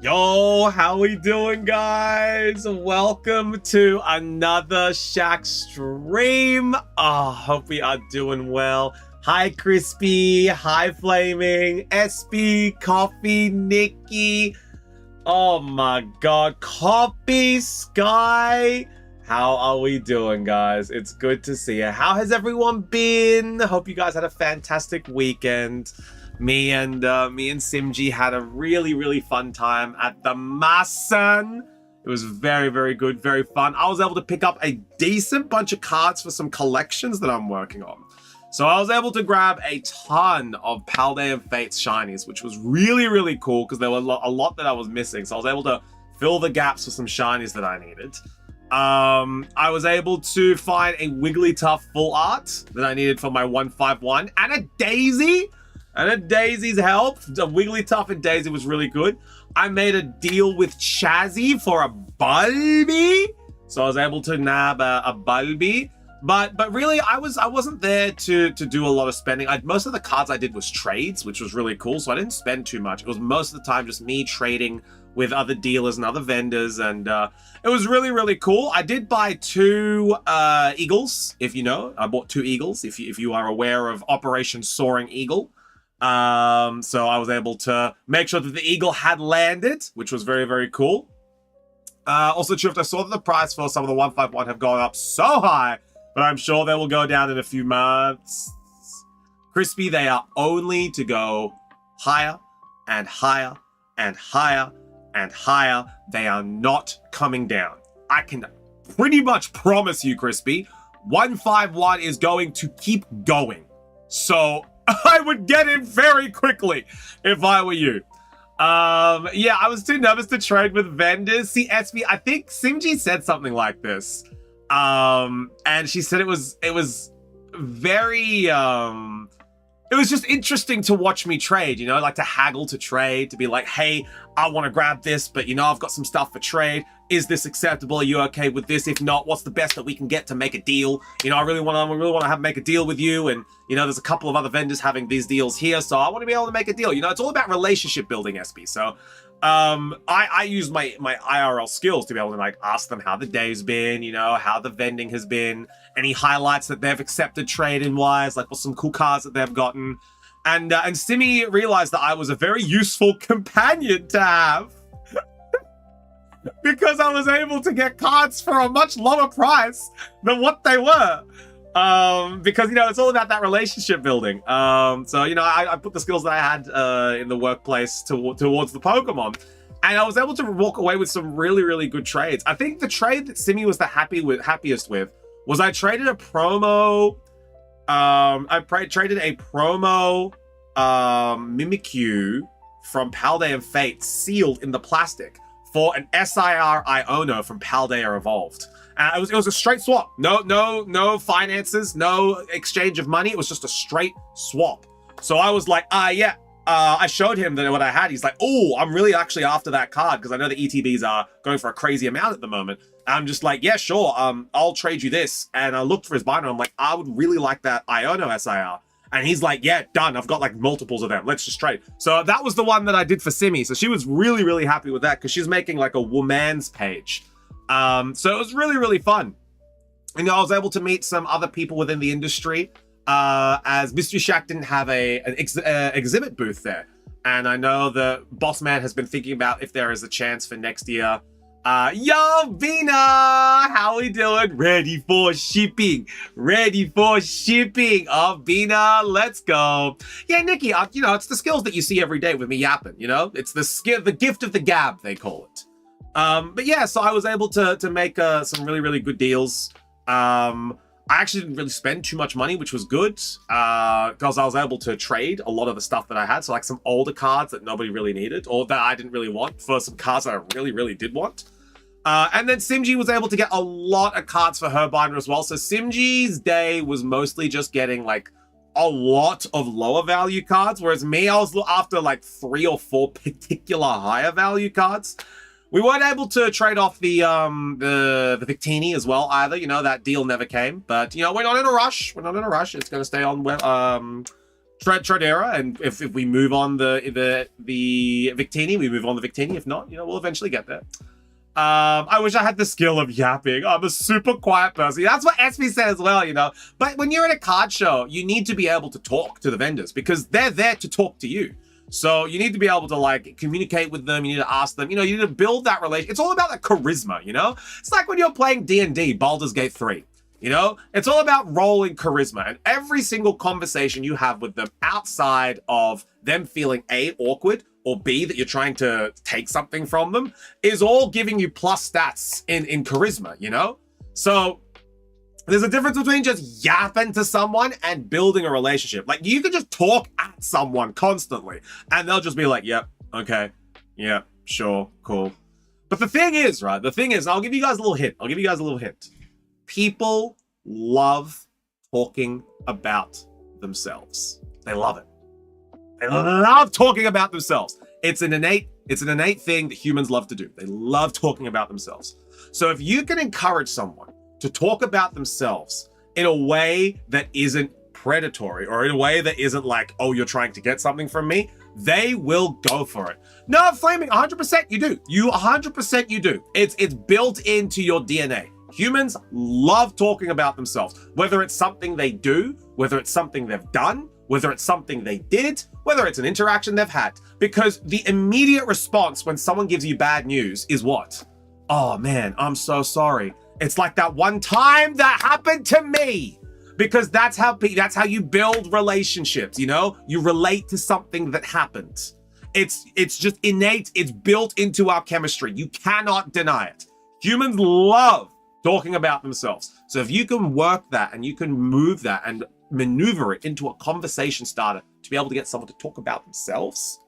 Yo, how we doing, guys? Welcome to another Shaq stream. Hope we are doing well. Hi, Crispy. Hi, Flaming. SB, Coffee, Nikki. Oh my God, Copy, Sky. How are we doing, guys? It's good to see you. How has everyone been? Hope you guys had a fantastic weekend. Me and Simji had a really fun time at the Masan. It was very good, very fun. I was able to pick up a decent bunch of cards for some collections that I'm working on. So I was able to grab a ton of Paldea and Fates shinies, which was really cool because there were a lot that I was missing. So I was able to fill the gaps with some shinies that I needed. I was able to find a Wigglytuff full art that I needed for my 151 and a Daisy. And a Daisy's help. The Wigglytuff and Daisy was really good. I made a deal with Chazzy for a Bulby. So I was able to nab a Bulby. But really, I wasn't there to do a lot of spending. Most of the cards I did was trades, which was really cool. So I didn't spend too much. It was most of the time just me trading with other dealers and other vendors. And it was really cool. I did buy two Eagles, if you know. I bought two Eagles, if you are aware of Operation Soaring Eagle. So I was able to make sure that the Eagle had landed, which was very cool. Also, Chuft, I saw that the price for some of the 151 have gone up so high, but I'm sure they will go down in a few months. Crispy, they are only to go higher and higher and higher and higher. They are not coming down. I can pretty much promise you, Crispy, 151 is going to keep going. So I would get in very quickly if I were you. Yeah, I was too nervous to trade with vendors. See, SB, I think Simji said something like this. And she said it was very, it was just interesting to watch me trade, you know, like to haggle to trade, to be like, hey, I want to grab this, but you know, I've got some stuff for trade. Is this acceptable? Are you okay with this? If not, what's the best that we can get to make a deal? You know, I really want to make a deal with you. And, you know, there's a couple of other vendors having these deals here. So I want to be able to make a deal. You know, it's all about relationship building, SB. So I use my IRL skills to be able to like ask them how the day's been, you know, how the vending has been, any highlights that they've accepted trading wise, like what's some cool cards that they've gotten. And Simi realized that I was a very useful companion to have because I was able to get cards for a much lower price than what they were. Because, you know, it's all about that relationship building. So, you know, I put the skills that I had in the workplace towards the Pokemon. And I was able to walk away with some really good trades. I think the trade that Simi was the happiest with was I traded a promo. Traded a promo Mimikyu from Paldea and Fate sealed in the plastic for an SIR Iono from Paldea Evolved. It was a straight swap. No finances, no exchange of money. It was just a straight swap. So I was like, yeah. I showed him that what I had. He's like, oh, I'm really actually after that card because I know the ETBs are going for a crazy amount at the moment. I'm just like, yeah, sure. I'll trade you this. And I looked for his binder. I'm like, I would really like that Iono SIR. And he's like, yeah, done. I've got like multiples of them. Let's just trade. So that was the one that I did for Simi. So she was really happy with that because she's making like a woman's page. So it was really fun. And I was able to meet some other people within the industry. As Mystery Shack didn't have an exhibit booth there. And I know the boss man has been thinking about if there is a chance for next year. Yo, Vina! How we doing? Ready for shipping. Oh, Vina, let's go. Yeah, Nikki, you know, it's the skills that you see every day with me yapping, you know? It's the gift of the gab, they call it. But yeah, so I was able to make some really good deals. I actually didn't really spend too much money, which was good, because I was able to trade a lot of the stuff that I had. So like some older cards that nobody really needed or that I didn't really want for some cards that I really did want. And then Simji was able to get a lot of cards for her binder as well. So Simji's day was mostly just getting like a lot of lower value cards, whereas me, I was after like 3 or 4 particular higher value cards. We weren't able to trade off the Victini as well either. You know, that deal never came. But, you know, we're not in a rush. It's going to stay on Tradera, and if we move on the Victini, we move on the Victini. If not, we'll eventually get there. I wish I had the skill of yapping. I'm a super quiet person. That's what SB said as well, But when you're at a card show, you need to be able to talk to the vendors because they're there to talk to you. So you need to be able to like communicate with them. You need to ask them. You need to build that relationship. It's all about the charisma. It's like when you're playing D&D, Baldur's Gate 3. It's all about rolling charisma, and every single conversation you have with them outside of them feeling A, awkward, or B, that you're trying to take something from them is all giving you plus stats in charisma, So there's a difference between just yapping to someone and building a relationship. Like you can just talk at someone constantly and they'll just be like, yep, okay, yeah, sure, cool. But the thing is, I'll give you guys a little hint. People love talking about themselves. They love it. They love talking about themselves. It's an innate thing that humans love to do. They love talking about themselves. So if you can encourage someone to talk about themselves in a way that isn't predatory or in a way that isn't like, oh, you're trying to get something from me, they will go for it. No, Flaming, 100% you do. 100% you do. It's built into your DNA. Humans love talking about themselves, whether it's something they do, whether it's something they've done, whether it's something they did, whether it's an interaction they've had. Because the immediate response when someone gives you bad news is what? Oh man, I'm so sorry. It's like that one time that happened to me. Because that's how you build relationships, You relate to something that happened. It's just innate. It's built into our chemistry. You cannot deny it. Humans love talking about themselves. So if you can work that and you can move that and maneuver it into a conversation starter to be able to get someone to talk about themselves,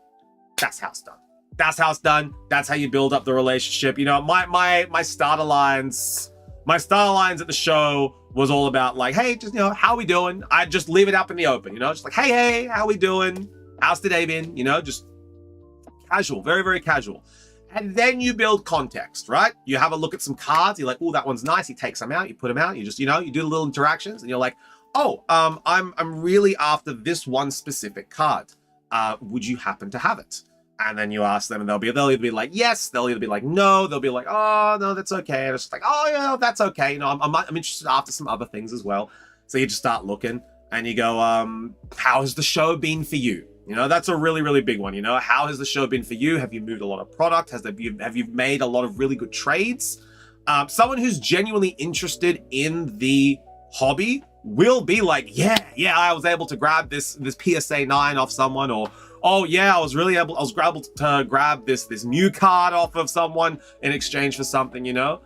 that's how it's done. That's how it's done. That's how you build up the relationship. My starter lines at the show was all about like, hey, just, how we doing? I just leave it up in the open, just like, hey, how we doing? How's today been? Just casual, very, very casual. And then you build context, right? You have a look at some cards. You're like, oh, that one's nice. You take some out, you put them out. You just, you do the little interactions and you're like, oh, I'm really after this one specific card. Would you happen to have it? And then you ask them and they'll either be like, yes, they'll either be like, no, they'll be like, oh, no, that's okay. And it's just like, oh, yeah, that's okay. I'm interested after some other things as well. So you just start looking and you go, how has the show been for you? That's a really, really big one. How has the show been for you? Have you moved a lot of product? Have you made a lot of really good trades? Someone who's genuinely interested in the hobby will be like, yeah, I was able to grab this PSA 9 off someone, or oh yeah, I was able to grab this new card off of someone in exchange for something, and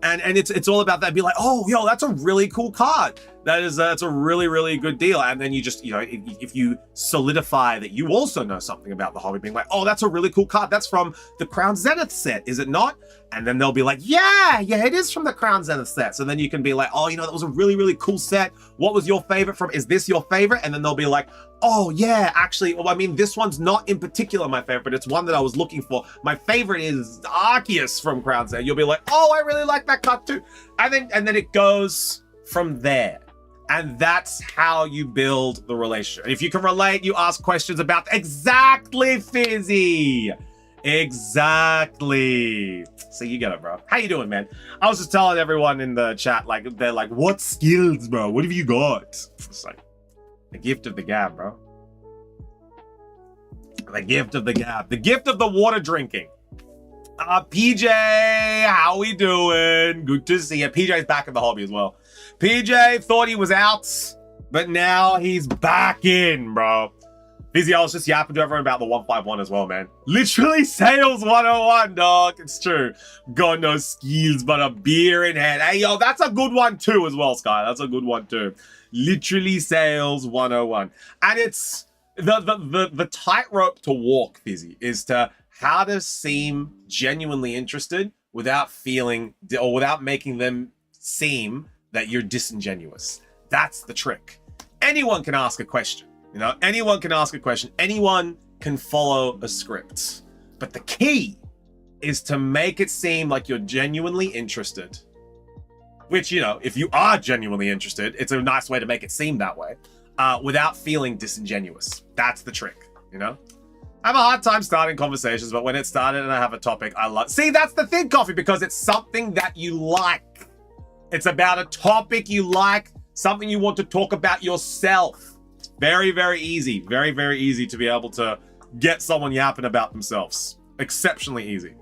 it's all about that. Be like, oh, yo, that's a really cool card. That's a really, really good deal. And then you just, if you solidify that you also know something about the hobby, being like, oh, that's a really cool card. That's from the Crown Zenith set, is it not? And then they'll be like, yeah, it is from the Crown Zenith set. So then you can be like, oh, that was a really, really cool set. What was your favorite from? Is this your favorite? And then they'll be like, oh yeah, actually, well, this one's not in particular my favorite, but it's one that I was looking for. My favorite is Arceus from Crown Zenith. You'll be like, oh, I really like that card too. And then it goes from there. And that's how you build the relationship. If you can relate, you ask questions about exactly, Fizzy. Exactly. So you get it, bro. How you doing, man? I was just telling everyone in the chat, like, they're like, what skills, bro? What have you got? It's like, the gift of the gab, bro. The gift of the gab. The gift of the water drinking. PJ, how we doing? Good to see you. PJ's back in the hobby as well. PJ thought he was out, but now he's back in, bro. Fizzy, I was just yapping to everyone about the 151 as well, man. Literally sales 101, dog. It's true. Got no skills but a beer in hand. Hey, yo, that's a good one too as well, Sky. That's a good one too. Literally sales 101. And it's the tightrope to walk, Fizzy, is to how to seem genuinely interested without feeling or without making them seem that you're disingenuous. That's the trick. Anyone can ask a question. Anyone can ask a question. Anyone can follow a script. But the key is to make it seem like you're genuinely interested. Which, if you are genuinely interested, it's a nice way to make it seem that way. without feeling disingenuous. That's the trick, you know? I have a hard time starting conversations, but when it started and I have a topic I love. See, that's the thing, Coffee, because it's something that you like. It's about a topic you like, something you want to talk about yourself. Very, very easy. Very, very easy to be able to get someone yapping about themselves. Exceptionally easy.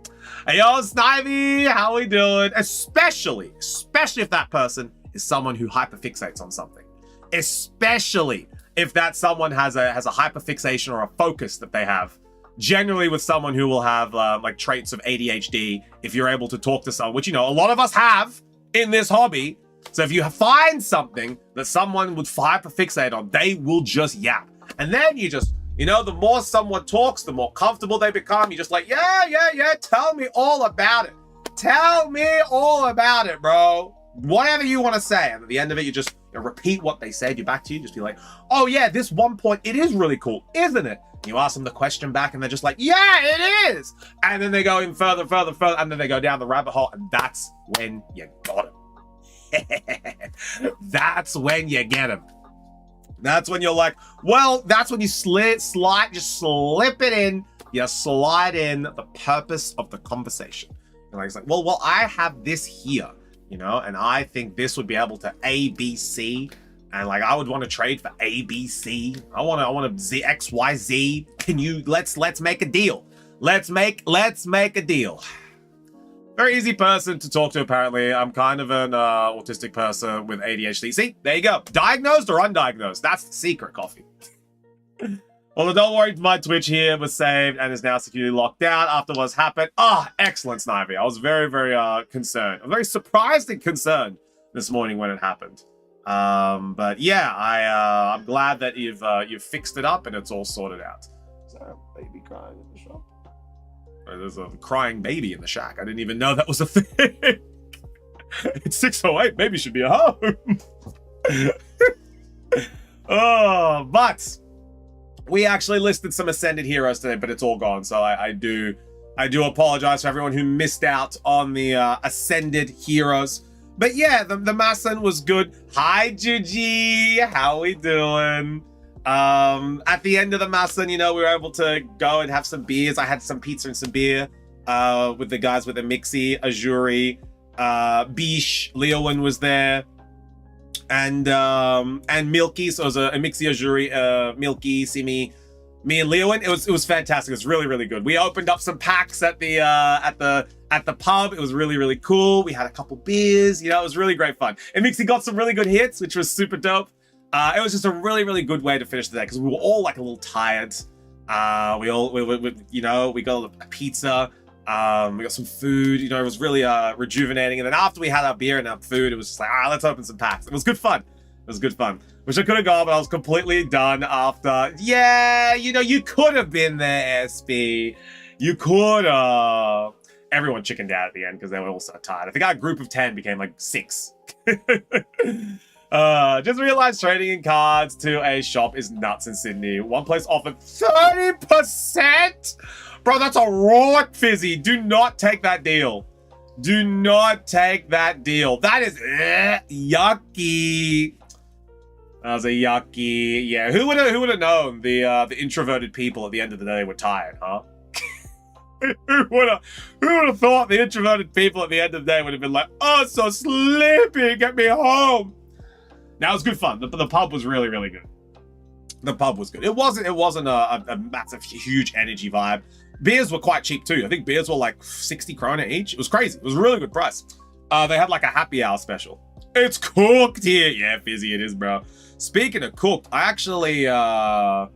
Hey, yo, Snivy, how we doing? Especially if that person is someone who hyperfixates on something. Especially if that someone has a hyperfixation or a focus that they have. Generally with someone who will have like traits of ADHD, if you're able to talk to someone, which, you know, a lot of us have in this hobby. So if you find something that someone would hyperfixate on, they will just yap. And then you just, you know, the more someone talks, the more comfortable they become. You're just like, yeah, tell me all about it. Tell me all about it, bro. Whatever you want to say. And at the end of it, you just repeat what they said. You back to you, just be like, oh yeah, this one point, it is really cool, isn't it? You ask them the question back and they're just like, yeah, it is. And then they go in further, and then they go down the rabbit hole. And that's when you got them. That's when you get them. That's when you're like, well, that's when you slip it in. You slide in the purpose of the conversation. And it's like, well, I have this here, you know, and I think this would be able to A, B, C. And like, I would want to trade for A, B, C. I want to Z, X, Y, Z. Can you, let's make a deal. Let's make a deal. Very easy person to talk to, apparently. I'm kind of an autistic person with ADHD. See, there you go. Diagnosed or undiagnosed? That's the secret, Coffee. Well, don't worry, my Twitch here was saved and is now securely locked down after what's happened. Ah, excellent, Snivy. I was very, very concerned. I'm very surprised and concerned this morning when it happened. But yeah, I'm glad that you've fixed it up and it's all sorted out. Is there a baby crying in the shop? There's a crying baby in the shack. I didn't even know that was a thing. It's 6:08. Baby should be at home. Oh, but we actually listed some Ascended heroes today, but it's all gone. So I do apologize for everyone who missed out on the Ascended heroes. But yeah, the Masson was good. Hi, Gigi. How we doing? At the end of the Masson, you know, we were able to go and have some beers. I had some pizza and some beer with the guys with the Mixie, Azuri, Bish, Leowen was there, and Milky. So it was a Mixie, Azuri, Milky, Simi, me and Leowen. It was fantastic. It was really, really good. We opened up some packs at the pub. It was really, really cool. We had a couple beers. You know, it was really great fun. And Mixie got some really good hits, which was super dope. It was just a really, really good way to finish the day because we were all like a little tired. We got a pizza. We got some food. You know, it was really rejuvenating. And then after we had our beer and our food, it was just like, let's open some packs. It was good fun. It was good fun. Wish I could have gone, but I was completely done after. Yeah, you know, you could have been there, SB. You could have. Everyone chickened out at the end because they were all so tired. I think our group of 10 became like 6. Just realized trading in cards to a shop is nuts in Sydney. One place offered 30%? Bro, that's a rot, Fizzy. Do not take that deal. Do not take that deal. That is yucky. That was a yucky. Yeah, who would have known the introverted people at the end of the day were tired, huh? Who would have thought the introverted people at the end of the day would have been like, oh, it's so sleepy, get me home. Now it was good fun. The pub was really, really good. The pub was good. It wasn't a massive, huge energy vibe. Beers were quite cheap too. I think beers were like 60 krona each. It was crazy. It was a really good price. They had like a happy hour special. It's cooked here. Yeah, Fizzy, it is, bro. Speaking of cooked, I actually got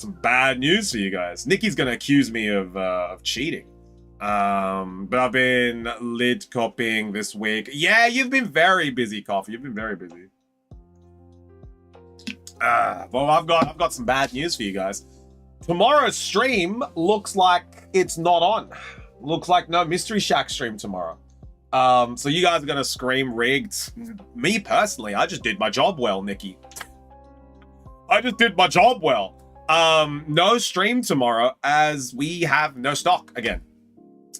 some bad news for you guys. Nikki's gonna accuse me of cheating. But I've been lid copying this week. Yeah, you've been very busy, Coffee. You've been very busy. Well, I've got some bad news for you guys. Tomorrow's stream looks like it's not on. Looks like no Mystery Shack stream tomorrow. So you guys are gonna scream rigged. Me personally, I just did my job well, Nikki. I just did my job well. No stream tomorrow as we have no stock again.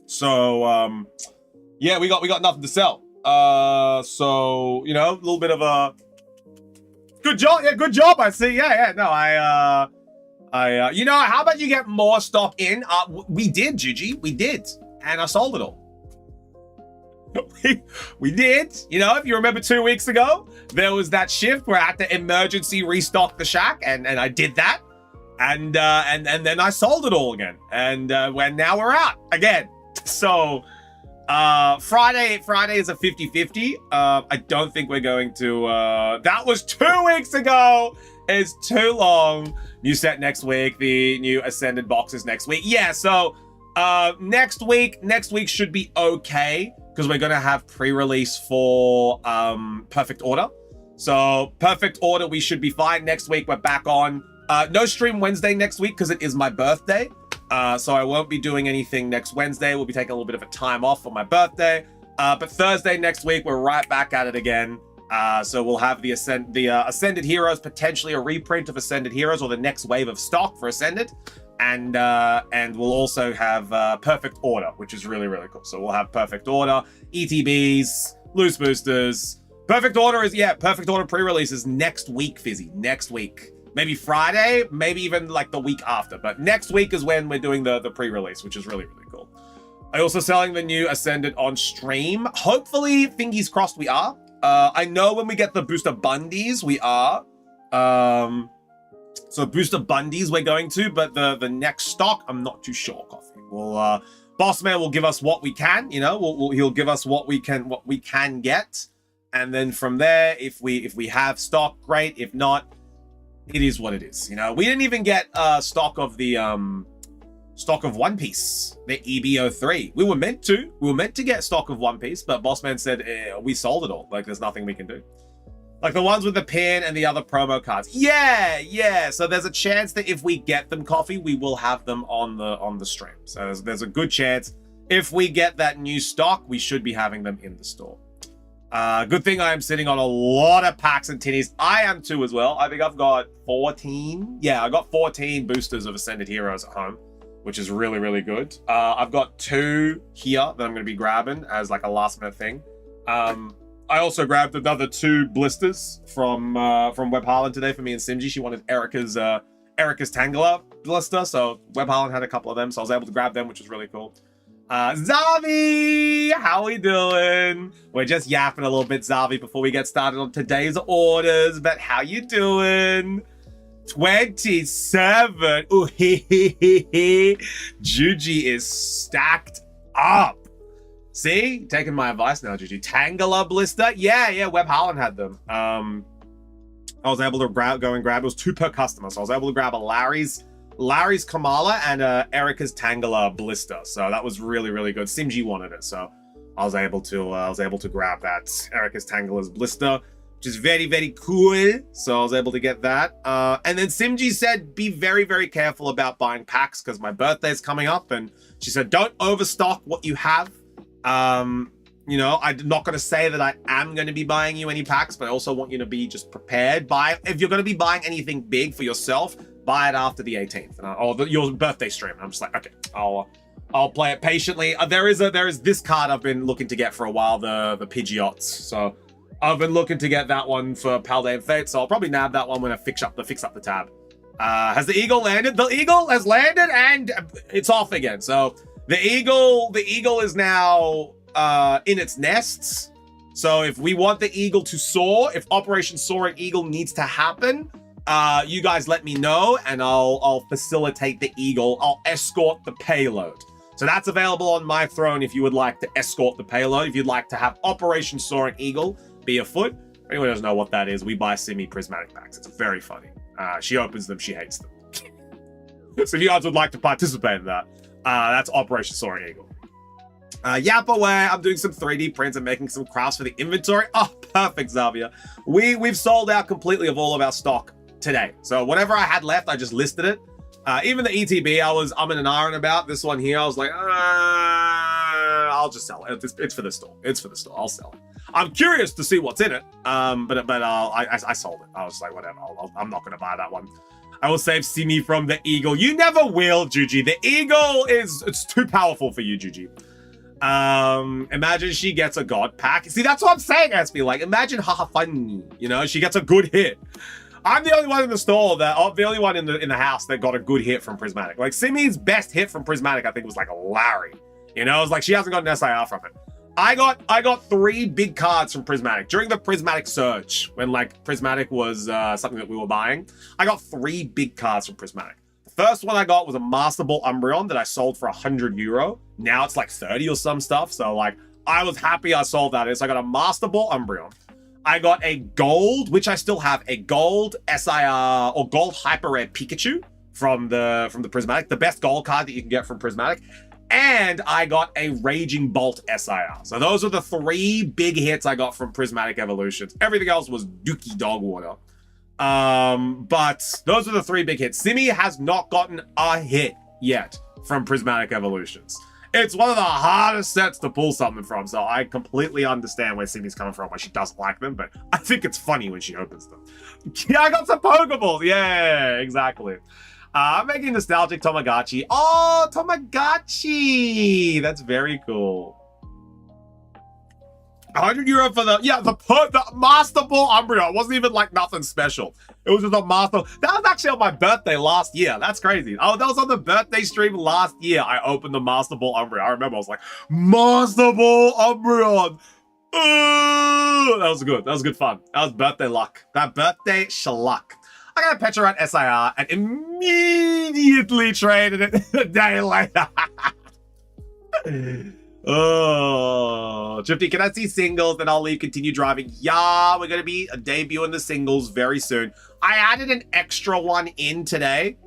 So yeah, we got nothing to sell. So, you know, a little bit of a Good job. Yeah, good job. I see. Yeah. No, you know, how about you get more stock in? We did, Gigi. We did. And I sold it all. we did. You know, if you remember 2 weeks ago, there was that shift where I had to emergency restock the shack, and I did that. And then I sold it all again. And when now we're out again. So Friday is a 50-50. I don't think we're going to that was 2 weeks ago. It's too long. New set next week, the new Ascended boxes next week. Yeah, so next week should be okay because we're gonna have pre-release for Perfect Order. So Perfect Order, we should be fine. Next week we're back on. No stream Wednesday next week because it is my birthday. So I won't be doing anything next Wednesday. We'll be taking a little bit of a time off for my birthday. But Thursday next week, we're right back at it again. So we'll have the Ascended Heroes, potentially a reprint of Ascended Heroes or the next wave of stock for Ascended. And we'll also have Perfect Order, which is really, really cool. So we'll have Perfect Order, ETBs, loose boosters. Perfect Order pre-release is next week, Fizzy. Next week. Maybe Friday, maybe even like the week after. But next week is when we're doing the pre-release, which is really, really cool. I'm also selling the new Ascended on stream. Hopefully, fingers crossed, we are. I know when we get the booster bundies, we are. So booster bundies we're going to, but the next stock, I'm not too sure, Coffee. Well, Bossman will give us what we can, you know, he'll give us what we can get. And then from there, if we have stock, great. If not, it is what it is. You know, we didn't even get stock of the One Piece, the EB03. We were meant to get stock of One Piece, but Bossman said we sold it all. Like there's nothing we can do. Like the ones with the pin and the other promo cards. Yeah. So there's a chance that if we get them, Coffee, we will have them on the stream. So there's a good chance if we get that new stock, we should be having them in the store. Good thing I am sitting on a lot of packs and tinnies. I am too as well. I think I've got 14. Yeah, I got 14 boosters of Ascended Heroes at home, which is really, really good. I've got 2 here that I'm going to be grabbing as like a last minute thing. I also grabbed another 2 blisters from Web Harlan today for me and Simji. She wanted Erica's Tangela blister, so Web Harlan had a couple of them, so I was able to grab them, which was really cool. Zavi, how we doing? We're just yapping a little bit, Zavi, before we get started on today's orders, but how you doing? 27. Ooh, Juji is stacked up. See? Taking my advice now, Juji. Tangela blister? Yeah, Web Harlan had them. I was able to go and grab, it was 2 per customer, so I was able to grab a Larry's Kamala and Erica's Tangela blister. So that was really, really good. Simji wanted it, so I was able to grab that Erica's Tangela's blister, which is very, very cool. So I was able to get that. And then Simji said, be very, very careful about buying packs because my birthday's coming up. And she said, don't overstock what you have. You know, I'm not going to say that I am going to be buying you any packs, but I also want you to be just prepared. If you're going to be buying anything big for yourself, buy it after the 18th, or your birthday stream. And I'm just like, okay, I'll play it patiently. There is this card I've been looking to get for a while, the Pidgeots. So I've been looking to get that one for Paldean Fate. So I'll probably nab that one when I fix up the tab. Has the Eagle landed? The Eagle has landed and it's off again. So the Eagle is now in its nests. So if we want the Eagle to soar, if Operation Soaring Eagle needs to happen, you guys let me know and I'll facilitate the Eagle. I'll escort the payload. So that's available on my throne if you would like to escort the payload. If you'd like to have Operation Soaring Eagle be afoot. If anyone doesn't know what that is, we buy Simi Prismatic packs. It's very funny. She opens them, she hates them. So if you guys would like to participate in that, that's Operation Soaring Eagle. Yap away. I'm doing some 3D prints and making some crafts for the inventory. Oh, perfect, Xavier. We've sold out completely of all of our stock today. So whatever I had left, I just listed it. Even the ETB, I was umming and ahhing about. This one here, I was like, I'll just sell it. It's for the store. It's for the store. I'll sell it. I'm curious to see what's in it. But I sold it. I was like, whatever. I'm not going to buy that one. I will save Simi from the Eagle. You never will, Juji. The Eagle it's too powerful for you, Juji. Imagine she gets a god pack. See, that's what I'm saying, SB. Like, imagine haha funny. You know, she gets a good hit. I'm the only one in the store the only one in the house that got a good hit from Prismatic. Like, Simi's best hit from Prismatic, I think, was like a Larry. You know, it's like she hasn't got an SIR from it. I got 3 big cards from Prismatic during the Prismatic surge when like Prismatic was something that we were buying. I got 3 big cards from Prismatic. The first one I got was a Master Ball Umbreon that I sold for €100. Now it's like 30 or some stuff. So like I was happy I sold that. So I got a Master Ball Umbreon. I got a gold, which I still have, a gold SIR or gold hyper rare Pikachu from the Prismatic, the best gold card that you can get from Prismatic. And I got a Raging Bolt SIR. So those are the 3 big hits I got from Prismatic Evolutions. Everything else was dookie dog water. But those are the 3 big hits. Simi has not gotten a hit yet from Prismatic Evolutions. It's one of the hardest sets to pull something from, so I completely understand where Simi's coming from, why she doesn't like them, but I think it's funny when she opens them. Yeah, I got some Pokeballs! Yeah, exactly. I'm making nostalgic Tamagotchi. Oh, Tamagotchi! That's very cool. €100 for the Master Ball Umbreon. It wasn't even like nothing special. It was just a Master. That was actually on my birthday last year. That's crazy. Oh, that was on the birthday stream last year. I opened the Master Ball Umbreon. I remember I was like, Master Ball Umbreon. That was good. That was good fun. That was birthday luck. That birthday schluck. I got a Petrorat SIR and immediately traded it a day later. Oh, Drifty, can I see singles? Then I'll leave, continue driving. Yeah, we're going to be debuting the singles very soon. I added an extra one in today.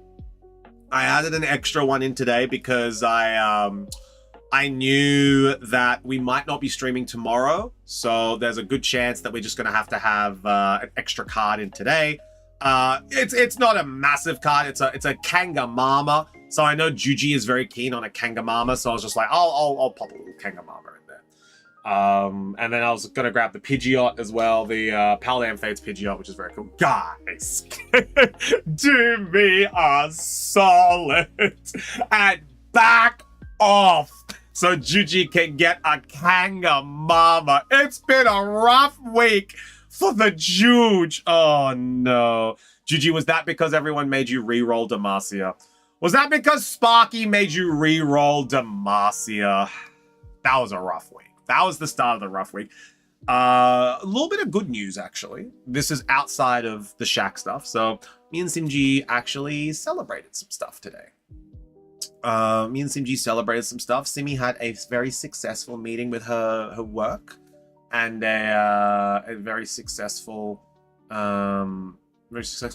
Because I knew that we might not be streaming tomorrow. So there's a good chance that we're just going to have an extra card in today. It's not a massive card. It's a Kangamama. So I know Juji is very keen on a Kangamama. So I was just like, I'll pop a little Kangamama in there. And then I was gonna grab the Pidgeot as well, the Paladin Fates Pidgeot, which is very cool. Guys, do me a solid and back off so Juji can get a Kangamama. It's been a rough week for the Juge. Oh no. Juji, was that because everyone made you re-roll Demacia? Was that because Sparky made you re-roll Demacia? That was a rough week. That was the start of the rough week. A little bit of good news, actually. This is outside of the Shaq stuff. So me and Simji actually celebrated some stuff today. Simi had a very successful meeting with her work and a very successful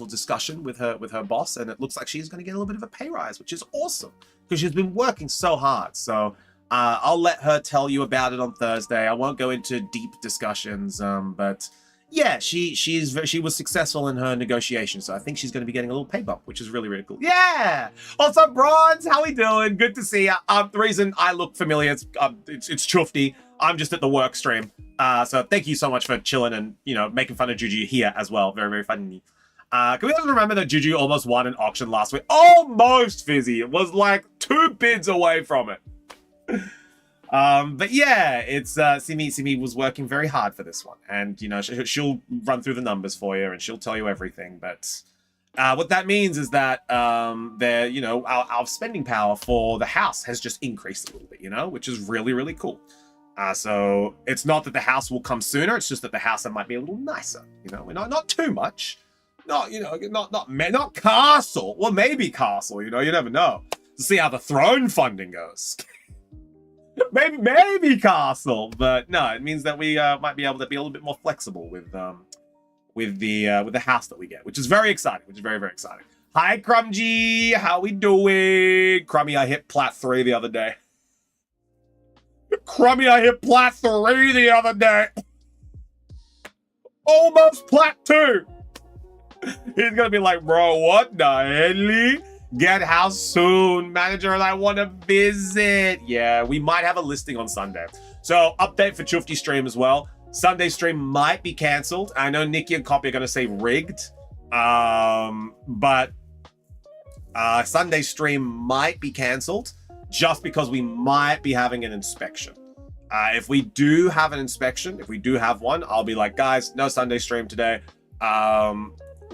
discussion with her boss, and it looks like she's going to get a little bit of a pay rise, which is awesome because she's been working so hard. So I'll let her tell you about it on Thursday. I won't go into deep discussions, but yeah, she was successful in her negotiation, so I think she's going to be getting a little pay bump, which is really, really cool. Yeah. Also, Bronze, how we doing? Good to see you. The reason I look familiar, it's Chufty. I'm just at the work stream. So thank you so much for chilling and, making fun of Juju here as well. Very, very funny. Can we also remember that Juju almost won an auction last week? Almost, Fizzy. It was like 2 bids away from it. But yeah, it's Simi was working very hard for this one. And, she'll run through the numbers for you and she'll tell you everything. But what that means is that our spending power for the house has just increased a little bit, which is really, really cool. So it's not that the house will come sooner. It's just that the house might be a little nicer. Not too much. Not castle. Well, maybe castle. You never know. To see how the throne funding goes. maybe castle, but no. It means that we might be able to be a little bit more flexible with the house that we get, which is very exciting. Which is very, very exciting. Hi, Crumgy. How we doing? Crummy, I hit Plat 3 the other day. Crummy, I hit Plat 3 the other day. Almost Plat 2. He's gonna be like, bro, what the hell? Get house soon, manager, and I want to visit. Yeah, we might have a listing on Sunday. So update for Chufty stream as well. Sunday stream might be cancelled. I know Nikki and Copy are going to say rigged. But Sunday stream might be cancelled just because we might be having an inspection. If we do have an inspection, if we do have one, I'll be like, guys, no Sunday stream today.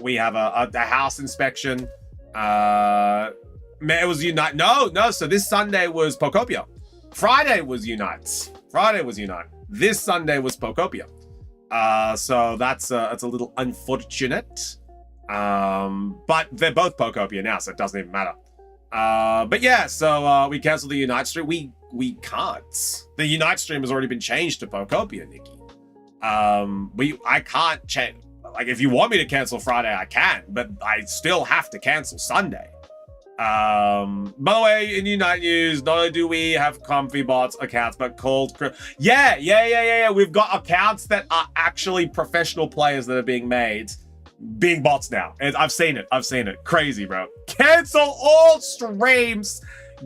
We have a house inspection. It was Unite. No. So this Sunday was Pokopia. Friday was Unite. This Sunday was Pokopia. So that's a little unfortunate. But they're both Pokopia now, so it doesn't even matter. But yeah, so we canceled the Unite stream. We can't. The Unite stream has already been changed to Pokopia, Nikki. I can't change. Like, if you want me to cancel Friday, I can, but I still have to cancel Sunday. By the way, in Unite news, not only do we have comfy bots accounts, but called... Yeah. We've got accounts that are actually professional players that are being bots now. I've seen it. Crazy, bro. Cancel all streams.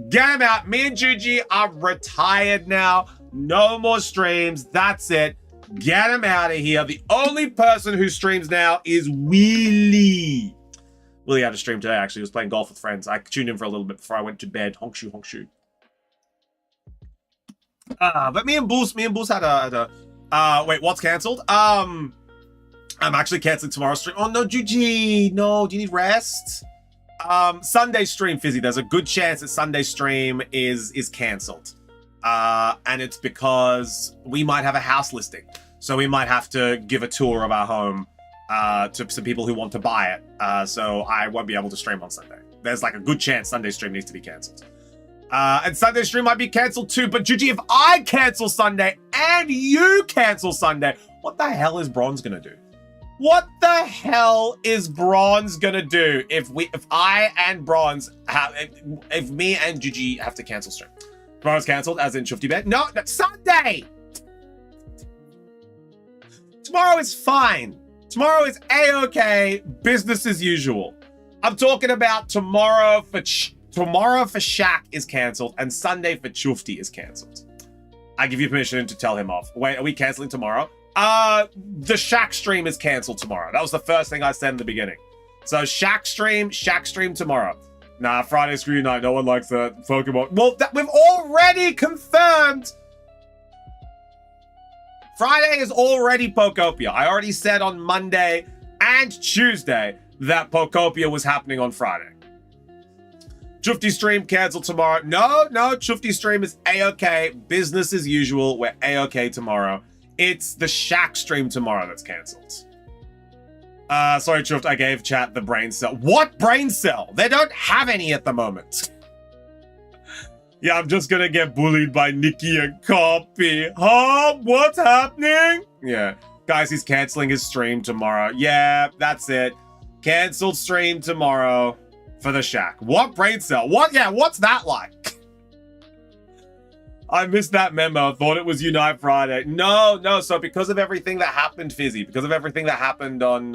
Get them out. Me and Juji are retired now. No more streams. That's it. Get him out of here. The only person who streams now is Willie. Willie had a stream today, actually. He was playing golf with friends. I tuned in for a little bit before I went to bed. Honk shoo. But me and Bulls had a wait, what's cancelled? I'm actually canceling tomorrow's stream. Oh no, Juji. No, do you need rest? Sunday stream, Fizzy. There's a good chance that Sunday stream is cancelled. And it's because we might have a house listing. So we might have to give a tour of our home to some people who want to buy it. So I won't be able to stream on Sunday. There's like a good chance Sunday stream needs to be cancelled. And Sunday stream might be cancelled too. But Juji, if I cancel Sunday and you cancel Sunday, what the hell is Bronze gonna do? What the hell is Bronze gonna do if I and Bronze if me and Juji have to cancel stream? Tomorrow's cancelled, as in Shufty Bet. No, Sunday! Tomorrow is fine. Tomorrow is A-okay, business as usual. I'm talking about tomorrow for Shaq is cancelled and Sunday for Shufty is cancelled. I give you permission to tell him off. Wait, are we cancelling tomorrow? The Shaq stream is cancelled tomorrow. That was the first thing I said in the beginning. So Shaq stream tomorrow. Nah, Friday Screw Night. No one likes that Pokemon. Well, we've already confirmed. Friday is already Pokopia. I already said on Monday and Tuesday that Pokopia was happening on Friday. Chufty stream canceled tomorrow. No, Chufty stream is A-okay. Business as usual. We're A-okay tomorrow. It's the Shaq stream tomorrow that's cancelled. Sorry, Chuft, I gave chat the brain cell. What brain cell? They don't have any at the moment. Yeah, I'm just gonna get bullied by Nikki and Copy. Huh? What's happening? Yeah. Guys, he's canceling his stream tomorrow. Yeah, that's it. Cancelled stream tomorrow for the Shaq. What brain cell? What? Yeah, what's that like? I missed that memo. Thought it was Unite Friday. No. So because of everything that happened, Fizzy, because of everything that happened on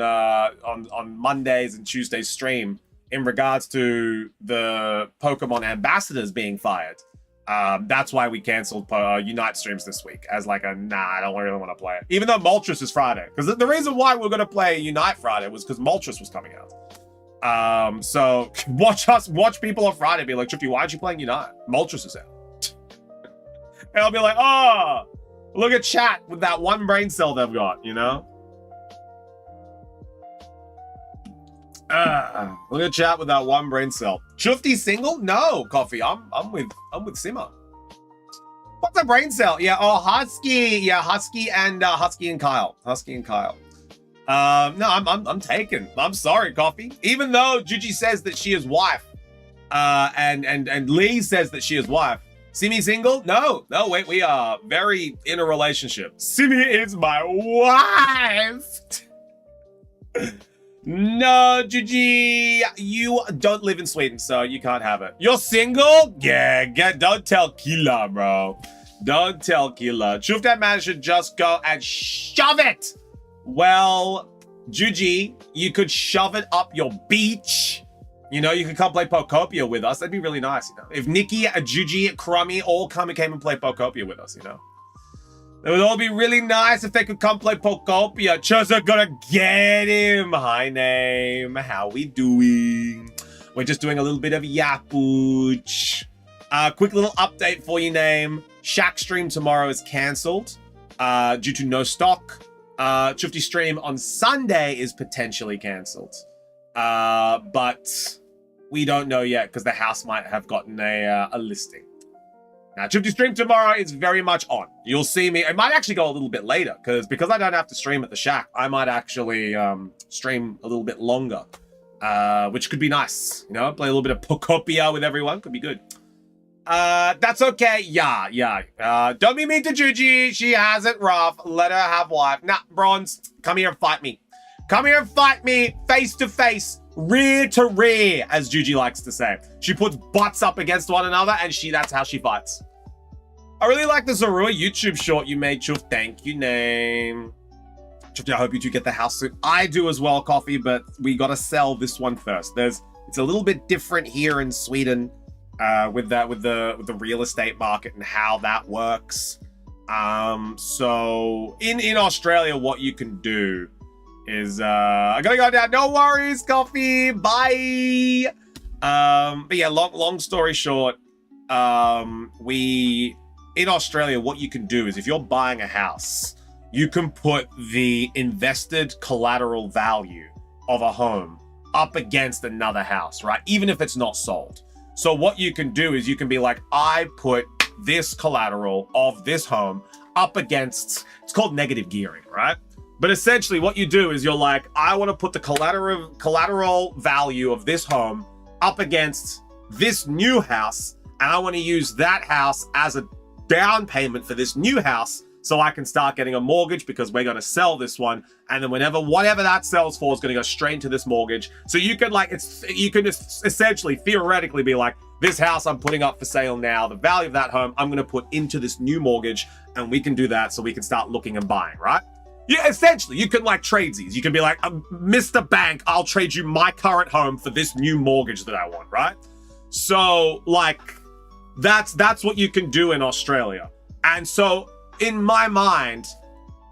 Mondays and Tuesdays stream in regards to the Pokemon ambassadors being fired, that's why we canceled Unite streams this week. As like I don't really want to play it. Even though Moltres is Friday, because the reason why we're gonna play Unite Friday was because Moltres was coming out. So watch people on Friday be like, Trippy, why aren't you playing Unite? Moltres is out. And I'll be like, oh, look at chat with that one brain cell they've got, you know? Look at chat with that one brain cell. Chufty single? No, Coffee. I'm with Simmer. What's a brain cell? Yeah, oh, Husky. Yeah, Husky and Kyle. No, I'm taken. I'm sorry, Coffee. Even though Juji says that she is wife, and Lee says that she is wife. Simi single? No, wait, we are very in a relationship. Simi is my wife. No, Juji, you don't live in Sweden, so you can't have it. You're single? Yeah, don't tell Killa, bro. Don't tell Killa. Chuftat man should just go and shove it. Well, Juji, you could shove it up your beach. You know, you could come play Pokopia with us. That'd be really nice, you know. If Nikki, Juji, Crummy all came and play Pokopia with us, you know. It would all be really nice if they could come play Pokopia. Just gonna get him. Hi, name. How we doing? We're just doing a little bit of Yapuch. Quick little update for you, name. Shack stream tomorrow is cancelled due to no stock. Chufty stream on Sunday is potentially cancelled. But we don't know yet because the house might have gotten a listing. Now, Chufty stream tomorrow is very much on. You'll see me. It might actually go a little bit later because I don't have to stream at the Shack. I might actually stream a little bit longer, which could be nice. You know, play a little bit of Pocopia with everyone. Could be good. That's okay. Yeah. Don't be mean to Juji. She has it rough. Let her have wife. Nah, Bronze, come here and fight me. Come here and fight me face to face. Rear to rear, as Juji likes to say. She puts butts up against one another, and that's how she fights. I really like the Zorua YouTube short you made, Chuf. Thank you, name. Chuf, I hope you two get the house soon. I do as well, Coffee, but we gotta sell this one first. It's a little bit different here in Sweden with the real estate market and how that works. So in Australia, what you can do is I gotta go down. No worries, Coffee. Bye. But yeah, long story short, in Australia, what you can do is if you're buying a house, you can put the invested collateral value of a home up against another house, right? Even if it's not sold. So what you can do is you can be like, I put this collateral of this home up against, it's called negative gearing, right? But essentially what you do is you're like, I want to put the collateral value of this home up against this new house, and I want to use that house as a down payment for this new house so I can start getting a mortgage because we're going to sell this one. And then whatever that sells for is going to go straight into this mortgage. So you can just essentially theoretically be like, this house I'm putting up for sale now, the value of that home, I'm going to put into this new mortgage, and we can do that so we can start looking and buying, right? Yeah, essentially, you can like trade these. You can be like, Mr. Bank, I'll trade you my current home for this new mortgage that I want, right? So like, that's what you can do in Australia. And so in my mind,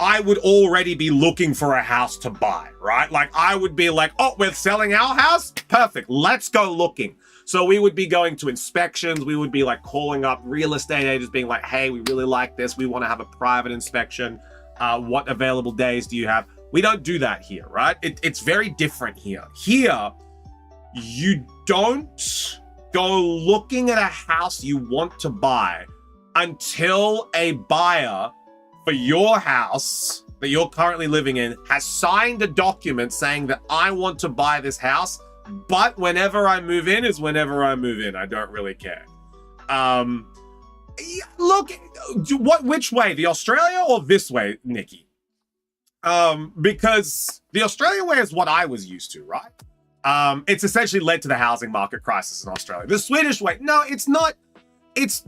I would already be looking for a house to buy, right? Like I would be like, oh, we're selling our house? Perfect, let's go looking. So we would be going to inspections. We would be like calling up real estate agents being like, hey, we really like this. We want to have a private inspection. What available days do you have? We don't do that here, right? It's very different here. Here, you don't go looking at a house you want to buy until a buyer for your house that you're currently living in has signed a document saying that I want to buy this house, but whenever I move in is whenever I move in. I don't really care. Look, which way, the Australia or this way, Nikki? Because the Australia way is what I was used to, right? It's essentially led to the housing market crisis in Australia. The Swedish way, no, it's not. It's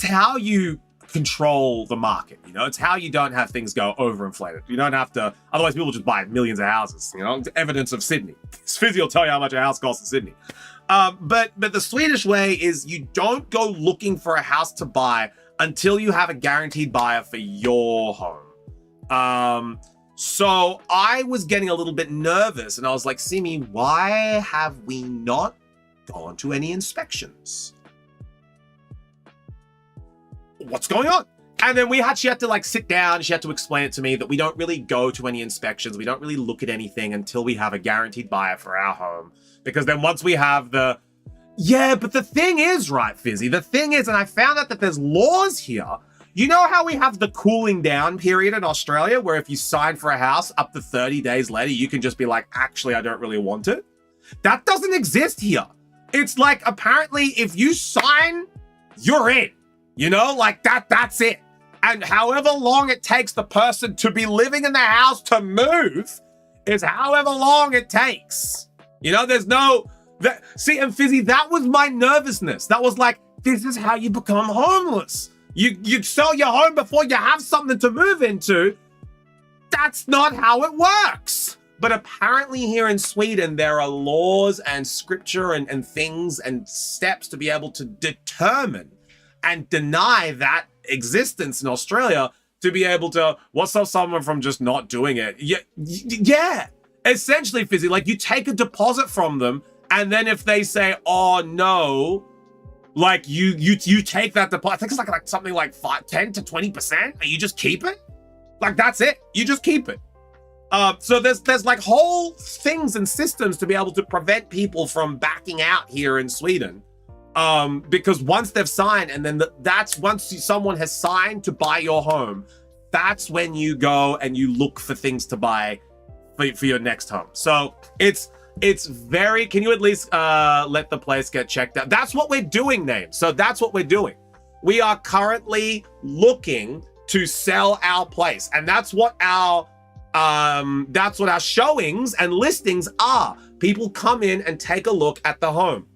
how you control the market. You know, it's how you don't have things go overinflated. You don't have to. Otherwise, people just buy millions of houses. You know, evidence of Sydney. Fizzy will tell you how much a house costs in Sydney. But the Swedish way is you don't go looking for a house to buy until you have a guaranteed buyer for your home. So I was getting a little bit nervous and I was like, Simi, why have we not gone to any inspections? What's going on? And then she had to like sit down. She had to explain it to me that we don't really go to any inspections. We don't really look at anything until we have a guaranteed buyer for our home. Because then once we have but the thing is, right, Fizzy, the thing is, and I found out that there's laws here. You know how we have the cooling down period in Australia where if you sign for a house up to 30 days later, you can just be like, actually, I don't really want it. That doesn't exist here. It's like, apparently, if you sign, you're in. You know, like that's it. And however long it takes the person to be living in the house to move is however long it takes. You know, there's no... See, and Fizzy, that was my nervousness. That was like, this is how you become homeless. You sell your home before you have something to move into. That's not how it works. But apparently here in Sweden, there are laws and scripture and things and steps to be able to determine and deny that existence in Australia to be able to, what's stop someone from just not doing it? Yeah. Essentially, Fizzy, like you take a deposit from them, and then if they say, oh no, Like you take that deposit. I think it's like something like 10 to 20%, and you just keep it. Like that's it. You just keep it. So there's like whole things and systems to be able to prevent people from backing out here in Sweden. Because once they've signed, and then that's once someone has signed to buy your home, that's when you go and you look for things to buy for your next home. So it's very, can you at least let the place get checked out? That's what we're doing, Name. So that's what we're doing. We are currently looking to sell our place, and that's what our showings and listings are. People come in and take a look at the home.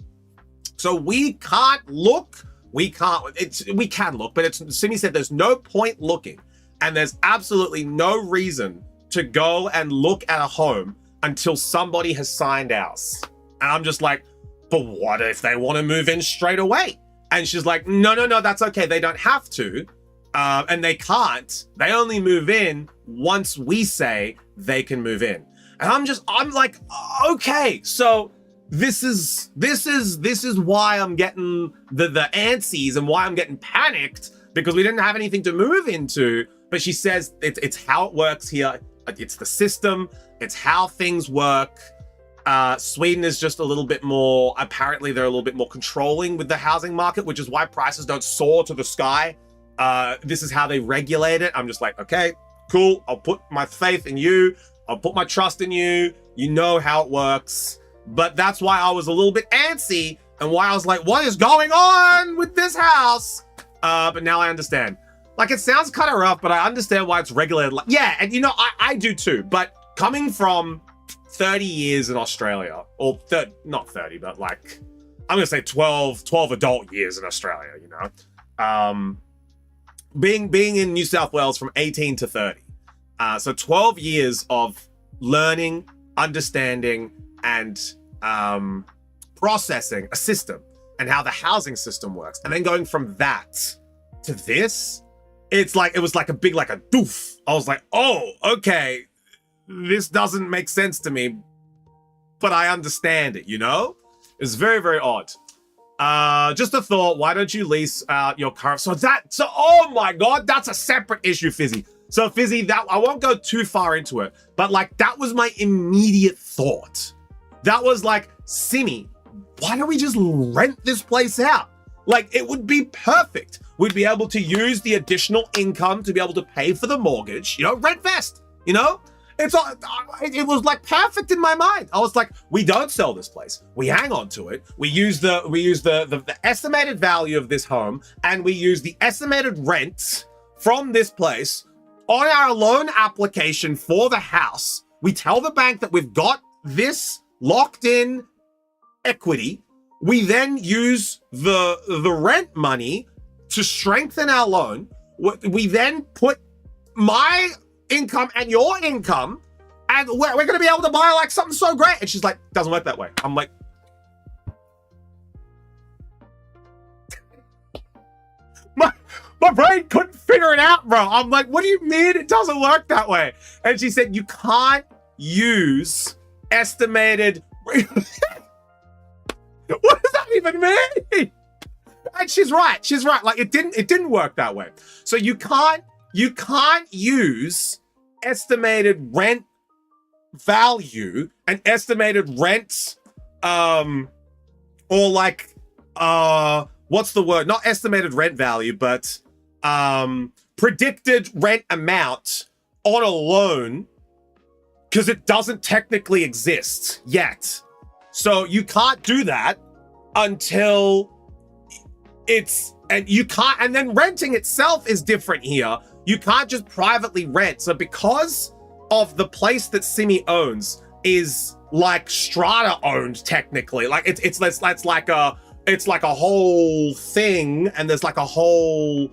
So we can't look. We can look, but Simi said there's no point looking, and there's absolutely no reason to go and look at a home until somebody has signed ours. And I'm just like, but what if they want to move in straight away? And she's like, no, that's okay. They don't have to. And they can't. They only move in once we say they can move in. And I'm like, okay, so this is why I'm getting the antsies and why I'm getting panicked, because we didn't have anything to move into. But she says it's how it works here. It's the system. It's how things work. Sweden is just a little bit more, apparently they're a little bit more controlling with the housing market, which is why prices don't soar to the sky. This is how they regulate it. I'm just like, okay, cool. I'll put my faith in you. I'll put my trust in you. You know how it works. But that's why I was a little bit antsy, and why I was like, what is going on with this house? But now I understand. Like, it sounds kind of rough, but I understand why it's regulated. Like, yeah, and you know, I do too. But coming from 30 years in Australia, or not 30, but like, I'm gonna say 12 adult years in Australia, you know? Being in New South Wales from 18 to 30. So 12 years of learning, understanding, and processing a system and how the housing system works. And then going from that to this, it was like a big, like a doof. I was like, oh, okay, this doesn't make sense to me, but I understand it, you know? It's very, very odd. Just a thought, why don't you lease out your current, oh my God, that's a separate issue, Fizzy. So Fizzy, that I won't go too far into it, but like, that was my immediate thought. That was like, Simi, why don't we just rent this place out? Like, it would be perfect. We'd be able to use the additional income to be able to pay for the mortgage, you know, rent vest, you know? It was like perfect in my mind. I was like, we don't sell this place. We hang on to it. We use the estimated value of this home, and we use the estimated rent from this place on our loan application for the house. We tell the bank that we've got this locked in equity. We then use the rent money to strengthen our loan. We then put my income and your income, and we're going to be able to buy like something so great. And she's like, doesn't work that way. I'm like, my brain couldn't figure it out, bro. I'm like, what do you mean it doesn't work that way? And she said, you can't use estimated. What does that even mean? And she's right. She's right. Like, it didn't work that way. So you can't use estimated rent value and estimated rent, or like, what's the word? Not estimated rent value, but predicted rent amount on a loan, because it doesn't technically exist yet. So you can't do that until and then renting itself is different here. You can't just privately rent. So because of the place that Simi owns is like strata owned technically, like it's like a whole thing, and there's like a whole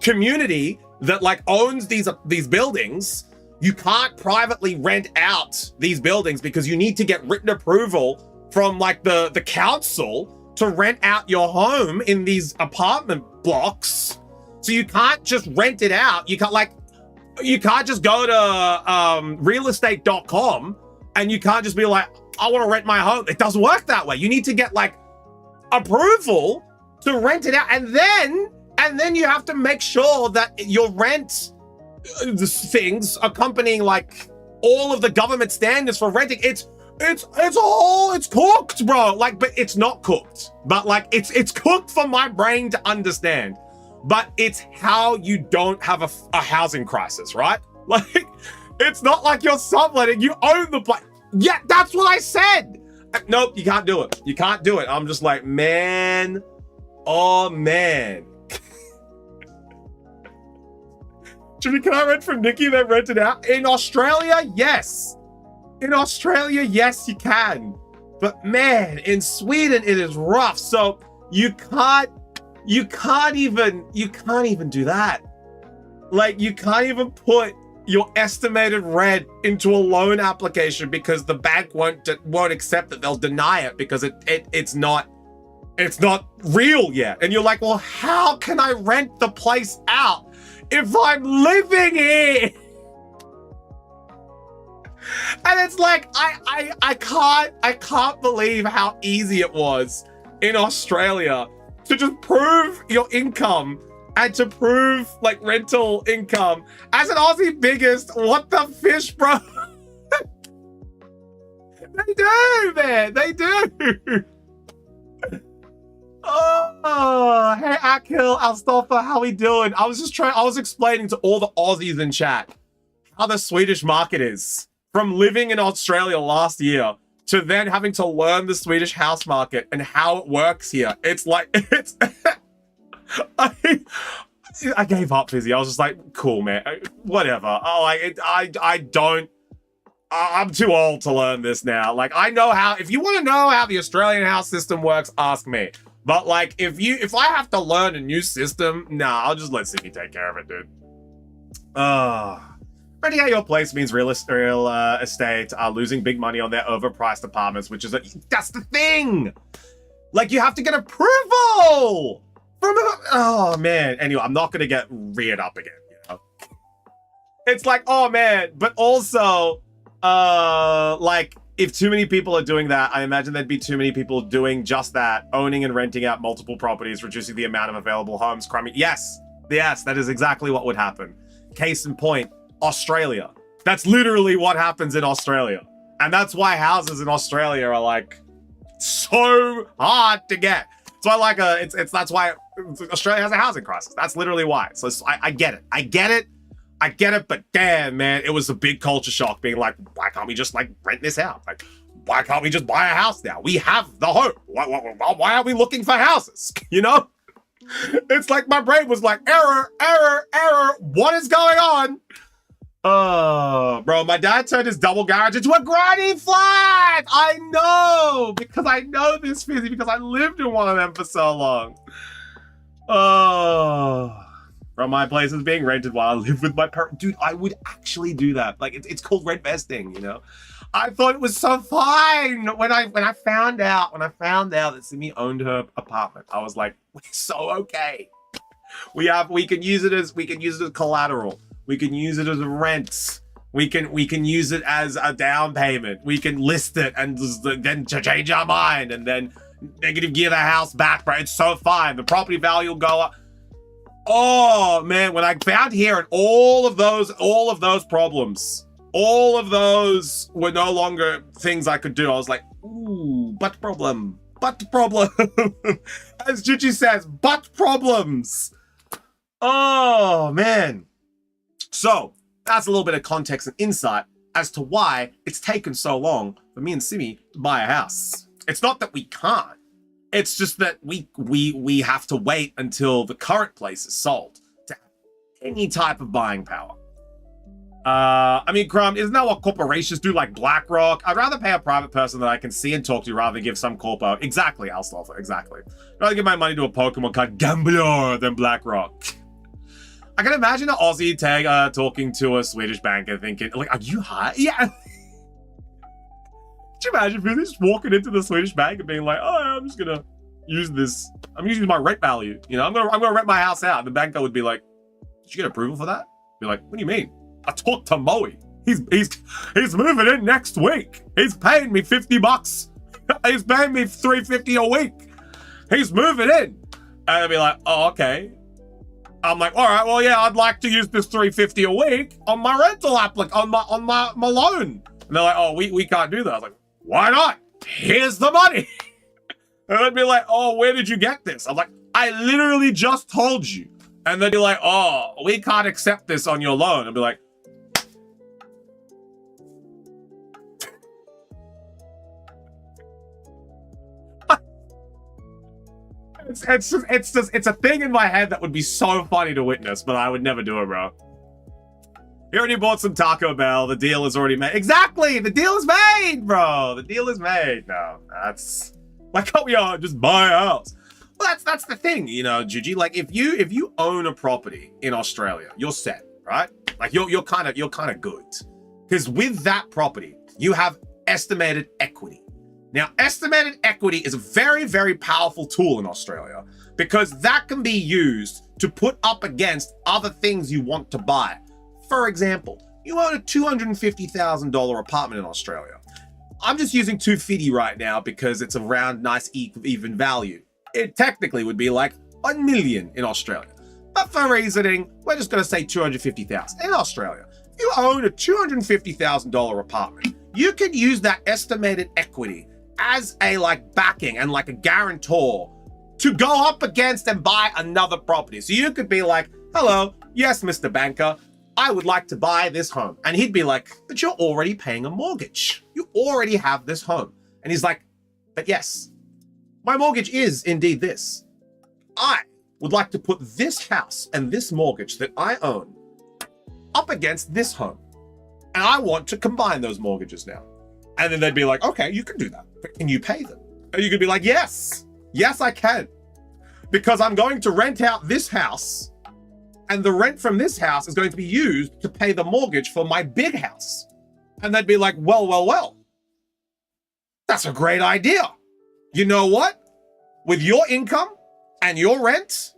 community that like owns these buildings. You can't privately rent out these buildings because you need to get written approval from like the council to rent out your home in these apartment blocks. So you can't just rent it out. You can't just go to realestate.com and you can't just be like, I want to rent my home. It doesn't work that way. You need to get like approval to rent it out, and then you have to make sure that your rent things accompanying like all of the government standards for renting. It's cooked, bro. Like, but it's not cooked. But like, it's cooked for my brain to understand. But it's how you don't have a housing crisis, right? Like, it's not like you're subletting. You own the place. Yeah, that's what I said. Nope, you can't do it. You can't do it. I'm just like, man. Oh, man. Jimmy, can I rent from Nikki then rent it out? In Australia, yes. In Australia, yes, you can. But man, in Sweden, it is rough. So you can't even do that. Like, you can't even put your estimated rent into a loan application because the bank won't accept it. They'll deny it because it's not real yet. And you're like, well, how can I rent the place out if I'm living here? And it's like, I can't believe how easy it was in Australia to just prove your income and to prove like rental income as an Aussie biggest. What the fish, bro? They do, man. They do. Oh, hey, Akil, Alstofa, how we doing? I was explaining to all the Aussies in chat how the Swedish market is. From living in Australia last year to then having to learn the Swedish house market and how it works here. It's like, it's... I gave up, Fizzy. I was just like, cool, man. Whatever. I'm too old to learn this now. Like, I know how... If you want to know how the Australian house system works, ask me. But, like, if I have to learn a new system, nah, I'll just let Sydney take care of it, dude. Renting out your place means real estate are losing big money on their overpriced apartments, which is that's the thing. Like, you have to get approval from oh man. Anyway, I'm not gonna get reared up again. You know, it's like, oh man, but also, like, if too many people are doing that, I imagine there'd be too many people doing just that, owning and renting out multiple properties, reducing the amount of available homes. Yes, that is exactly what would happen. Case in point. Australia. That's literally what happens in Australia. And that's why houses in Australia are like so hard to get. So that's why Australia has a housing crisis. That's literally why. So I get it, but damn, man, it was a big culture shock being like, why can't we just like rent this out? Like, why can't we just buy a house now? We have the hope. Why are we looking for houses? You know? It's like my brain was like, error. What is going on? Oh, bro, my dad turned his double garage into a granny flat. I know, because I know this, Fizzy, because I lived in one of them for so long. Oh, bro, my place is being rented while I live with my parents. Dude, I would actually do that. Like, it's called rent vesting, you know? I thought it was so fine when I found out that Simi owned her apartment. I was like, we're so okay. We can use it as collateral. We can use it as a rent. We can use it as a down payment. We can list it and then change our mind and then negative gear the house back, bro. It's so fine. The property value will go up. Oh man, when I found here and all of those problems, all of those were no longer things I could do. I was like, ooh, but problem. As Gigi says, but problems. Oh man. So that's a little bit of context and insight as to why it's taken so long for me and Simi to buy a house. It's not that we can't. It's just that we have to wait until the current place is sold to have any type of buying power. I mean, Crumb, isn't that what corporations do, like BlackRock? I'd rather pay a private person that I can see and talk to rather than give some corpo. Exactly, Alstolfer, exactly. I'd rather give my money to a Pokemon card gambler than BlackRock. I can imagine an Aussie tag talking to a Swedish banker thinking, like, are you high? Yeah. Could you imagine if you're just walking into the Swedish bank and being like, oh, I'm just gonna use this. I'm using my rent value. You know, I'm gonna rent my house out. And the banker would be like, did you get approval for that? Be like, what do you mean? I talked to Moe. He's moving in next week. He's paying me $50. He's paying me $350 a week. he's moving in. And they'd be like, oh, okay. I'm like, all right, well, yeah, I'd like to use this $350 a week on my rental on my loan. And they're like, oh, we can't do that. I was like, why not? Here's the money. And they'd be like, oh, where did you get this? I'm like, I literally just told you. And they'd be like, oh, we can't accept this on your loan. I'd be like, it's a thing in my head that would be so funny to witness, but I would never do it, bro. You already bought some Taco Bell. The deal is already made. Exactly, the deal is made, bro. The deal is made. No, that's why can't we all just buy a house? Well, that's the thing, you know, Gigi. Like if you own a property in Australia, you're set, right? Like you're kind of good, because with that property you have estimated equity. Now, estimated equity is a very, very powerful tool in Australia because that can be used to put up against other things you want to buy. For example, you own a $250,000 apartment in Australia. I'm just using 250 right now because it's a round, nice, even value. It technically would be like $1 million in Australia. But for reasoning, we're just going to say 250,000 in Australia. If you own a $250,000 apartment, you can use that estimated equity as a backing and like a guarantor to go up against and buy another property. So you could be like, hello, yes, Mr. Banker, I would like to buy this home. And he'd be like, but you're already paying a mortgage. You already have this home. And he's like, but yes, my mortgage is indeed this. I would like to put this house and this mortgage that I own up against this home. And I want to combine those mortgages now. And then they'd be like, okay, you can do that, but can you pay them? And you could be like, yes, I can. Because I'm going to rent out this house, and the rent from this house is going to be used to pay the mortgage for my big house. And they'd be like, well, that's a great idea. You know what? With your income and your rent,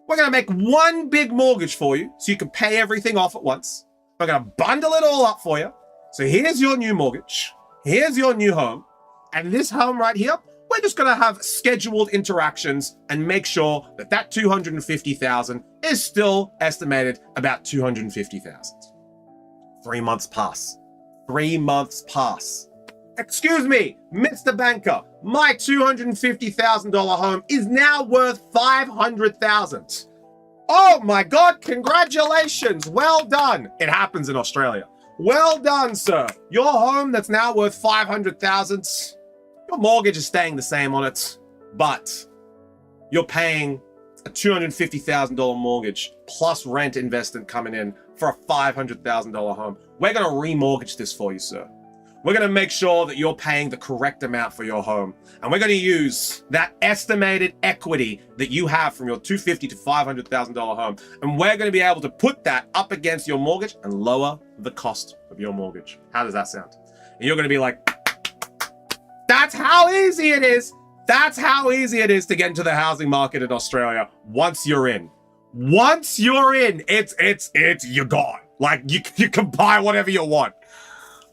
we're going to make one big mortgage for you so you can pay everything off at once. We're going to bundle it all up for you. So here's your new mortgage. Here's your new home. And this home right here, we're just going to have scheduled interactions and make sure that that 250,000 is still estimated about 250,000. 3 months pass. 3 months pass. Excuse me, Mr. Banker, my $250,000 home is now worth 500,000. Oh my God, congratulations. Well done. It happens in Australia. Well done, sir. Your home that's now worth 500,000, your mortgage is staying the same on it, but you're paying a $250,000 mortgage plus rent investment coming in for a $500,000 home. We're going to remortgage this for you, sir. We're going to make sure that you're paying the correct amount for your home. And we're going to use that estimated equity that you have from your $250,000 to $500,000 home. And we're going to be able to put that up against your mortgage and lower the cost of your mortgage. How does that sound? And you're going to be like, that's how easy it is. That's how easy it is to get into the housing market in Australia once you're in. Once you're in, you're gone. Like you can buy whatever you want.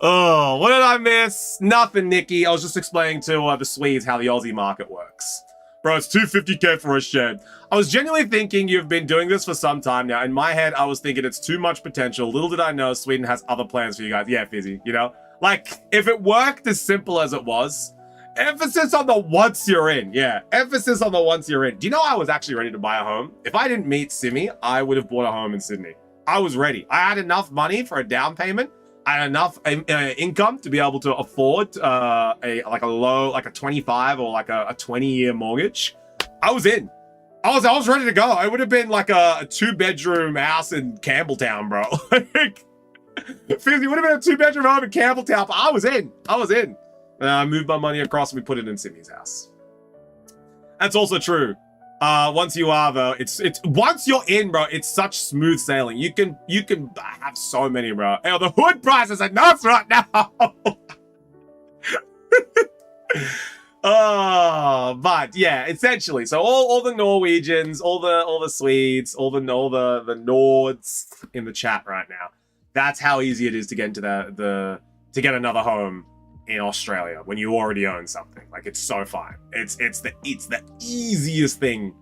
Oh, what did I miss? Nothing, Nikki. I was just explaining to the Swedes how the Aussie market works. Bro, it's $250K for a shed. I was genuinely thinking you've been doing this for some time now. In my head, I was thinking it's too much potential. Little did I know Sweden has other plans for you guys. Yeah, Fizzy, you know? Like, if it worked as simple as it was, emphasis on the once you're in. Yeah, emphasis on the once you're in. Do you know I was actually ready to buy a home? If I didn't meet Simi, I would have bought a home in Sydney. I was ready. I had enough money for a down payment. I had enough income to be able to afford a 25 or like a 20-year mortgage. I was in. I was ready to go. It would have been like a 2-bedroom house in Campbelltown, bro. Fizzy would have been a 2-bedroom home in Campbelltown, but I was in. I moved my money across and we put it in Sydney's house. That's also true. Once you are though, it's once you're in, bro, it's such smooth sailing. You can have so many, bro. Hey, the hood prices are nuts right now. Oh, but yeah, essentially. So all the Norwegians, all the Swedes, all the Nords in the chat right now. That's how easy it is to get into to get another home in Australia when you already own something. Like, it's so fine. It's the easiest thing.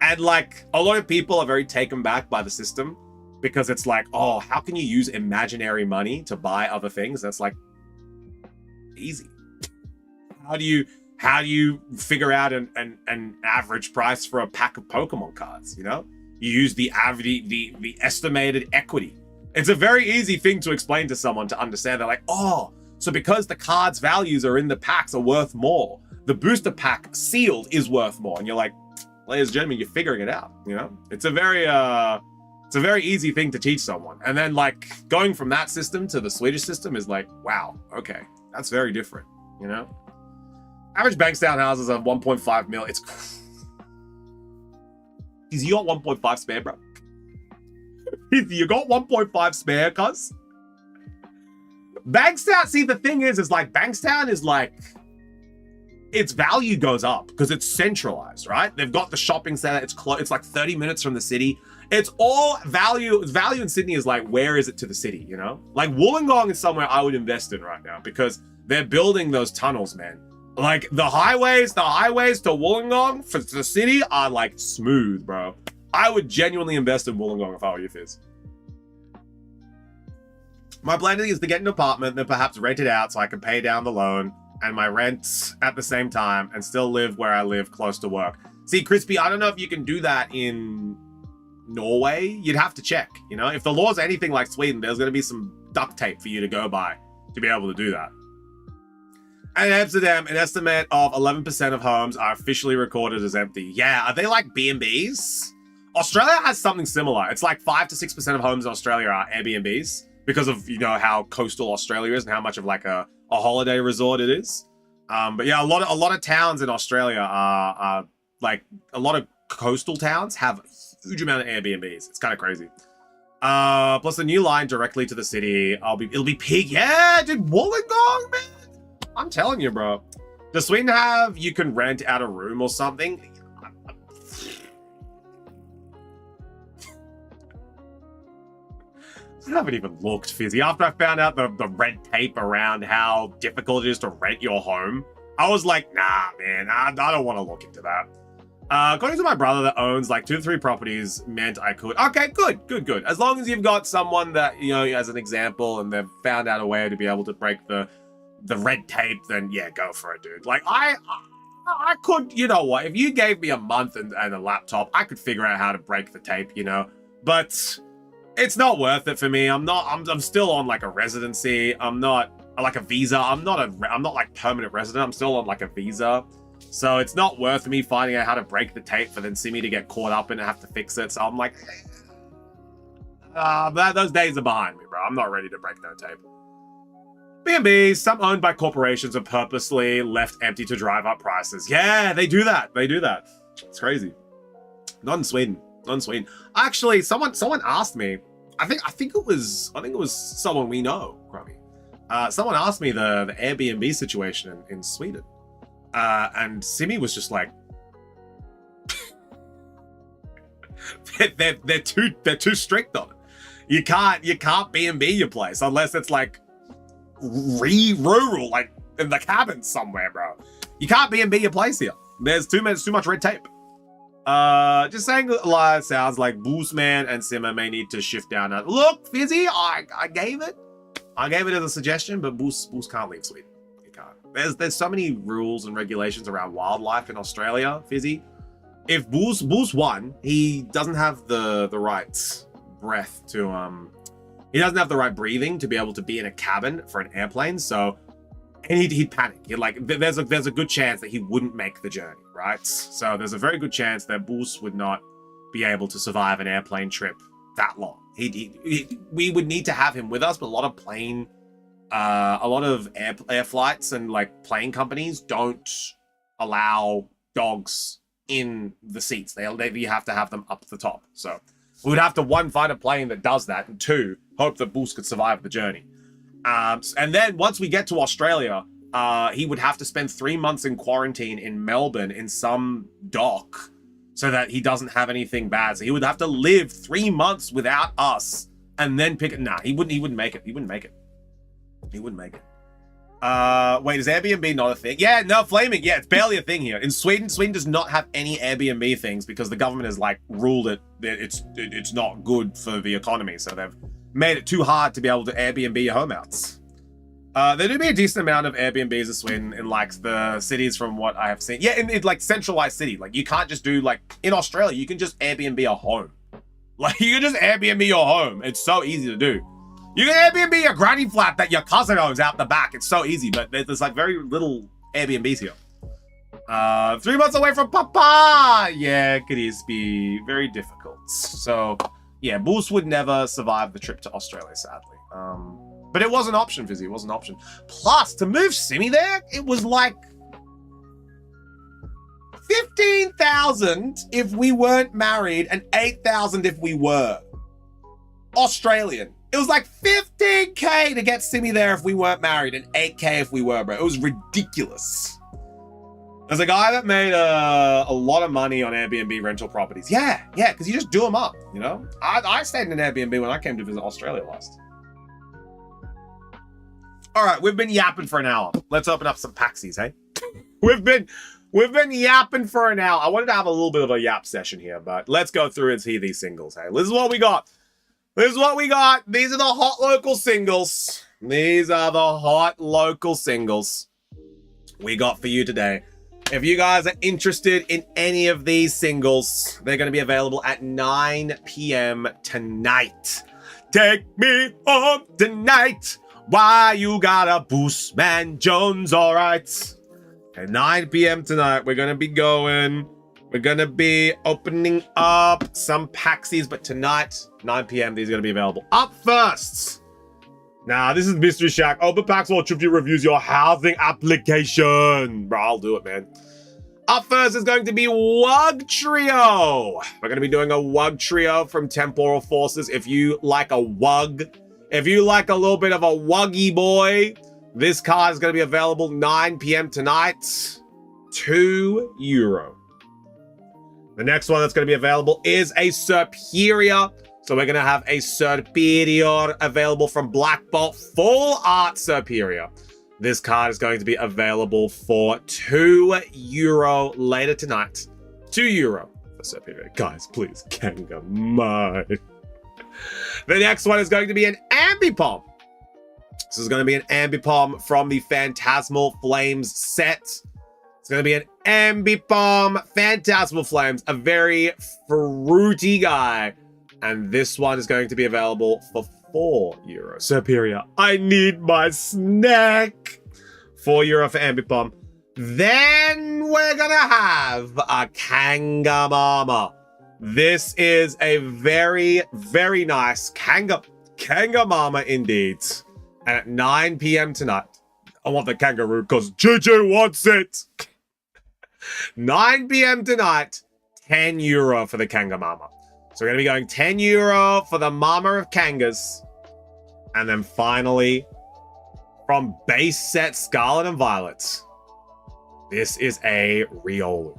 And like, a lot of people are very taken back by the system because it's like, oh, how can you use imaginary money to buy other things? That's like easy. How do you figure out an average price for a pack of Pokemon cards? You know, you use the estimated equity. It's a very easy thing to explain to someone to understand. They're like, oh, so because the cards' values are in the packs are worth more, the booster pack sealed is worth more. And you're like, ladies and gentlemen, you're figuring it out. You know, it's a very easy thing to teach someone. And then like going from that system to the Swedish system is like, wow, okay, that's very different. You know, average Bankstown houses are 1.5 mil. It's you got 1.5 spare, bro. You got 1.5 spare, cuz. Bankstown, see, the thing is like Bankstown is like, its value goes up because it's centralized, right? They've got the shopping center. It's like 30 minutes from the city. It's all value. Value in Sydney is like, where is it to the city, you know? Like Wollongong is somewhere I would invest in right now because they're building those tunnels, man. Like the highways to Wollongong for the city are like smooth, bro. I would genuinely invest in Wollongong if I were you, Fizz. My plan is to get an apartment, then perhaps rent it out so I can pay down the loan and my rent at the same time and still live where I live close to work. See, Crispy, I don't know if you can do that in Norway. You'd have to check, you know? If the law's anything like Sweden, there's going to be some duct tape for you to go by to be able to do that. And in Amsterdam, an estimate of 11% of homes are officially recorded as empty. Yeah, are they like B&Bs? Australia has something similar. It's like 5 to 6% of homes in Australia are Airbnbs because of, you know, how coastal Australia is and how much of like a holiday resort it is. But yeah, a lot of towns in Australia are like, a lot of coastal towns have a huge amount of Airbnbs. It's kind of crazy. Plus a new line directly to the city. It'll be peak. Yeah, dude, Wollongong, man. I'm telling you, bro. Does Sweden have, you can rent out a room or something? I haven't even looked, Fizzy. After I found out the red tape around how difficult it is to rent your home, I was like, nah, man, I don't want to look into that. According to my brother that owns like 2 to 3 properties meant I could. Okay, good. As long as you've got someone that, you know, as an example, and they've found out a way to be able to break the red tape, then yeah, go for it, dude. Like I could, you know what, if you gave me a month and a laptop, I could figure out how to break the tape, you know, but it's not worth it for me. I'm still on like a residency. I'm not like a visa. I'm not like permanent resident. I'm still on like a visa. So it's not worth me finding out how to break the tape for then Simi to get caught up and have to fix it. So I'm like, those days are behind me, bro. I'm not ready to break no tape. B&Bs, some owned by corporations, are purposely left empty to drive up prices. Yeah, they do that. It's crazy. Not in Sweden. Actually, someone asked me. I think it was someone we know, Crummy. Someone asked me the Airbnb situation in Sweden, and Simi was just like, they're too strict on it. You can't B&B your place unless it's like rural, like in the cabins somewhere, bro. You can't B&B your place here. There's too much red tape. Just saying a lot sounds like Boosman and Simmer may need to shift down. Look, Fizzy, I gave it as a suggestion, but Boos can't leave Sweden. He can't. There's so many rules and regulations around wildlife in Australia, Fizzy. If Boos won, he doesn't have the right breath to he doesn't have the right breathing to be able to be in a cabin for an airplane. So, and he'd panic. There's a good chance that he wouldn't make the journey, right? So there's a very good chance that Boos would not be able to survive an airplane trip that long. We would need to have him with us, but a lot of air flights and like plane companies don't allow dogs in the seats. You have to have them up the top. So we would have to, 1, find a plane that does that, and 2, hope that Boos could survive the journey. And then once we get to Australia, he would have to spend 3 months in quarantine in Melbourne in some dock so that he doesn't have anything bad. So he would have to live 3 months without us and then pick it. Nah, he wouldn't make it. Wait, is Airbnb not a thing? Yeah, no, flaming. Yeah, it's barely a thing here. In Sweden does not have any Airbnb things because the government has like ruled it that it's not good for the economy. So they've made it too hard to be able to Airbnb your home outs. There do be a decent amount of Airbnbs in Sweden in like the cities from what I have seen. Yeah, in like centralized city. Like you can't just do like in Australia, you can just Airbnb a home. Like you can just Airbnb your home. It's so easy to do. You can Airbnb your granny flat that your cousin owns out the back. It's so easy, but there's like very little Airbnbs here. 3 months away from Papa! Yeah, it could be very difficult. So, yeah, Bulls would never survive the trip to Australia, sadly. But it was an option, Fizzy. It was an option. Plus, to move Simi there, it was like 15,000 if we weren't married and 8,000 if we were. Australian. It was like 15K to get Simi there if we weren't married and 8K if we were, bro. It was ridiculous. There's a guy that made a lot of money on Airbnb rental properties. Yeah, because you just do them up, you know? I stayed in an Airbnb when I came to visit Australia last. All right, we've been yapping for an hour. Let's open up some Paxies, hey? We've been yapping for an hour. I wanted to have a little bit of a yap session here, but let's go through and see these singles, hey? This is what we got. These are the hot local singles. These are the hot local singles we got for you today. If you guys are interested in any of these singles, they're going to be available at 9 p.m. tonight. Take me home tonight. Why you gotta boost Man Jones, all right? At 9 p.m. tonight, we're going to be going. We're going to be opening up some Paxies, but tonight, 9 p.m., these are going to be available. Up first. Now, this is Mystery Shack. Open packs while Trivia reviews your housing application. Bro, I'll do it, man. Up first is going to be Wug Trio. We're going to be doing a Wug Trio from Temporal Forces. If you like a Wug, if you like a little bit of a Wuggy boy, this card is going to be available 9 p.m. tonight. €2. The next one that's going to be available is a Superior. So we're going to have a Superior available from Black Bolt, Full Art Superior. This card is going to be available for €2 later tonight. €2 for Superior. Guys, please, Kanga mine. The next one is going to be an Ambipom. This is going to be an Ambipom from the Phantasmal Flames set. It's going to be an Ambipom Phantasmal Flames, a very fruity guy. And this one is going to be available for €4. Superior, I need my snack. €4 for Ambipom. Then we're going to have a Kangamama. This is a very, very nice Kangamama indeed. And at 9 p.m. tonight, I want the kangaroo because JJ wants it. 9 p.m. tonight, €10 for the Kangamama. So we're going to be going €10 for the Mama of Kangas. And then finally, from base set Scarlet and Violet, this is a Riolu.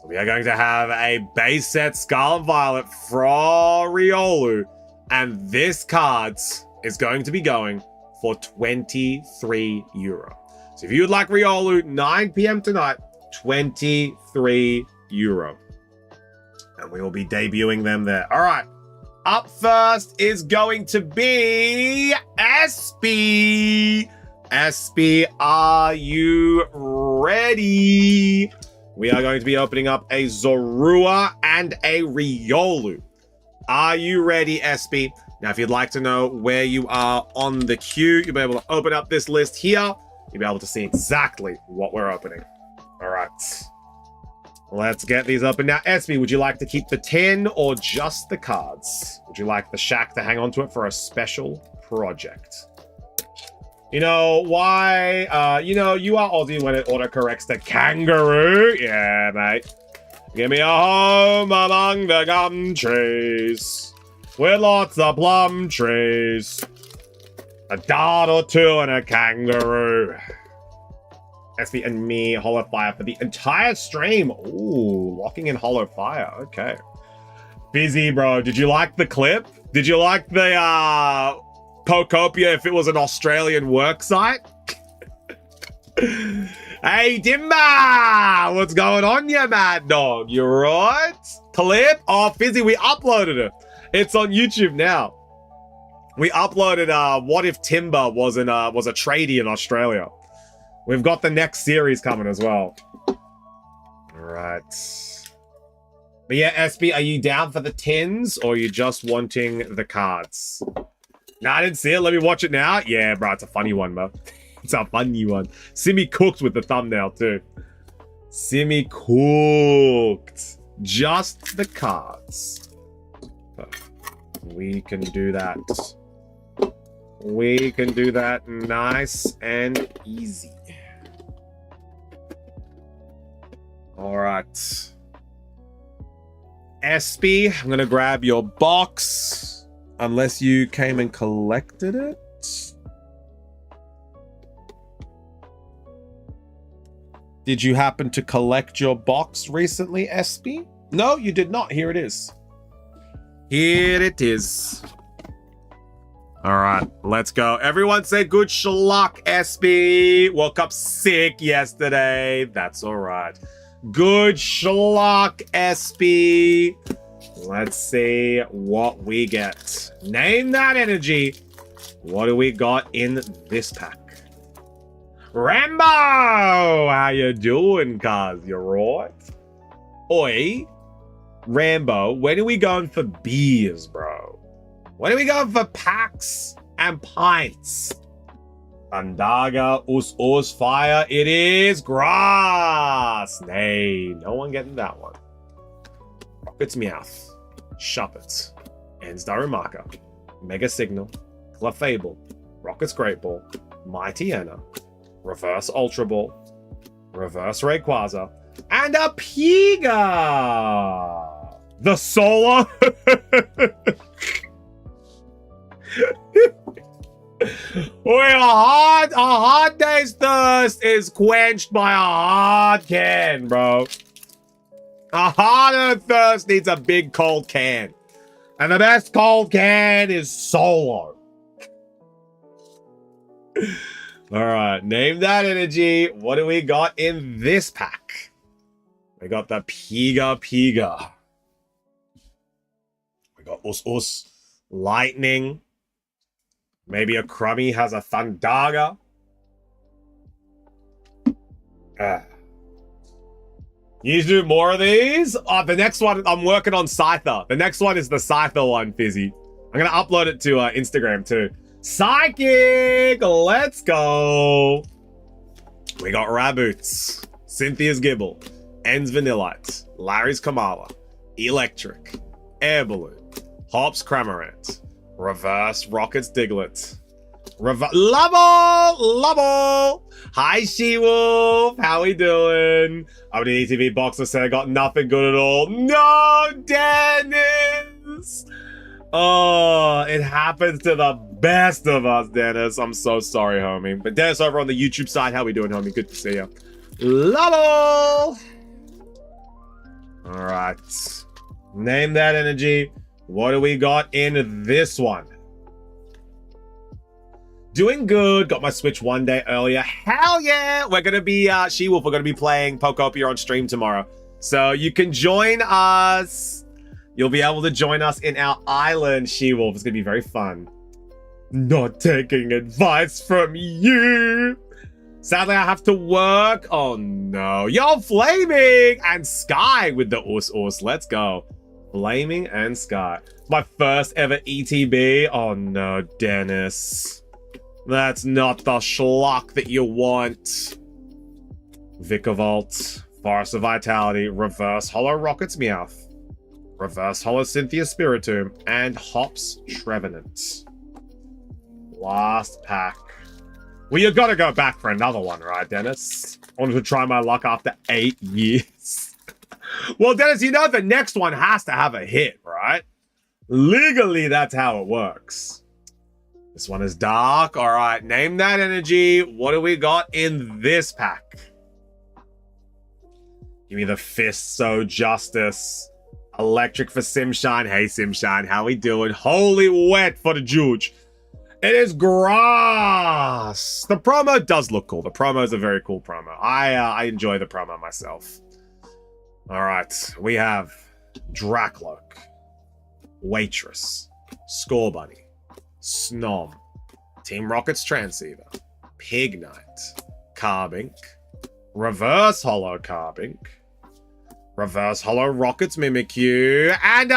So we are going to have a base set Scarlet and Violet from Riolu. And this card is going to be going for €23. So if you would like Riolu, 9 p.m. tonight, €23. And we will be debuting them there. All right. Up first is going to be Espy. Espy, are you ready? We are going to be opening up a Zorua and a Riolu. Are you ready, Espy? Now, if you'd like to know where you are on the queue, you'll be able to open up this list here. You'll be able to see exactly what we're opening. All right. Let's get these open. Now, Espy, would you like to keep the 10 or just the cards? Would you like the shack to hang on to it for a special project? You know, why? You know, you are Aussie when it autocorrects the kangaroo. Yeah, mate. Give me a home among the gum trees with lots of plum trees. A dart or two and a kangaroo. Espy and me, Hollow Fire for the entire stream. Ooh, locking in Hollow Fire. Okay. Busy, bro. Did you like the clip? Did you like the Pokopia if it was an Australian work site? Hey, Timber! What's going on, you mad dog? You right? Clip? Oh, Fizzy, we uploaded it. It's on YouTube now. We uploaded What If Timber was a tradie in Australia. We've got the next series coming as well. Alright. But yeah, SB, are you down for the tins or are you just wanting the cards? Nah, I didn't see it. Let me watch it now. Yeah, bro, it's a funny one, bro. It's a funny one. Simi cooked with the thumbnail, too. Simi cooked. Just the cards. We can do that. We can do that nice and easy. All right. SB, I'm going to grab your box. Unless you came and collected it. Did you happen to collect your box recently, SB? No, you did not. Here it is. Here it is. All right, let's go. Everyone say good schluck, SB. Woke up sick yesterday. That's all right. Good schluck, SB. Let's see what we get. Name that energy. What do we got in this pack? Rambo! How you doing, cuz? You right? Oi. Rambo, when are we going for beers, bro? When are we going for packs and pints? Andaga, us, fire. It is grass. Nay, no one getting that one. Rocket's Meowth. Shuppet. Ends Darumaka. Mega Signal. Clefable. Rocket's Great Ball. Mighty Anna. Reverse Ultra Ball. Reverse Rayquaza. And a Piga! The Solar! Wait, a hard day's thirst is quenched by a hard can, bro. A hard thirst needs a big cold can. And the best cold can is Solo. All right, name that energy. What do we got in this pack? We got the Piga. We got Us. Lightning. Maybe a Crummy has a Thundaga. You do more of these? The next one, I'm working on Scyther. The next one is the Scyther one, Fizzy. I'm going to upload it to Instagram too. Psychic! Let's go! We got Raboots, Cynthia's Gibble, Ends Vanillite, Larry's Kamala, Electric, Air Balloon, Hops Cramorant, Reverse Rockets Diglett, Lubble! Hi, She-Wolf! How we doing? I'm an ETV boxer said I got nothing good at all. No, Dennis! Oh, it happens to the best of us, Dennis. I'm so sorry, homie. But Dennis over on the YouTube side, how we doing, homie? Good to see you. Lubble! All right. Name that energy. What do we got in this one? Doing good. Got my Switch one day earlier. Hell yeah! We're going to be, She-Wolf, we're going to be playing Pokopia on stream tomorrow. So you can join us. You'll be able to join us in our island, She-Wolf. It's going to be very fun. Not taking advice from you. Sadly, I have to work. Oh, no. Yo, Flaming and Sky with the us. Let's go. Flaming and Sky. My first ever ETB. Oh, no, Dennis. That's not the schlock that you want. Vikavolt. Forest of Vitality. Reverse Hollow Rocket's Meowth. Reverse Hollow Cynthia Spiritomb, and Hops Trevenant. Last pack. Well, you gotta go back for another one, right, Dennis? I wanted to try my luck after 8 years. Well, Dennis, you know the next one has to have a hit, right? Legally, that's how it works. This one is dark. All right, name that energy. What do we got in this pack? Give me the Fist, so Justice. Electric for Simshine. Hey, Simshine, how we doing? Holy wet for the Juge. It is grass. The promo does look cool. The promo is a very cool promo. I enjoy the promo myself. All right, we have Drakloak, Waitress, Score Bunny, Snom, Team Rocket's Transceiver, Pig Knight, Carbink, Reverse Hollow Carbink, Reverse Hollow Rockets Mimikyu, and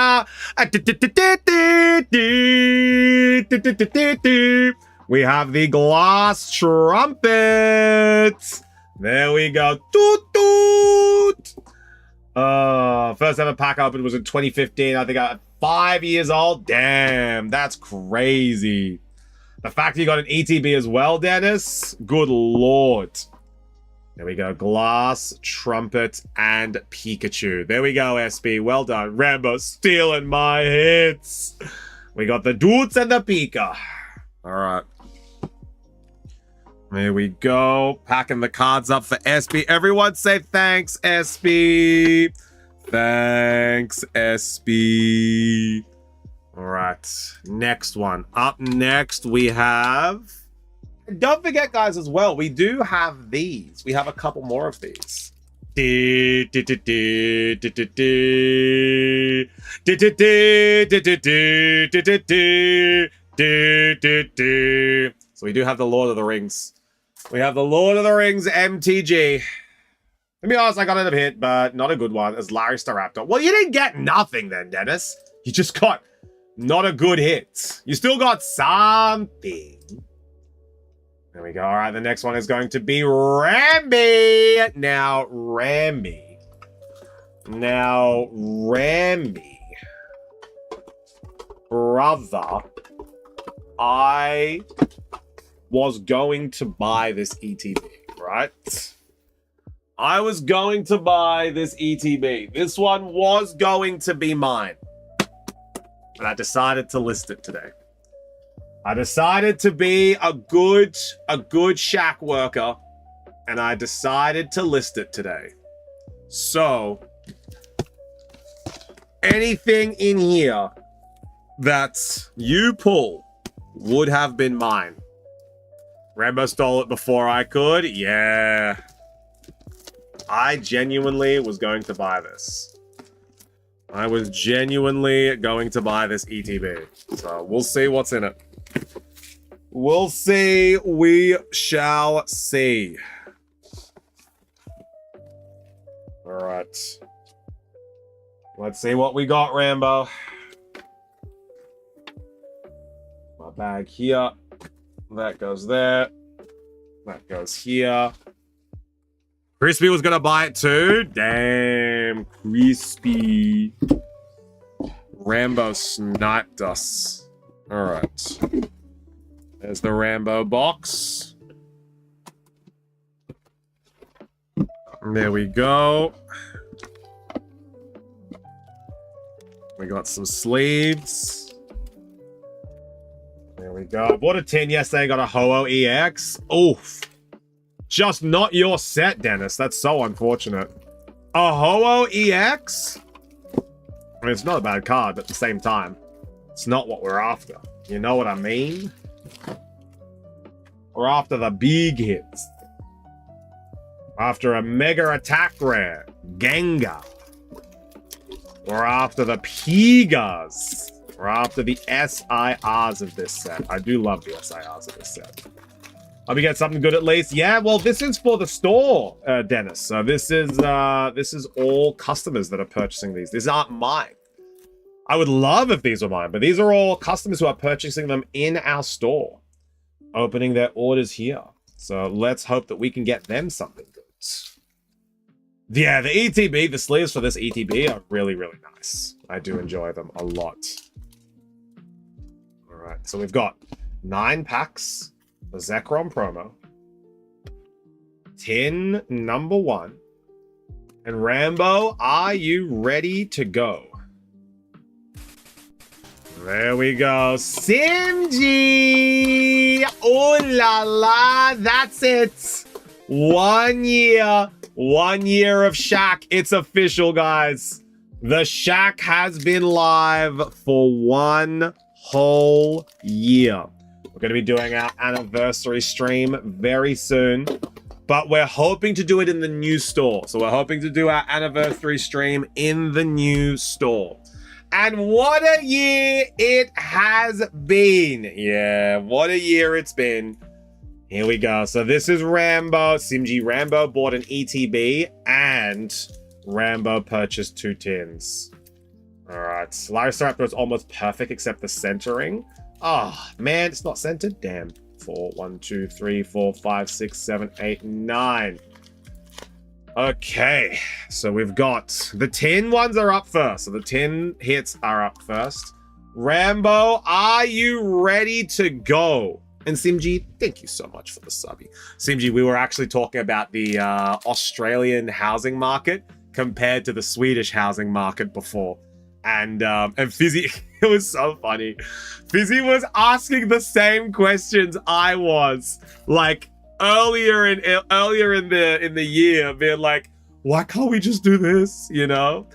we have the Glass Trumpet. There we go. Toot toot. First ever pack open was in 2015. I think I'm 5 years old. Damn, that's crazy. The fact you got an ETB as well, Dennis. Good lord. There we go. Glass, Trumpet, and Pikachu. There we go, SB. Well done. Rambo stealing my hits. We got the Doots and the Pika. All right. There we go. Packing the cards up for SB. Everyone say thanks, SB. Thanks, SB. All right. Next one. Up next, we have... Don't forget, guys, as well, we do have these. We have a couple more of these. So we do have the Lord of the Rings. We have the Lord of the Rings MTG. To be honest, I got a hit, but not a good one. It's Larry Staraptor. Well, you didn't get nothing then, Dennis. You just got not a good hit. You still got something. There we go. All right, the next one is going to be Rambi. Now, Rambi. Brother, I was going to buy this ETB, right? I was going to buy this ETB. This one was going to be mine. But I decided to list it today. I decided to be a good shack worker, and I decided to list it today. So, anything in here that you pull would have been mine. Rambo stole it before I could. Yeah. I genuinely was going to buy this. I was genuinely going to buy this ETB. So, we'll see what's in it. We'll see. We shall see. All right. Let's see what we got, Rambo. My bag here. That goes there. That goes here. Crispy was going to buy it too. Damn, Crispy. Rambo sniped us. All right. There's the Rambo box. There we go. We got some sleeves. There we go. I bought a 10 yesterday, got a Ho-Oh EX. Oof. Just not your set, Dennis. That's so unfortunate. A Ho-Oh EX? I mean, it's not a bad card, but at the same time, it's not what we're after. You know what I mean? We're after the big hits. After a Mega Attack Rare, Gengar. We're after the Pigas. We're after the SIRs of this set. I do love the SIRs of this set. Hope you get something good at least. Yeah, well, this is for the store, Dennis. So this is all customers that are purchasing these. These aren't mine. I would love if these were mine, but these are all customers who are purchasing them in our store, opening their orders here. So let's hope that we can get them something good. Yeah, the ETB, the sleeves for this ETB are really, really nice. I do enjoy them a lot. All right, so we've got 9 packs, the Zekrom promo, 10 number 1, and Rambo, are you ready to go? There we go. Simji! Oh la la! That's it! 1 year. 1 year of Shack. It's official, guys. The Shack has been live for 1 whole year. We're going to be doing our anniversary stream very soon, but we're hoping to do it in the new store. So we're hoping to do our anniversary stream in the new store. And what a year it has been. Yeah, what a year it's been. Here we go. So this is Rambo. Simji Rambo bought an ETB and Rambo purchased 2 tins. All right. Larysaraptor is almost perfect except the centering. Oh, man, it's not centered. Damn. 4, 1, 2, 3, 4, 5, 6, 7, 8, 9. Okay. So we've got the tin ones are up first. So the tin hits are up first. Rambo, are you ready to go? And Simji, thank you so much for the subby. Simji, we were actually talking about the Australian housing market compared to the Swedish housing market before. And Fizzy, it was so funny. Fizzy was asking the same questions I was, like earlier in the year, being like, why can't we just do this? You know?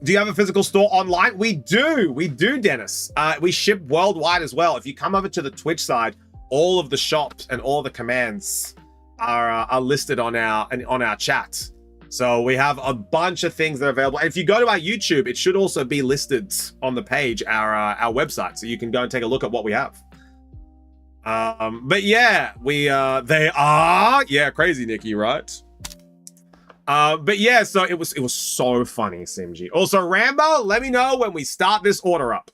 Do you have a physical store online? We do, Dennis. We ship worldwide as well. If you come over to the Twitch side, all of the shops and all the commands are listed on our chat. So we have a bunch of things that are available. And if you go to our YouTube, it should also be listed on the page, our website, so you can go and take a look at what we have. But yeah, they are, yeah, crazy, Nikki, right? But yeah, so it was so funny, Simji. Also, Rambo, let me know when we start this order up.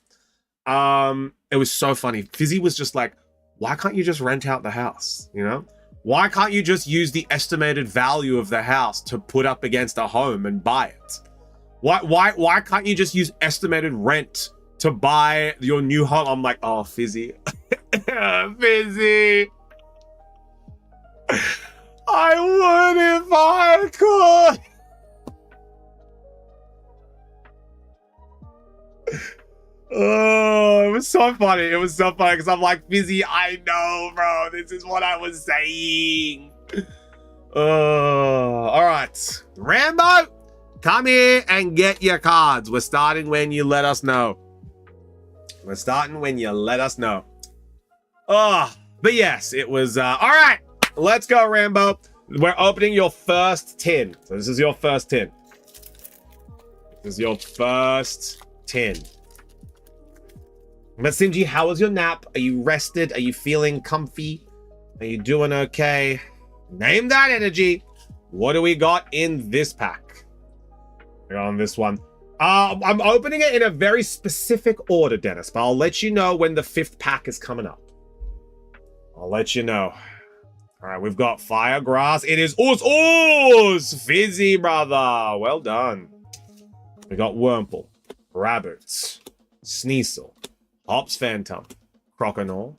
It was so funny. Fizzy was just like, why can't you just rent out the house? You know? Why can't you just use the estimated value of the house to put up against a home and buy it? Why can't you just use estimated rent to buy your new home? I'm like, oh, Fizzy. Fizzy. I would if I could. Oh, it was so funny. It was so funny because I'm like, Fizzy, I know, bro. This is what I was saying. All right. Rambo, come here and get your cards. We're starting when you let us know. We're starting when you let us know. Oh, but yes, it was, all right. Let's go, Rambo. We're opening your first tin. So this is your first tin. This is your first tin. But Simji, how was your nap? Are you rested? Are you feeling comfy? Are you doing okay? Name that energy. What do we got in this pack? We got on this one. I'm opening it in a very specific order, Dennis, but I'll let you know when the 5th pack is coming up. I'll let you know. All right, we've got Fire Grass. It is Oos! Fizzy, brother. Well done. We got Wurmple, Rabbits, Sneasel, Hops Phantom, Croconaw,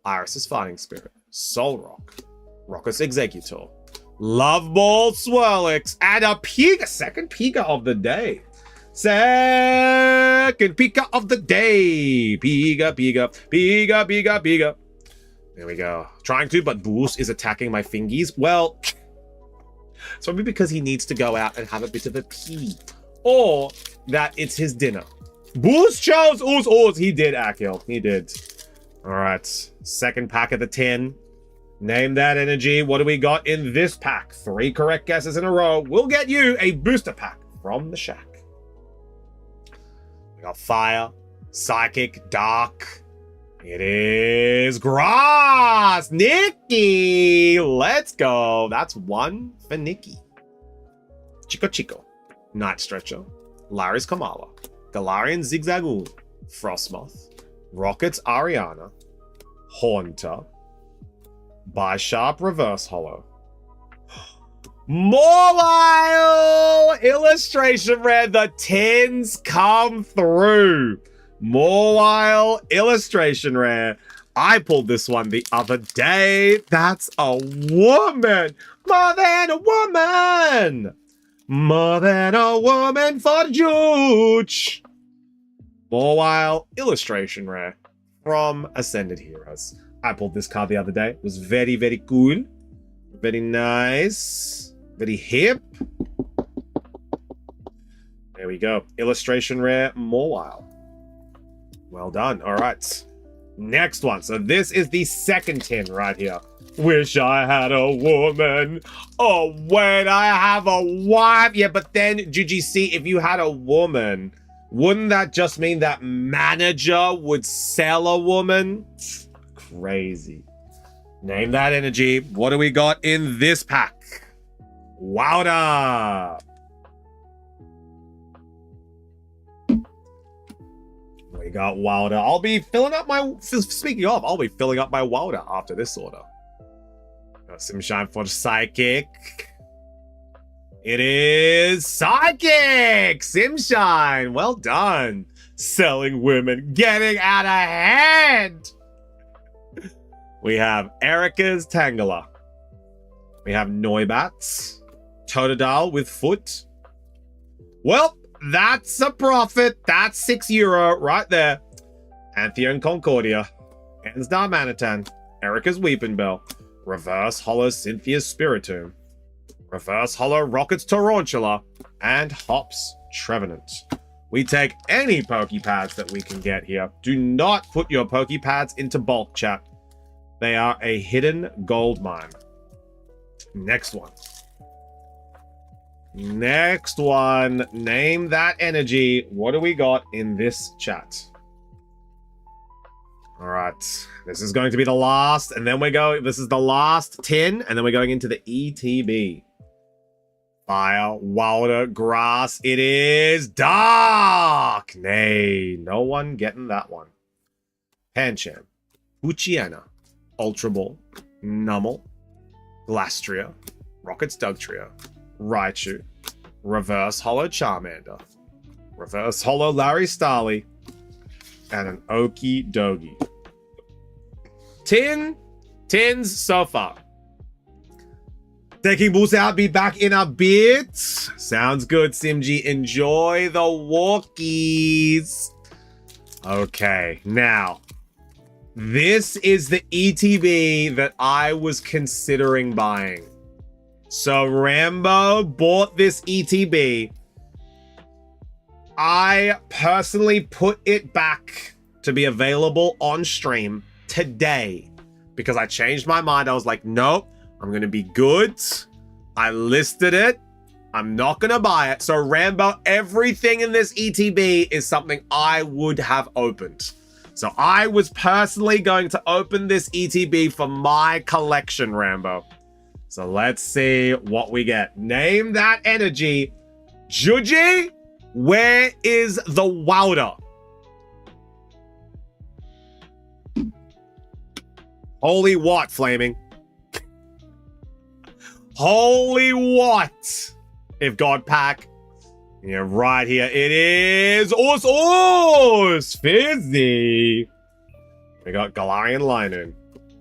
Iris's Fighting Spirit, Solrock, Rockus Executor, Love Ball Swirlix, and a Piga. Second Piga of the day. Second Piga of the day. Piga, Piga, Piga, Piga, Piga. There we go. Trying to, but Boost is attacking my fingies. Well, it's probably because he needs to go out and have a bit of a pee. Or that it's his dinner. Boost chose Oos. He did, Akil. He did. All right. Second pack of the 10. Name that energy. What do we got in this pack? 3 correct guesses in a row. We'll get you a booster pack from the shack. We got Fire, Psychic, Dark. It is Grass. Nikki. Let's go. That's 1 for Nikki. Chico. Night Stretcher. Larry's Kamala. Galarian Zigzagoon. Frostmoth. Rockets Ariana. Haunter. Bisharp Reverse Hollow. Mobile Illustration Rare. The 10s come through. Mobile Illustration Rare. I pulled this one the other day. That's a woman. More than a woman. More than a woman for Jooch. Mobile Illustration Rare from Ascended Heroes. I pulled this card the other day. It was very, very cool. Very nice. Very hip. There we go. Illustration Rare Mobile. Well done. All right. Next one. So this is the second tin right here. Wish I had a woman. Oh, wait, I have a wife. Yeah, but then, GGC, if you had a woman, wouldn't that just mean that manager would sell a woman? Crazy. Name that energy. What do we got in this pack? Wilder. We got Wilder. I'll be filling up my... Speaking of, I'll be filling up my Wilder after this order. Simshine for Psychic. It is Psychic! Simshine! Well done. Selling women. Getting out of hand! We have Erica's Tangela. We have Neubats. Totodile with Foot. Well, that's a profit. That's €6 right there. Antheon Concordia. Ansdar Manitan. Erica's Weeping Bell. Reverse Hollow Cynthia's Spiritomb. Reverse Hollow Rocket's Tarantula. And Hops Trevenant. We take any Pokepads that we can get here. Do not put your Pokepads into bulk, chat. They are a hidden gold mine. Next one. Next one. Name that energy. What do we got in this chat? All right. This is going to be the last. And then we go. This is the last 10. And then we're going into the ETB. Fire, Wilder, Grass. It is Dark. Nay, no one getting that one. Pancham. Uchiana. Ultra Ball. Nummel. Glastria. Rocket's Dugtrio. Raichu. Reverse Hollow Charmander. Reverse Hollow Larry Starly. And an Okie Dogie. 10 tins so far. Taking Bulls out, be back in a bit. Sounds good, Simji. Enjoy the walkies. Okay, now. This is the ETB that I was considering buying. So Rambo bought this ETB. I personally put it back to be available on stream today because I changed my mind. I was like, nope, I'm going to be good. I listed it. I'm not going to buy it. So Rambo, everything in this ETB is something I would have opened. So I was personally going to open this ETB for my collection, Rambo. So let's see what we get. Name that energy. Juji, where is the Wilder? Holy what, Flaming? Holy what? If God pack. Yeah, right here. It is Us Fizzy. We got Galarian Linoon,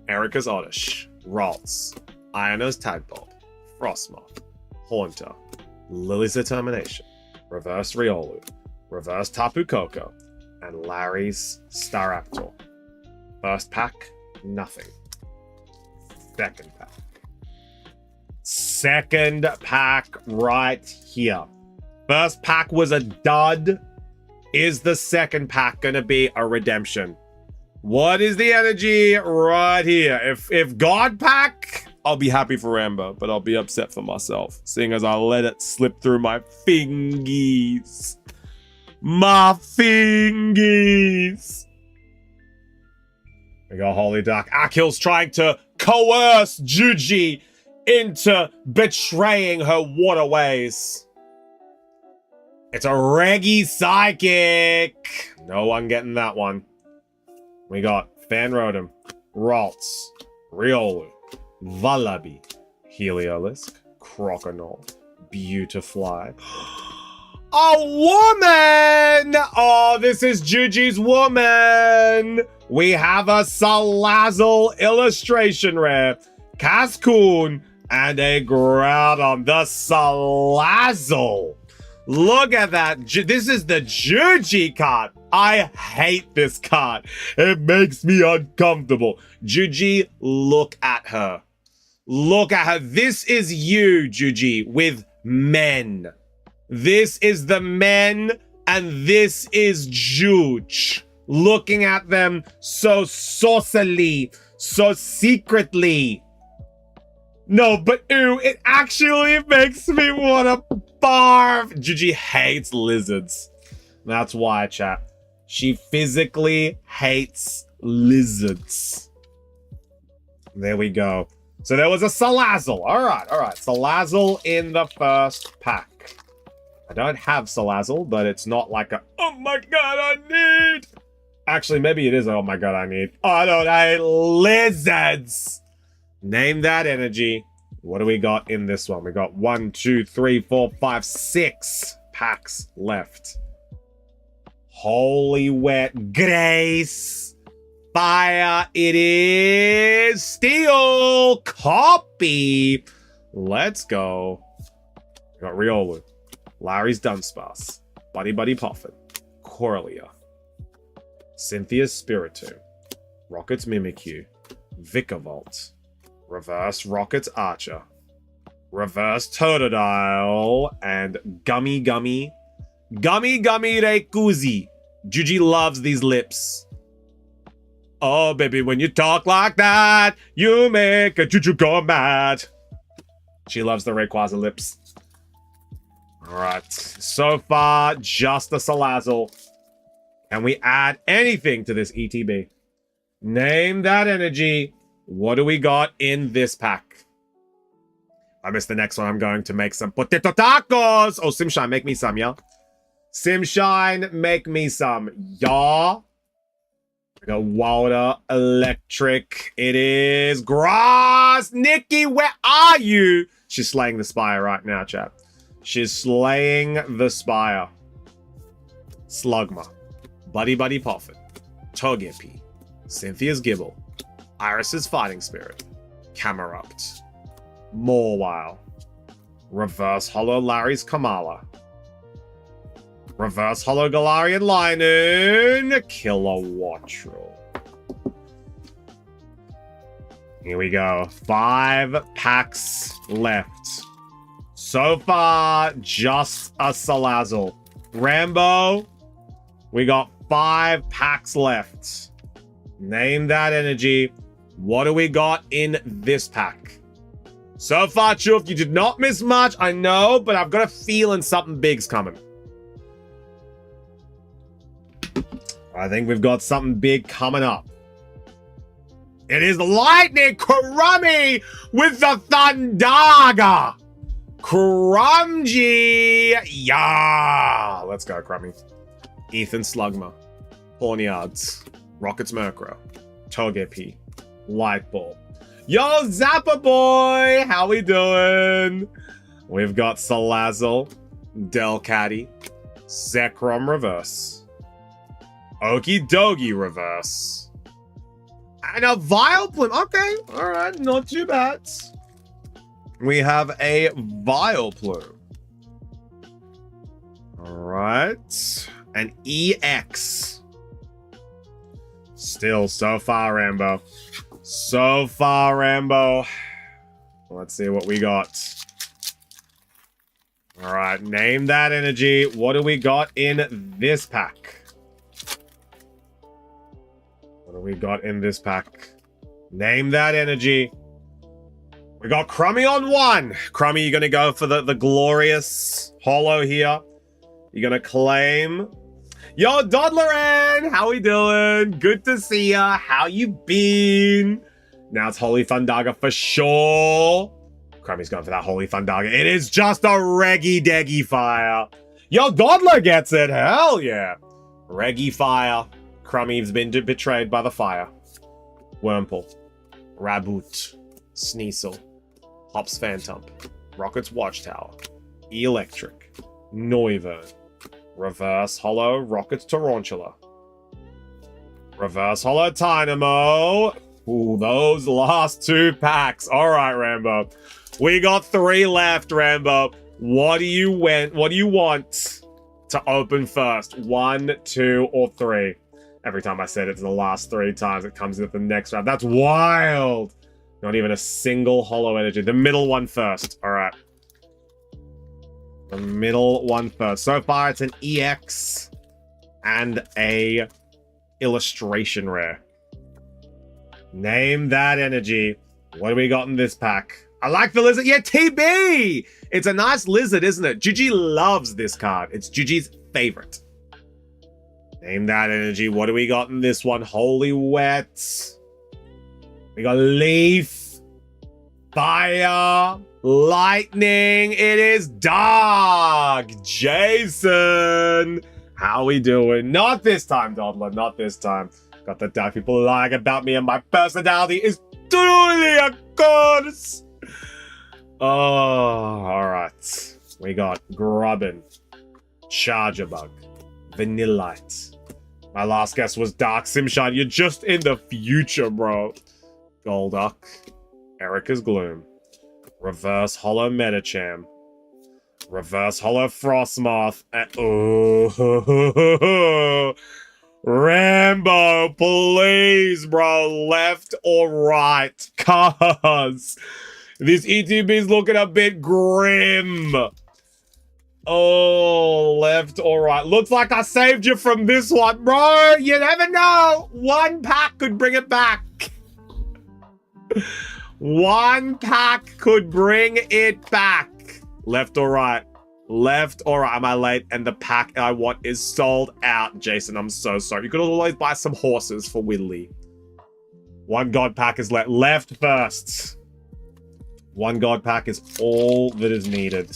Erica's Oddish, Ralts, Iono's Tadpole, Frostmoth, Haunter, Lily's Determination, Reverse Riolu, Reverse Tapu Koko, and Larry's Staraptor. First pack, nothing. Second pack. Second pack right here. First pack was a dud. Is the second pack going to be a redemption? What is the energy right here? If God pack, I'll be happy for Rambo, but I'll be upset for myself, seeing as I let it slip through my fingies. My fingies. We got Holy Dark. Akil's trying to coerce Juji into betraying her waterways. It's a Reggie Psychic. No one getting that one. We got Fanrodom, Ralts, Riolu, Valabi, Heliolisk, Croconaw, Beautifly. A woman! Oh, this is Juji's woman. We have a Salazzle illustration rare, Cascoon, and a Groudon. The Salazzle. Look at that. This is the Juji card. I hate this card. It makes me uncomfortable. Juji, look at her. Look at her. This is you, Juji, with men. This is the men, and this is Juge. looking at them so saucily, so secretly. No, but ew, it actually makes me want to barf. Gigi hates lizards. That's why, chat. She physically hates lizards. There we go. So there was a Salazzle. All right. Salazzle in the first pack. I don't have Salazzle, but it's not like a, oh my god, I need. Actually, maybe it is a, oh my god, I need. I don't hate lizards. Name that energy. What do we got in this one? We got 1, 2, 3, 4, 5, 6 packs left. Holy wet grace. Fire it is. Steel copy. Let's go. We got Riolu. Larry's Dunsparce. Buddy Poffin. Corlia. Cynthia's Spiritomb. Rocket's Mimikyu. Vikavolt. Reverse Rocket's Archer. Reverse Totodile. And Gummy Rekuzi. Juji loves these lips. Oh, baby, when you talk like that, you make a Juju go mad. She loves the Rayquaza lips. Alright, so far, just the Salazzle. Can we add anything to this ETB? Name that energy. What do we got in this pack? I missed the next one. I'm going to make some potato tacos. Oh, Simshine, make me some, yeah? Simshine, make me some, yeah? We got water, electric. It is grass. Nikki, where are you? She's slaying the spire right now, chat. She's slaying the spire. Slugma. Buddy Poffin. Togepi. Cynthia's Gibble. Iris's Fighting Spirit. Camerupt. Mawile. Reverse Holo Larry's Kamala. Reverse Holo Galarian Linoon. Kilowattrel. Here we go. 5 packs left. So far, just a Salazzle. Rambo, we got 5 packs left. Name that energy. What do we got in this pack? So far, Chuf, you did not miss much, I know, but I've got a feeling something big's coming. I think we've got something big coming up. It is Lightning Crummy with the Thundaga. Crumgy. Yeah. Let's go, Crummy. Ethan Slugma. Hornyards. Rockets Murkrow. Togepi. Light Ball. Yo, Zappa boy. How we doing? We've got Salazzle. Delcatty. Zekrom Reverse. Okie Dogie Reverse. And a Vileplume. Okay. Alright. Not too bad. We have a Vileplume. Alright. An EX. Still so far, Rambo. So far, Rambo. Let's see what we got. Alright. Name that energy. What do we got in this pack? What do we got in this pack? Name that energy. We got Crummy on 1. Crummy, you're going to go for the glorious holo here. You're going to claim. Yo, Dodleran, how we doing? Good to see ya. How you been? Now it's Holy Thundaga for sure. Crummy's going for that Holy Thundaga. It is just a Reggie-Deggy fire. Yo, Dodler gets it. Hell yeah. Reggie fire. Crummy's been betrayed by the fire. Wurmple. Raboot. Sneasel. Hops Phantom. Rocket's Watchtower. Electric. Noivern. Reverse Holo Rocket's Tarantula. Reverse Holo Dynamo. Ooh, those last 2 packs. Alright, Rambo. We got 3 left, Rambo. What do you want to open first? 1, 2, or 3? Every time I said it the last 3 times, it comes into the next round. That's wild! Not even a single holo energy. The middle one first. Alright. The middle one first. So far, it's an EX and a illustration rare. Name that energy. What do we got in this pack? I like the lizard. Yeah, TB! It's a nice lizard, isn't it? Gigi loves this card. It's Gigi's favorite. Name that energy. What do we got in this one? Holy Wet. We got Leaf. Fire. Lightning. It is Dark. Jason. How we doing? Not this time, Dodler. Not this time. Got the dark people lying about me and my personality is truly a curse. Oh, alright. We got Grubbin, Charger Bug, Vanillite. My last guess was Dark Simshine. You're just in the future, bro. Golduck, Erica's Gloom, Reverse Hollow Metacham, Reverse Hollow Frostmoth, and oh, Rambo, please, bro. Left or right? Cause this ETB's looking a bit grim. Oh, left or right? Looks like I saved you from this one, bro. You never know. One pack could bring it back. One pack could bring it back. Left or right? Left or right? Am I late? And the pack I want is sold out. Jason, I'm so sorry. You could always buy some horses for Whitley. One God pack is left. Left first. One God pack is all that is needed.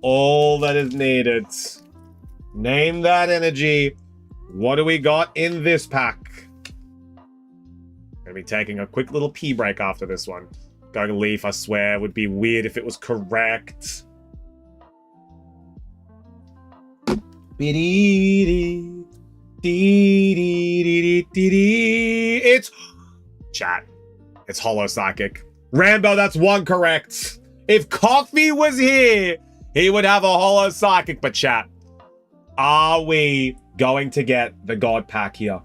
All that is needed. Name that energy. What do we got in this pack? Gonna be taking a quick little pee break after this one. Going Leaf, I swear, would be weird if it was correct. It's chat. It's Hollow Psychic. Rambo, that's one correct. If Coffee was here, he would have a Hollow Psychic, but chat. Are we going to get the God pack here?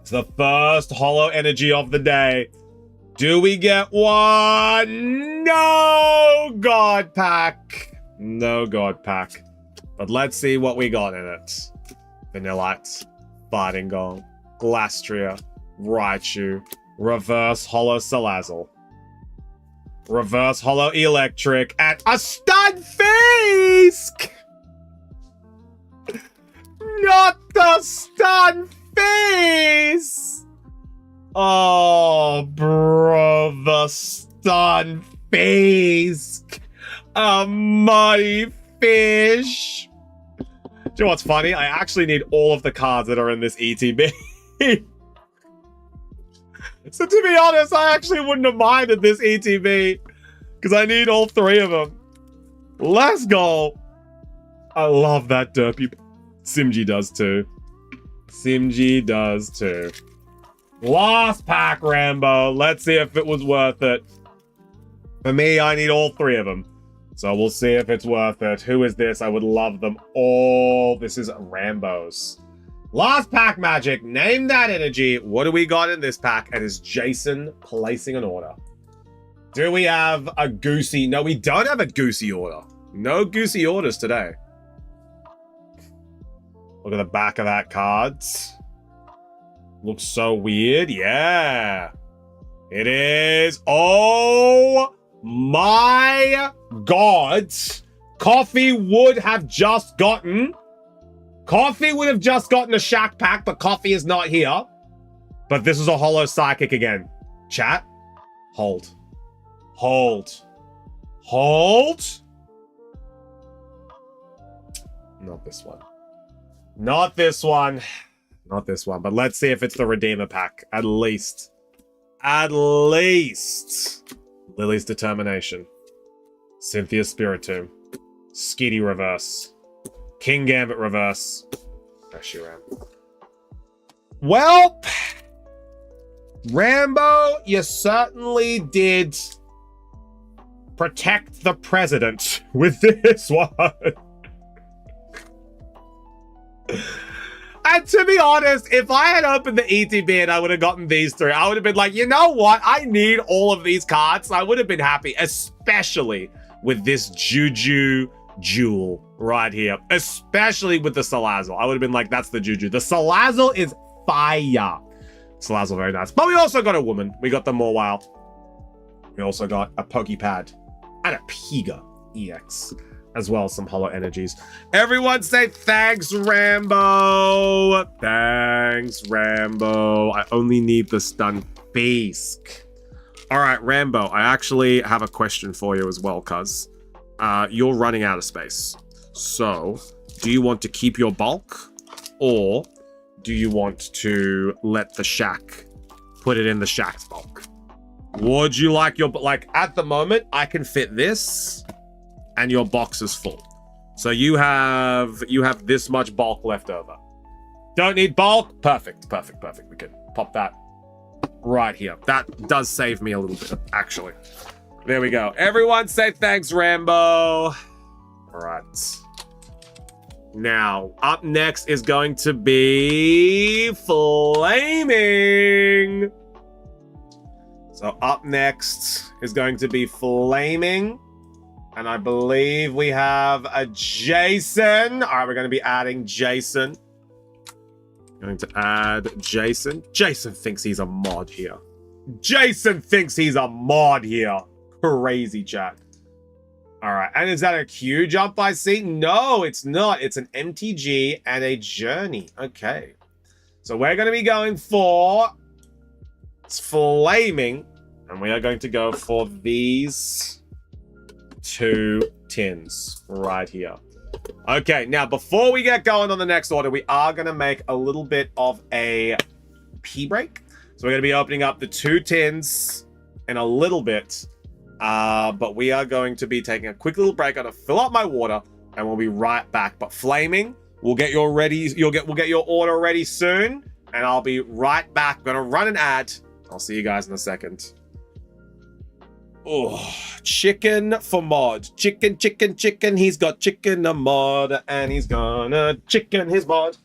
It's the first Hollow energy of the day. Do we get one? No God pack. No God pack. But let's see what we got in it. Vanillite, Fighting Gong, Glastria, Raichu, Reverse Hollow Salazzle, Reverse Hollow Electric, and a Stunfisk! Not the Stunfisk! Oh, bro, the Stunfisk! A muddy fish! Do you know what's funny? I actually need all of the cards that are in this ETB. So to be honest, I actually wouldn't have minded this ETB because I need all three of them. Let's go. I love that derpy. Simji does too. Simji does too. Last pack, Rambo. Let's see if it was worth it. For me, I need all three of them. So we'll see if it's worth it. Who is this? I would love them all. This is Rambo's. Last pack magic. Name that energy. What do we got in this pack? And is Jason placing an order? Do we have a Goosey? No, we don't have a Goosey order. No Goosey orders today. Look at the back of that card. Looks so weird. Yeah. It is. Oh my God. Coffee would have just gotten a Shack pack, but Coffee is not here. But this is a Hollow Psychic again. Chat. Hold. Hold. Hold. Not this one. Not this one. Not this one. But let's see if it's the Redeemer pack. At least. At least. Lily's Determination. Cynthia's Spiritomb. Skitty Reverse. King Gambit Reverse. Reshiram. Well, Rambo, you certainly did protect the president with this one. And to be honest, if I had opened the ETB and I would have gotten these three, I would have been like, you know what? I need all of these cards. I would have been happy, especially with this Juju jewel right here, especially with the Salazzle. I would have been like, that's the Juju. The Salazzle is fire. Salazzle, very nice. But we also got a woman. We got the Mawile. We also got a Pokepad and a Piga EX, as well as some Holo Energies. Everyone say thanks, Rambo. Thanks, Rambo. I only need the Stun Beast. All right, Rambo, I actually have a question for you as well, cuz you're running out of space. So, do you want to keep your bulk, or do you want to let the shack put it in the shack's bulk? Would you like your, like, at the moment, I can fit this, and your box is full. So you have this much bulk left over. Don't need bulk? Perfect, perfect, perfect. We can pop that right here. That does save me a little bit, actually. There we go. Everyone say thanks, Rambo. All right. Now, up next is going to be Flaming. So up next is going to be Flaming. And I believe we have a Jason. All right, we're going to be adding Jason. Going to add Jason. Jason thinks he's a mod here. Jason thinks he's a mod here. Crazy chat. All right, and is that a queue jump I see? No, it's not. It's an MTG and a journey. Okay. So we're going to be going for Flaming. And we are going to go for these 2 tins right here. Okay, now before we get going on the next order, we are going to make a little bit of a pee break. So we're going to be opening up the 2 tins in a little bit. But we are going to be taking a quick little break. I'm going to fill up my water and we'll be right back. But Flaming, we'll get your ready. We'll get your order ready soon. And I'll be right back. I'm going to run an ad. I'll see you guys in a second. Oh, chicken for mod. Chicken, chicken, chicken. He's got chicken a mod. And he's gonna chicken his mod.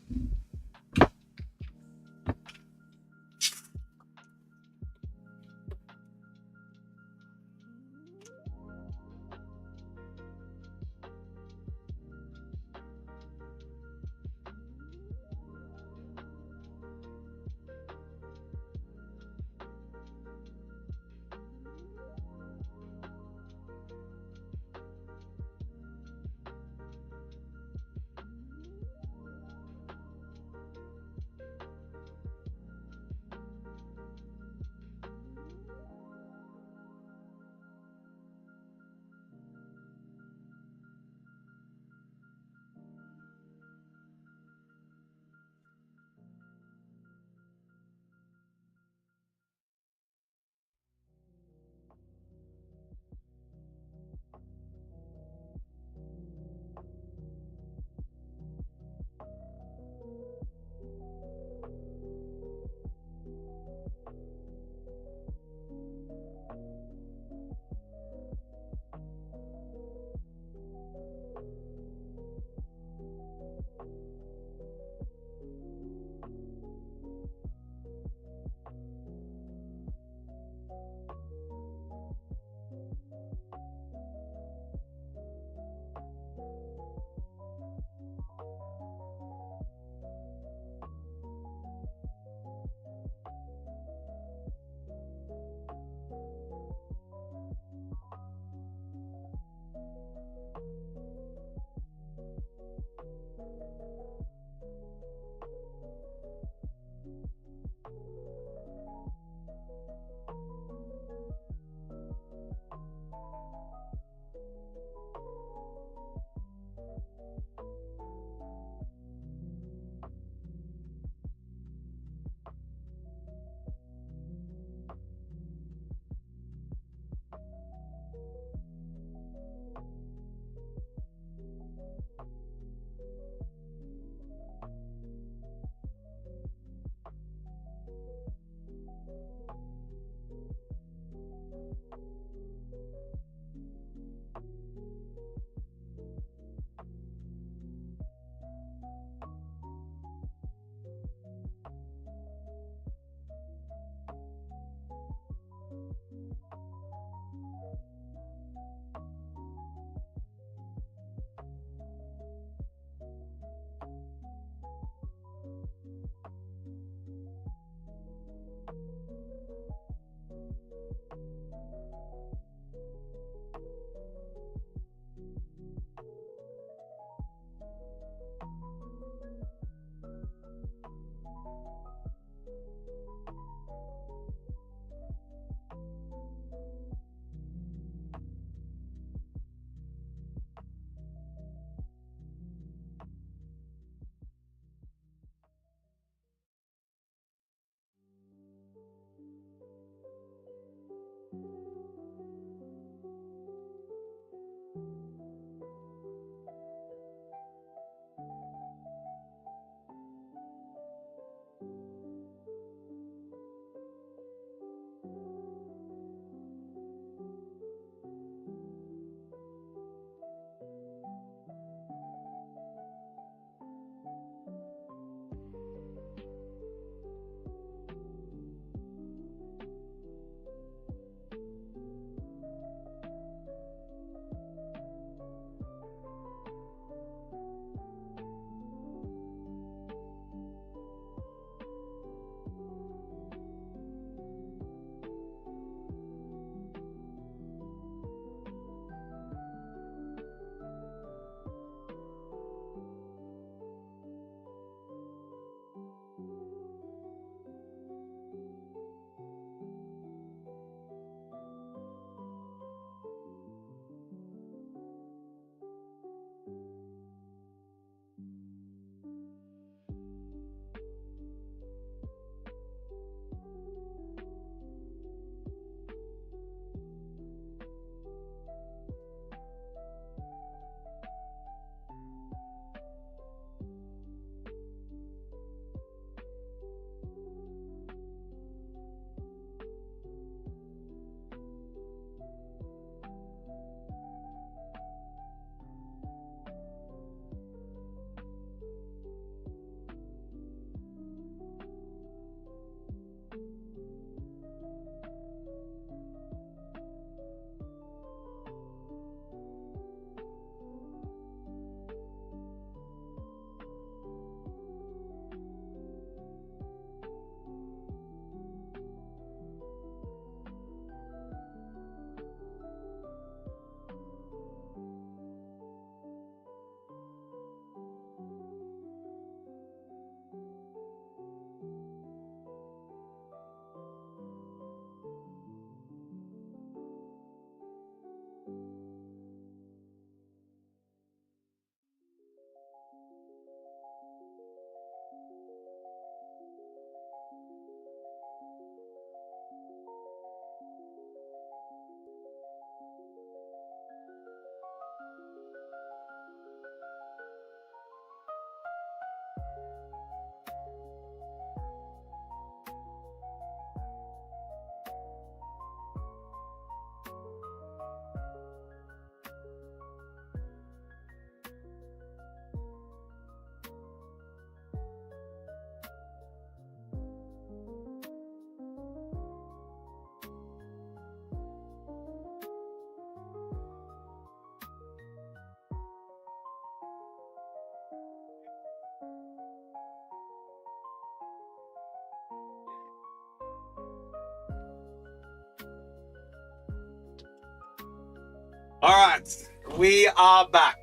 All right, we are back.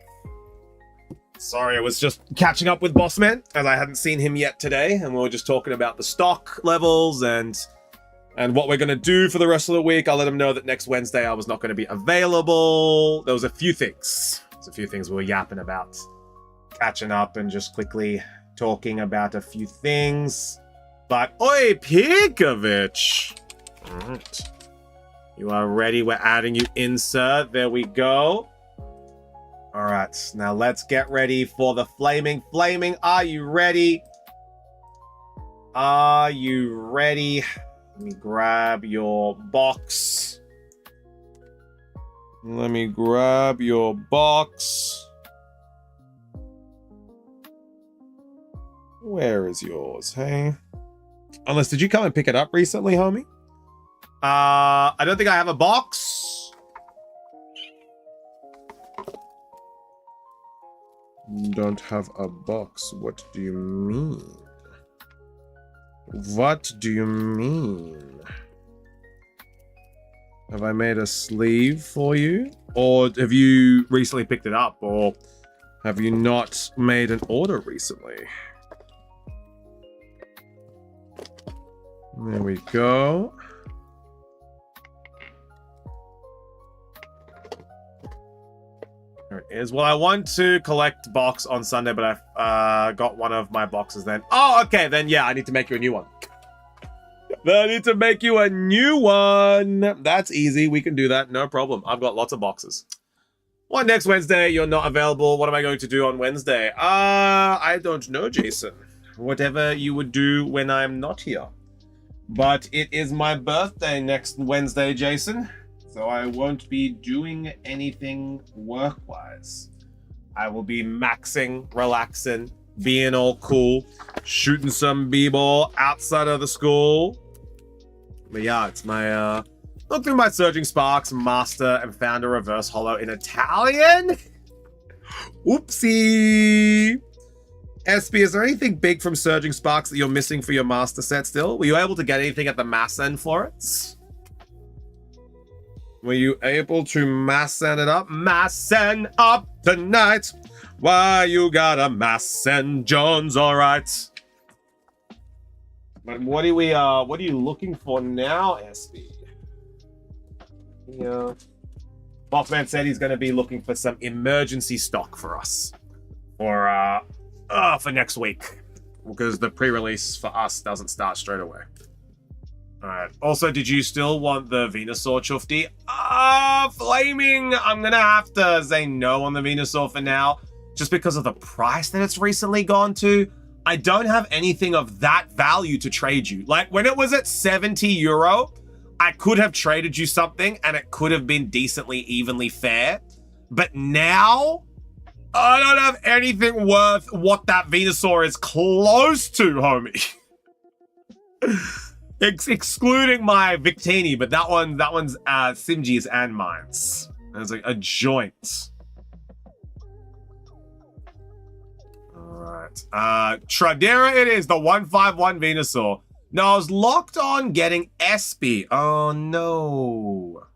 Sorry, I was just catching up with Bossman, as I hadn't seen him yet today, and we were just talking about the stock levels and what we're going to do for the rest of the week. I'll let him know that next Wednesday I was not going to be available. There was a few things. There's a few things we were yapping about. Catching up and just quickly talking about a few things. But, oi, Pikovic! Alright. You are ready. We're adding you in, sir. There we go. Alright, now let's get ready for the flaming. Flaming, are you ready? Are you ready? Let me grab your box. Let me grab your box. Where is yours, hey? Unless, did you come and pick it up recently, homie? I don't think I have a box. Don't have a box. What do you mean? What do you mean? Have I made a sleeve for you? Or have you recently picked it up? Or have you not made an order recently? There we go. There it is. Well, I want to collect box on Sunday, but I got one of my boxes then. Oh, okay. Then, yeah, I need to make you a new one. I need to make you a new one. That's easy. We can do that. No problem. I've got lots of boxes. What, next Wednesday? You're not available. What am I going to do on Wednesday? I don't know, Jason. Whatever you would do when I'm not here. But it is my birthday next Wednesday, Jason. So I won't be doing anything work-wise. I will be maxing, relaxing, being all cool, shooting some b-ball outside of the school. But yeah, it's my, look through my Surging Sparks, Master and Founder Reverse Holo in Italian. Oopsie. SB, is there anything big from Surging Sparks that you're missing for your Master set still? Were you able to get anything at the mass end for it? Were you able to mass end it up? Mass end up tonight. Why you gotta mass end Jones, alright. But what are you looking for now, SB? Yeah. Bossman said he's gonna be looking for some emergency stock for us. For next week. Because the pre-release for us doesn't start straight away. Alright. Also, did you still want the Venusaur Chufti? Flaming! I'm gonna have to say no on the Venusaur for now. Just because of the price that it's recently gone to. I don't have anything of that value to trade you. Like, when it was at 70 euro, I could have traded you something and it could have been decently, evenly fair. But now, I don't have anything worth what that Venusaur is close to, homie. Excluding my Victini, but that one's Simji's and mine's. There's like a joint. Alright. Tradera it is, the 151 Venusaur. No, I was locked on getting SB. Oh no.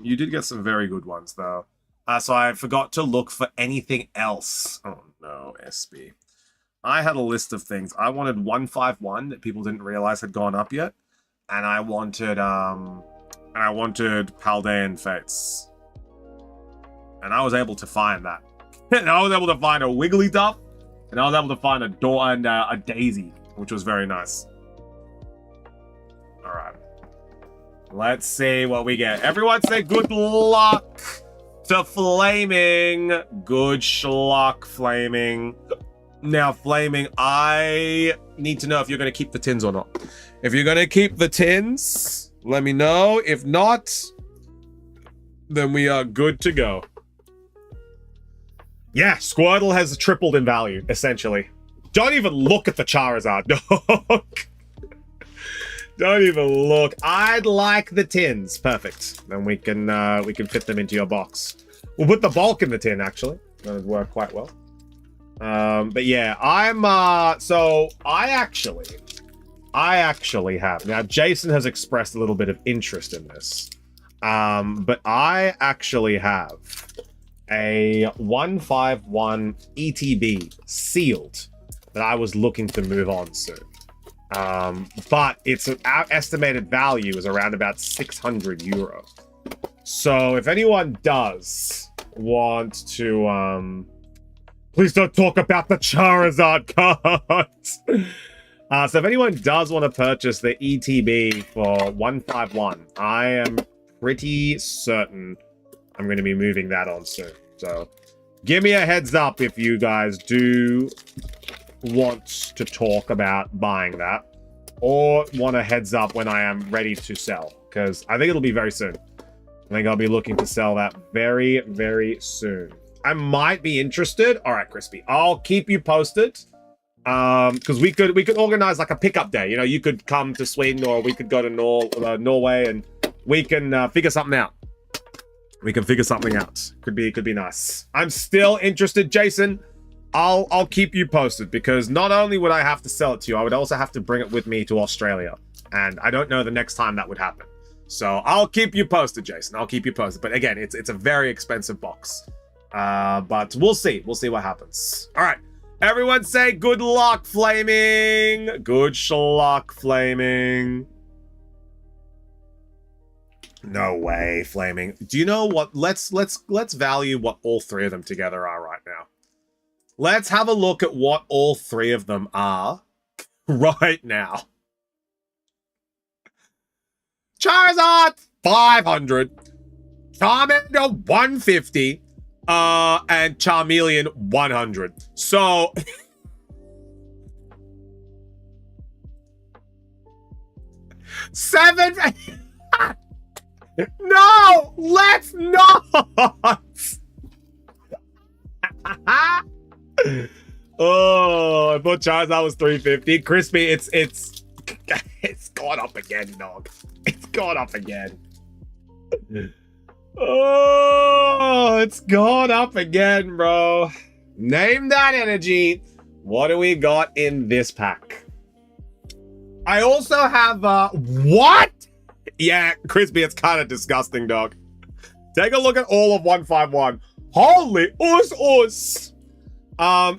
You did get some very good ones though. So I forgot to look for anything else. Oh no, SB. I had a list of things. I wanted 151 that people didn't realize had gone up yet. And I wanted Paldean Fates. And I was able to find that. And I was able to find a Wigglytuff. And I was able to find a Door and a Daisy, which was very nice. Alright. Let's see what we get. Everyone say good luck to Flaming. Good schluck, Flaming. Now, Flaming, I need to know if you're going to keep the tins or not. If you're going to keep the tins, let me know. If not, then we are good to go. Yeah, Squirtle has tripled in value, essentially. Don't even look at the Charizard. Don't even look. I'd like the tins. Perfect. Then we can fit them into your box. We'll put the bulk in the tin, actually. That would work quite well. But yeah, so I actually have, now Jason has expressed a little bit of interest in this. But I actually have a 151 ETB sealed that I was looking to move on soon. But its estimated value is around about 600 euro. So if anyone does want to, please don't talk about the Charizard cards. So if anyone does want to purchase the ETB for 151, I am pretty certain I'm going to be moving that on soon. So give me a heads up if you guys do want to talk about buying that, or want a heads up when I am ready to sell, because I think it'll be very soon. I think I'll be looking to sell that very, very soon. I might be interested. All right, Crispy, I'll keep you posted. Because we could organize like a pickup day. You know, you could come to Sweden, or we could go to Norway, and we can figure something out. We can figure something out. Could be nice. I'm still interested, Jason. I'll keep you posted, because not only would I have to sell it to you, I would also have to bring it with me to Australia, and I don't know the next time that would happen. So I'll keep you posted, Jason. I'll keep you posted. But again, it's a very expensive box. But we'll see. We'll see what happens. All right. Everyone say good luck, Flaming. Good schluck, Flaming. No way, Flaming. Do you know what? Let's value what all three of them together are right now. Let's have a look at what all three of them are right now. Charizard, 500. Charmander, 150. And Charmeleon, 100. So... seven... No! Let's not! Oh, I thought Charizard was 350. Crispy, it's gone up again, dog. It's gone up again. Oh, it's gone up again, bro. Name that energy. What do we got in this pack? I also have, what? Yeah, Crispy, it's kind of disgusting, dog. Take a look at all of 151. Holy us.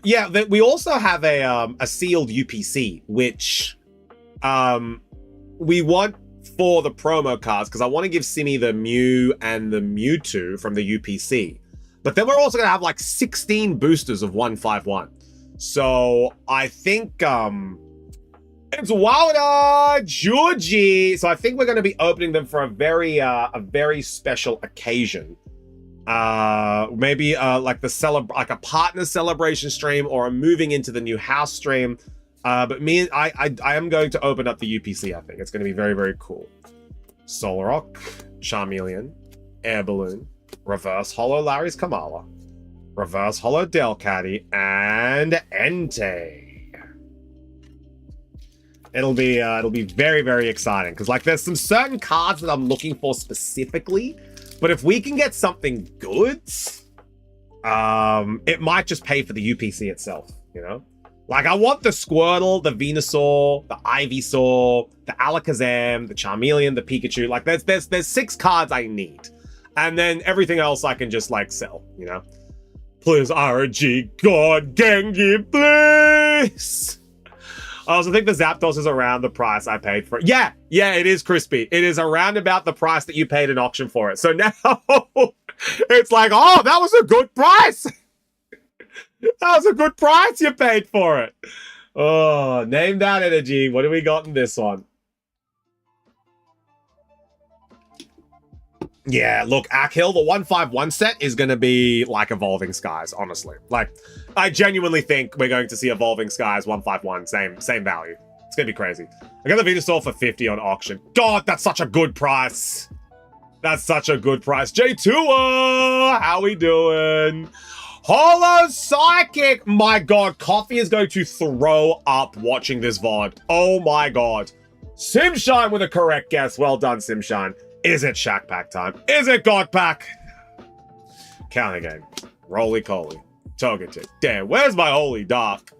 Yeah, we also have a sealed UPC, which we want for the promo cards, because I want to give Simi the Mew and the Mewtwo from the UPC. But then we're also going to have like 16 boosters of 151. So I think it's Wilder Georgie. So I think we're going to be opening them for a very special occasion. Maybe like a partner celebration stream, or a moving into the new house stream. But I am going to open up the UPC, I think. It's going to be very, very cool. Solrock, Charmeleon, Air Balloon, Reverse Holo Larry's Kamala, Reverse Holo Delcatty, and Entei. It'll be very, very exciting, because like there's some certain cards that I'm looking for specifically, but if we can get something good, it might just pay for the UPC itself, you know? Like, I want the Squirtle, the Venusaur, the Ivysaur, the Alakazam, the Charmeleon, the Pikachu. Like, there's 6 cards I need. And then everything else I can just, like, sell, you know? Please, RNG, God, Gengi, please! I also think the Zapdos is around the price I paid for it. Yeah, it is, Crispy. It is around about the price that you paid in auction for it. So now, it's like, oh, that was a good price! That was a good price you paid for it. Oh, name that energy. What do we got in this one? Yeah, look, Ackhill, the 151 set is going to be like Evolving Skies, honestly. Like, I genuinely think we're going to see Evolving Skies 151, same value. It's going to be crazy. I got the Venusaur for 50 on auction. God, that's such a good price. That's such a good price. J2, how we doing? Holo Psychic! My god, Coffee is going to throw up watching this VOD. Oh my god. Simshine with a correct guess. Well done, Simshine. Is it Shack Pack time? Is it God Pack? Count again. Roly-Coly. Togetic. Damn, where's my Holy Dark?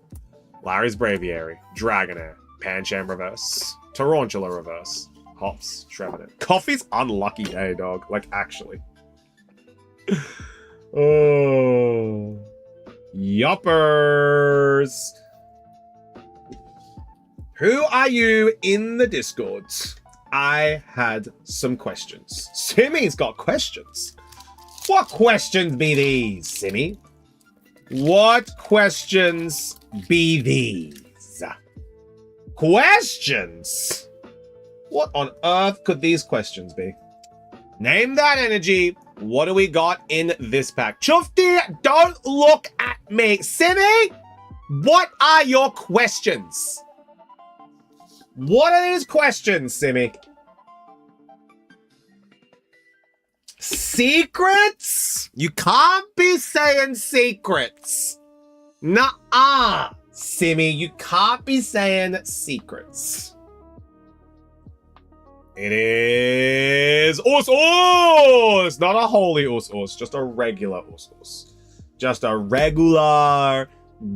Larry's Braviary. Dragonair. Pancham Reverse. Tarantula Reverse. Hops, Trevenant. Coffee's unlucky day, dog. Like, actually. Oh. Yuppers. Who are you in the Discords? I had some questions. Simmy's got questions. What questions be these, Simmy? What questions be these? Questions? What on earth could these questions be? Name that energy. What do we got in this pack? Chufti, don't look at me. Simmy, what are your questions? What are these questions, Simmy? Secrets? You can't be saying secrets. Nuh-uh, Simmy. You can't be saying secrets. It is us. Not a holy us. Just a regular us. Just a regular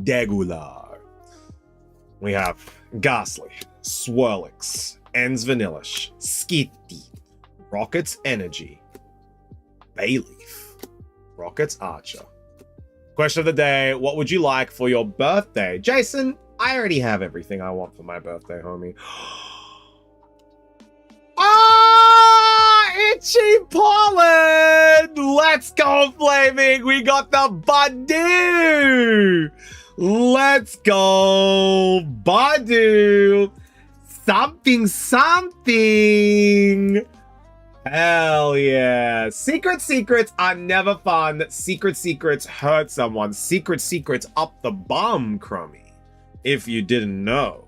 degular. We have Ghastly, Swirlix, Ends Vanillish, Skitty, Rocket's Energy, Bayleaf, Rocket's Archer. Question of the day, what would you like for your birthday? Jason, I already have everything I want for my birthday, homie. Itchy Pollen! Let's go, Flaming! We got the Badu! Let's go, Badu! Something! Hell yeah. Secrets are never fun. Secrets hurt someone. Secrets up the bum, Crummy. If you didn't know.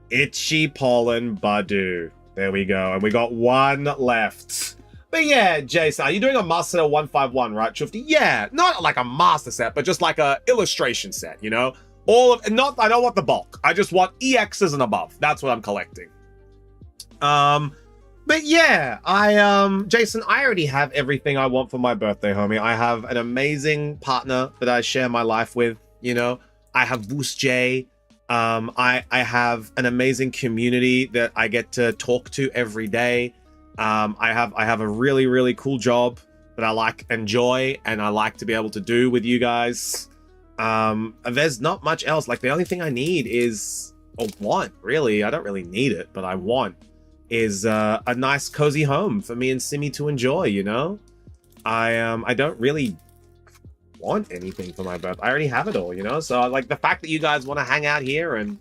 Itchy Pollen Badu. There we go. And we got one left. But yeah, Jason, are you doing a master set 151, right, Chufty? Yeah, not like a master set, but just like a illustration set, you know? I don't want the bulk. I just want EXs and above. That's what I'm collecting. But yeah, Jason, I already have everything I want for my birthday, homie. I have an amazing partner that I share my life with, you know? I have Boost J. I have an amazing community that I get to talk to every day. I have a really, really cool job that I enjoy, and I like to be able to do with you guys. There's not much else. Like, the only thing I need is, or want, really, I don't really need it, but I want, is a nice cozy home for me and Simmy to enjoy, you know? I don't really want anything for my birthday. I already have it all, you know? So like the fact that you guys want to hang out here and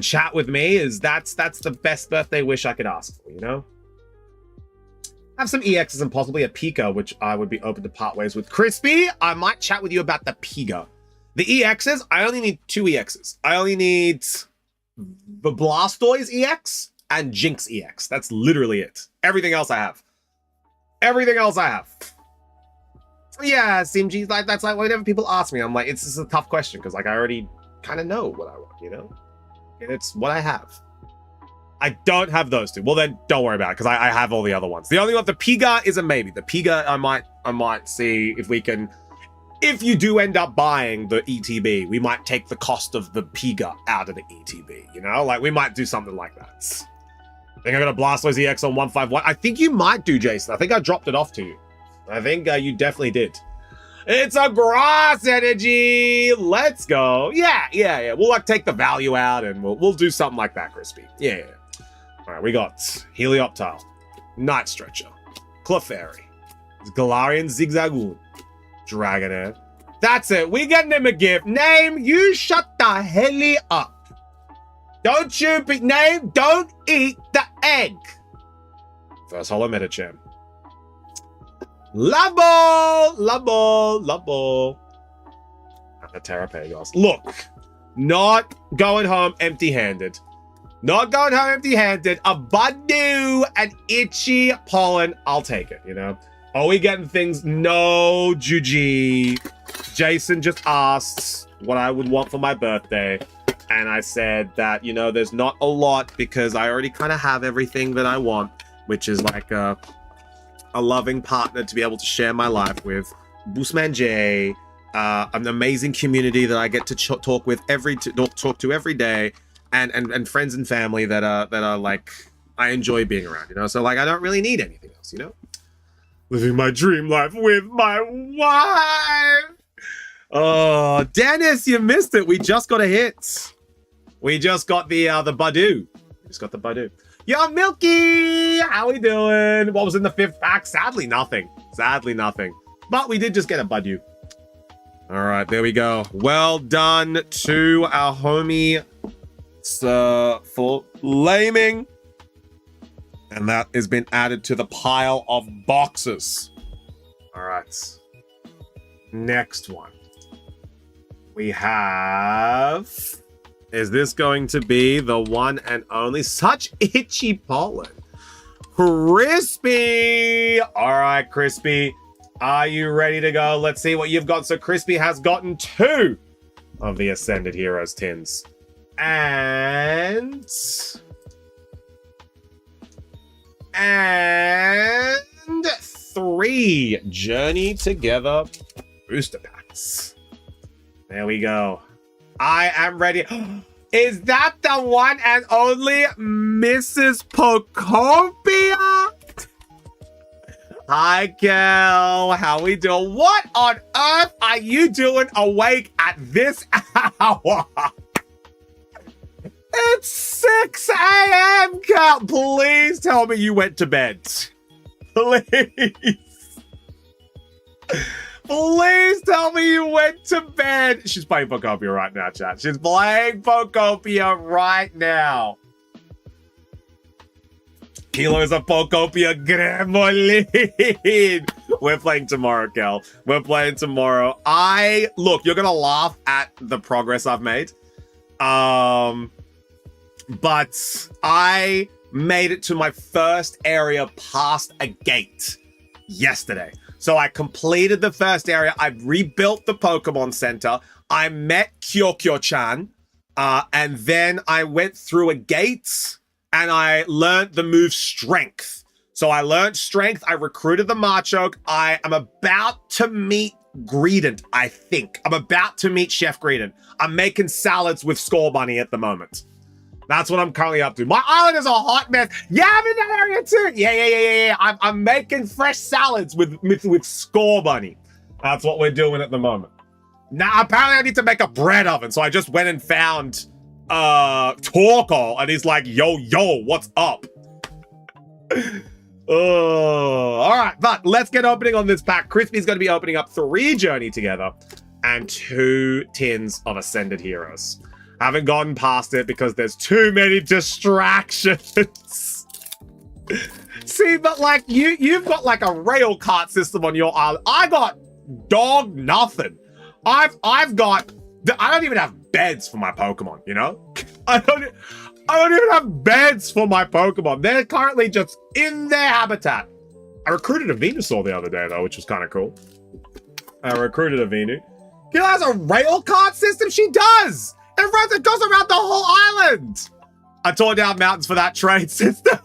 chat with me that's the best birthday wish I could ask for, you know? Have some EXs and possibly a Pika, which I would be open to part ways with. Crispy, I might chat with you about the Pika. The EXs, I only need 2 EXs. I only need the Blastoise EX and Jinx EX. That's literally it. Everything else I have. Yeah, Simg, like that's like whenever people ask me, I'm like, it's just a tough question because like I already kind of know what I want, you know? It's what I have. I don't have those 2. Well, then don't worry about it because I have all the other ones. The only one, the Piga is a maybe. The Piga, I might see if we can. If you do end up buying the ETB, we might take the cost of the Piga out of the ETB. You know, like we might do something like that. I think I got a Blastoise EX on 151. I think you might do, Jason. I think I dropped it off to you. I think you definitely did. It's a grass energy. Let's go. Yeah. We'll like take the value out and we'll do something like that, Crispy. Yeah. All right, we got Helioptile, Night Stretcher, Clefairy, Galarian Zigzagoon, Dragonair. That's it. We getting him a gift. Name, you shut the hell up. Don't you be name, don't eat the egg. First Holo Metacham. Labo. And the Terrapagos. Look, not going home empty-handed. A Badu and Itchy Pollen. I'll take it, you know? Are we getting things? No, Juji. Jason just asked what I would want for my birthday. And I said that, you know, there's not a lot because I already kind of have everything that I want, which is like a loving partner to be able to share my life with, Boostman J, an amazing community that I get to talk to every day, and friends and family that are like I enjoy being around, you know? So, like, I don't really need anything else, you know? Living my dream life with my wife! Oh, Dennis, you missed it. We just got a hit. We just got the Badu. We just got the Badu. Yo, Milky! How we doing? What was in the 5th pack? Sadly, nothing. Sadly, nothing. But we did just get a Badu. All right, there we go. Well done to our homie for Flaming. And that has been added to the pile of boxes. All right. Next one. We have... Is this going to be the one and only? Such itchy pollen. Crispy! All right, Crispy. Are you ready to go? Let's see what you've got. So Crispy has gotten 2 of the Ascended Heroes tins. And 3 Journey Together booster packs. There we go. I am ready. Is that the one and only Mrs. Pocopia? Hi, Kel. How we doing? What on earth are you doing awake at this hour? It's 6 a.m., Kel. Please tell me you went to bed. Please. Please tell me you went to bed. She's playing Pocopia right now, chat. She's playing Pocopia right now. Kilos of Pocopia Gremlin. We're playing tomorrow, Kel. We're playing tomorrow. Look, you're gonna laugh at the progress I've made. But I made it to my first area past a gate yesterday. So I completed the first area. I rebuilt the Pokemon Center. I met Kyokyo-chan. And then I went through a gate and I learned the move Strength. So I learned Strength. I recruited the Machoke. I am about to meet Greedent, I think. I'm about to meet Chef Greedent. I'm making salads with Score Bunny at the moment. That's what I'm currently up to. My island is a hot mess. Yeah, I'm in that area too. Yeah. I'm making fresh salads with Score Bunny. That's what we're doing at the moment. Now, apparently I need to make a bread oven. So I just went and found Torkoal, and he's like, yo, what's up? All right, but let's get opening on this pack. Crispy's going to be opening up 3 Journey Together and 2 tins of Ascended Heroes. Haven't gotten past it because there's too many distractions. See, but like you've got like a rail cart system on your island. I got dog nothing. I don't even have beds for my Pokemon, you know? I don't even have beds for my Pokemon. They're currently just in their habitat. I recruited a Venusaur the other day though, which was kind of cool. I recruited a Venu. She has a rail cart system? She does! It goes around the whole island! I tore down mountains for that trade system.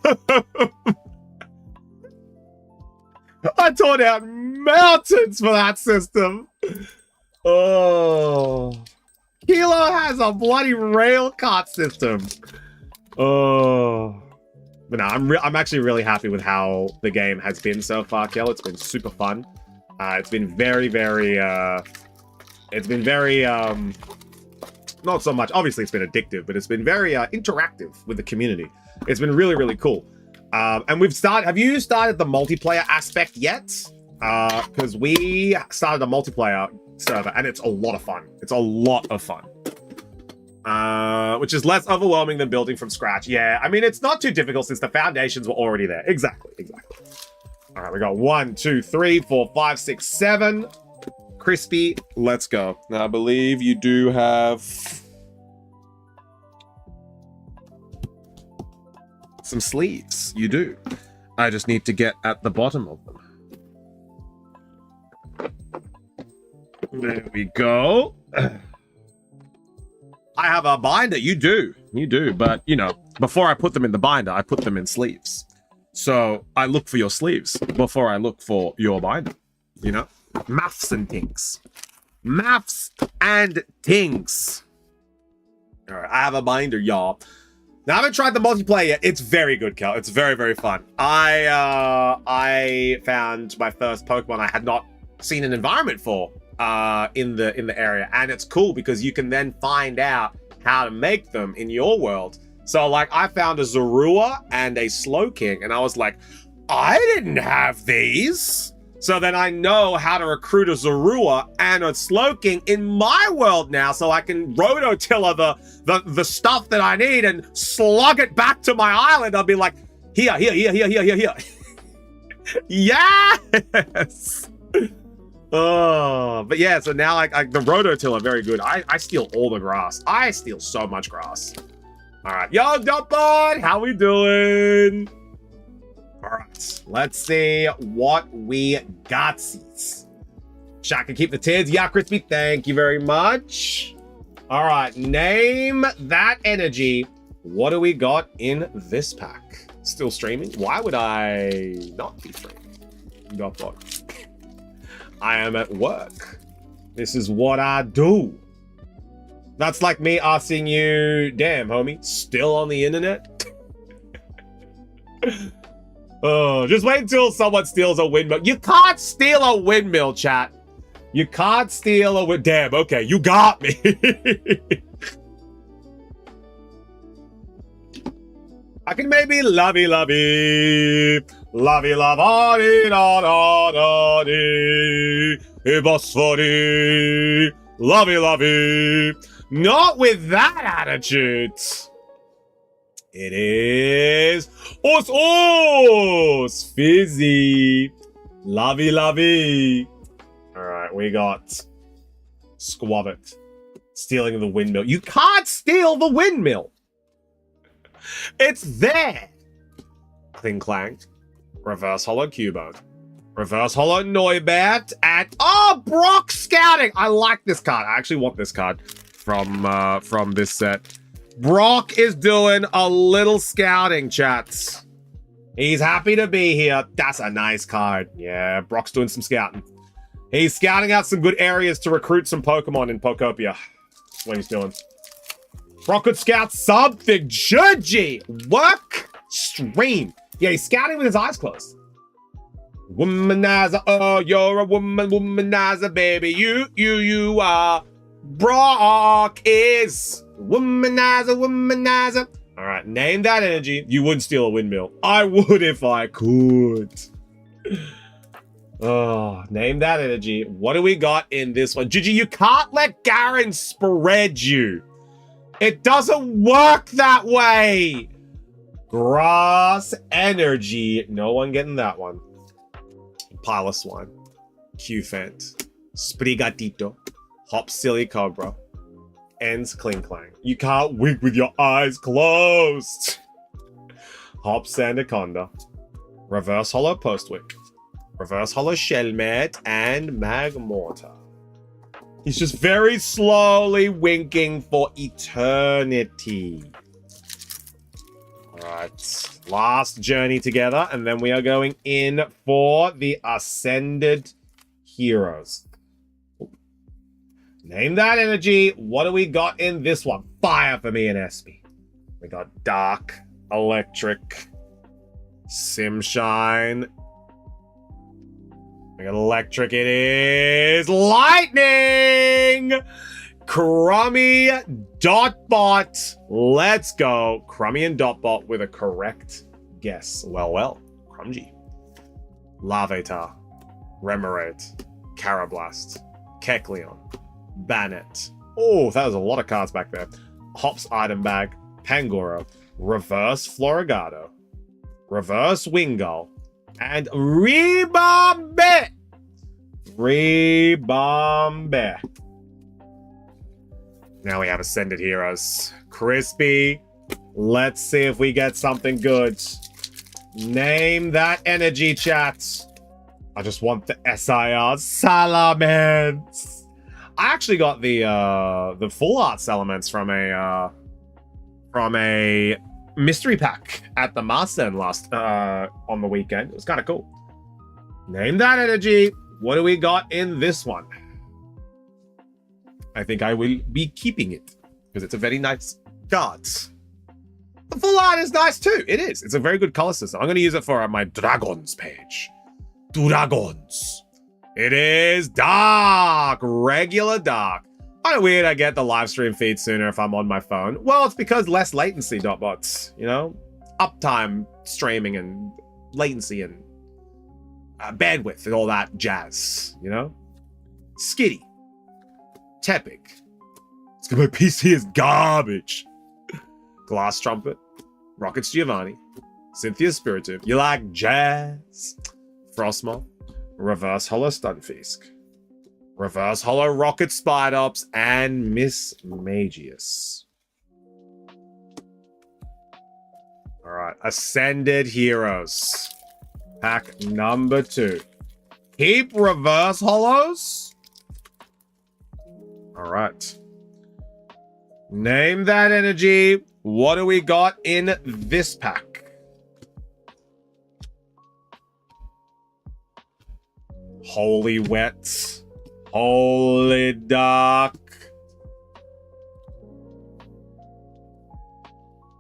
I tore down mountains for that system. Oh. Kilo has a bloody rail cart system. Oh. But no, I'm actually really happy with how the game has been so far, Kel. It's been super fun. It's been very, not so much, obviously it's been addictive, but it's been very interactive with the community. It's been really, really cool. And have you started the multiplayer aspect yet? Because we started a multiplayer server and it's a lot of fun. It's a lot of fun. Which is less overwhelming than building from scratch. Yeah, I mean, it's not too difficult since the foundations were already there. Exactly. All right, we got 1, 2, 3, 4, 5, 6, 7. Crispy, let's go. Now, I believe you do have some sleeves. You do. I just need to get at the bottom of them. There we go. I have a binder. You do. But, you know, before I put them in the binder, I put them in sleeves. So I look for your sleeves before I look for your binder, you know? Maths and things. Maths and things. All right, I have a binder, y'all. Now, I haven't tried the multiplayer yet. It's very good, Kel. It's very, very fun. I found my first Pokemon I had not seen an environment for in the area, and it's cool because you can then find out how to make them in your world. So, like, I found a Zorua and a Slowking, and I was like, I didn't have these. So then I know how to recruit a Zorua and a Slowking in my world now, so I can rototiller the stuff that I need and slug it back to my island. I'll be like, here. Yes! Oh, but yeah, so now like the rototiller, very good. I steal all the grass. I steal so much grass. All right, yo, Dumpbot, how we doing? All right, let's see what we got. Shaq can keep the tiers. Yeah, Crispy, thank you very much. All right, name that energy. What do we got in this pack? Still streaming? Why would I not be streaming? Dumpbot. I am at work. This is what I do. That's like me asking you, damn, homie, still on the internet? Oh, just wait until someone steals a windmill. You can't steal a windmill, chat. You can't steal a windmill. Damn, okay, you got me. I can maybe lovey-lovey. Lovey-love-a-dee-da-da-da-dee. It was funny. Lovey-lovey. Not with that attitude. It is Os Fizzy. Lovey. All right, we got Squabbit. Stealing the windmill. You can't steal the windmill. It's there. Cling Clang. Reverse Hollow Cubone. Reverse Hollow Noibat. And Brock Scouting. I like this card. I actually want this card from this set. Brock is doing a little scouting, chats. He's happy to be here. That's a nice card. Yeah, Brock's doing some scouting. He's scouting out some good areas to recruit some Pokemon in Pokopia. That's what he's doing. Brock could scout something. Judgy. Work. Stream. Yeah, he's scouting with his eyes closed. Womanizer. Oh, you're a womanizer, baby. You are. Brock is. Womanizer. All right, name that energy. You wouldn't steal a windmill. I would if I could. Oh, name that energy. What do we got in this one? Gigi, you can't let Garen spread you. It doesn't work that way. Grass energy. No one getting that one. Pile of Swine. Q-Fent. Sprigatito. Hop Silly Cobra. Ends Cling Clang. You can't wink with your eyes closed. Hop Sandaconda. Reverse Hollow Postwick. Reverse Hollow Shelmet and Magmortar. He's just very slowly winking for eternity. Alright. Last journey together, and then we are going in for the Ascended Heroes. Name that energy. What do we got in this one? Fire for me and Espy. We got Dark, Electric, Simshine. We got Electric. It is Lightning! Crummy Dotbot. Let's go. Crummy and Dotbot with a correct guess. Well. Crumgy. Larvitar. Remoraid. Carablast. Kecleon. Bannet. Oh, that was a lot of cards back there. Hops Item Bag. Pangoro. Reverse Florigado. Reverse Wingull. And Rebombe. Now we have Ascended Heroes. Crispy. Let's see if we get something good. Name that energy, chat. I just want the SIR Salamence. I actually got the full art Salamence from a mystery pack at the Master last on the weekend. It was kind of cool. Name that energy. What do we got in this one? I think I will be keeping it because it's a very nice card. The full art is nice too. It is. It's a very good color system. I'm going to use it for my dragons page. Dragons. It is dark. Regular dark. Kind of weird I get the live stream feed sooner if I'm on my phone. Well, it's because less latency, Dotbots. You know? Uptime, streaming, and latency, and bandwidth, and all that jazz. You know? Skitty. Tepic. It's good. My PC is garbage. Glass Trumpet. Rockets Giovanni. Cynthia's Spiritive. You like jazz? Frostmoth. Reverse Hollow Stunfisk. Reverse Hollow Rocket Spidops. And Miss Magius. Alright. Ascended Heroes. Pack number 2. Keep Reverse Hollows. Alright. Name that energy. What do we got in this pack? Holy Wet. Holy Dark.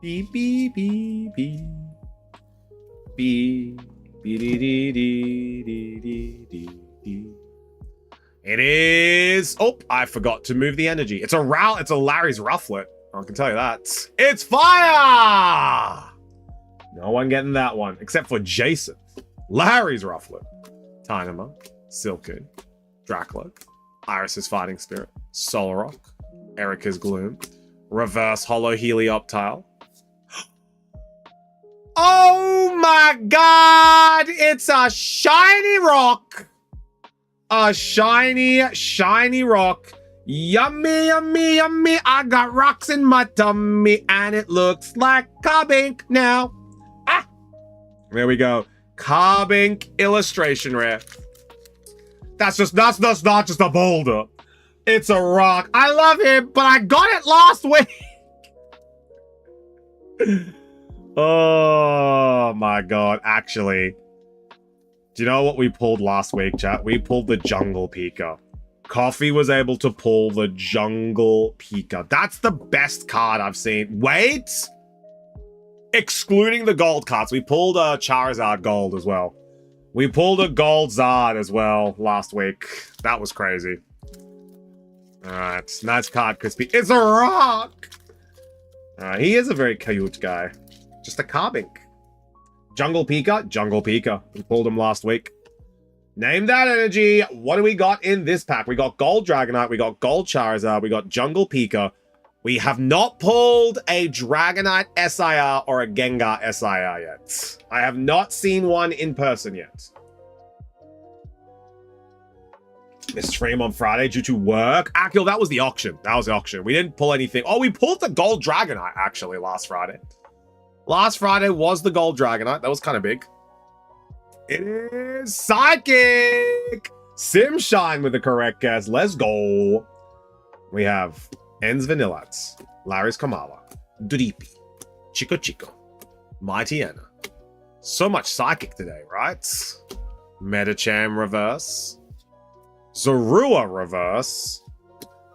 Beep, beep, beep, beep. Beep, beep, dee, dee, dee, dee, dee, dee. It is... Oh, I forgot to move the energy. It's a Larry's Rufflet. I can tell you that. It's fire! No one getting that one, except for Jason. Larry's Rufflet. Tynama. Silcoon. Dracloak. Iris's Fighting Spirit. Solrock. Erica's Gloom. Reverse Hollow Helioptile. Oh my god! It's a shiny rock! A shiny, shiny rock. Yummy, yummy, yummy. I got rocks in my tummy, and it looks like Carbink now. Ah! There we go. Carbink illustration rare. That's not just a boulder. It's a rock. I love him, but I got it last week. Oh my god. Actually, do you know what we pulled last week, chat? We pulled the Jungle Pika. Coffee was able to pull the Jungle Pika. That's the best card I've seen. Wait! Excluding the gold cards, we pulled a Charizard Gold as well. We pulled a Gold Zard as well last week. That was crazy. Alright, nice card, Crispy. It's a rock! He is a very cute guy. Just a Carbink. Jungle Pika? Jungle Pika. We pulled him last week. Name that energy. What do we got in this pack? We got Gold Dragonite. We got Gold Charizard. We got Jungle Pika. We have not pulled a Dragonite SIR or a Gengar SIR yet. I have not seen one in person yet. Missed stream on Friday due to work. Akil, that was the auction. That was the auction. We didn't pull anything. Oh, we pulled the Gold Dragonite, actually, last Friday. Last Friday was the Gold Dragonite. That was kind of big. It is Psychic! Simshine with the correct guess. Let's go. We have En's Vanillats, Larry's Kamala, Drippy, Chico Chico, Mighty Anna. So much Psychic today, right? Metacham reverse. Zorua reverse.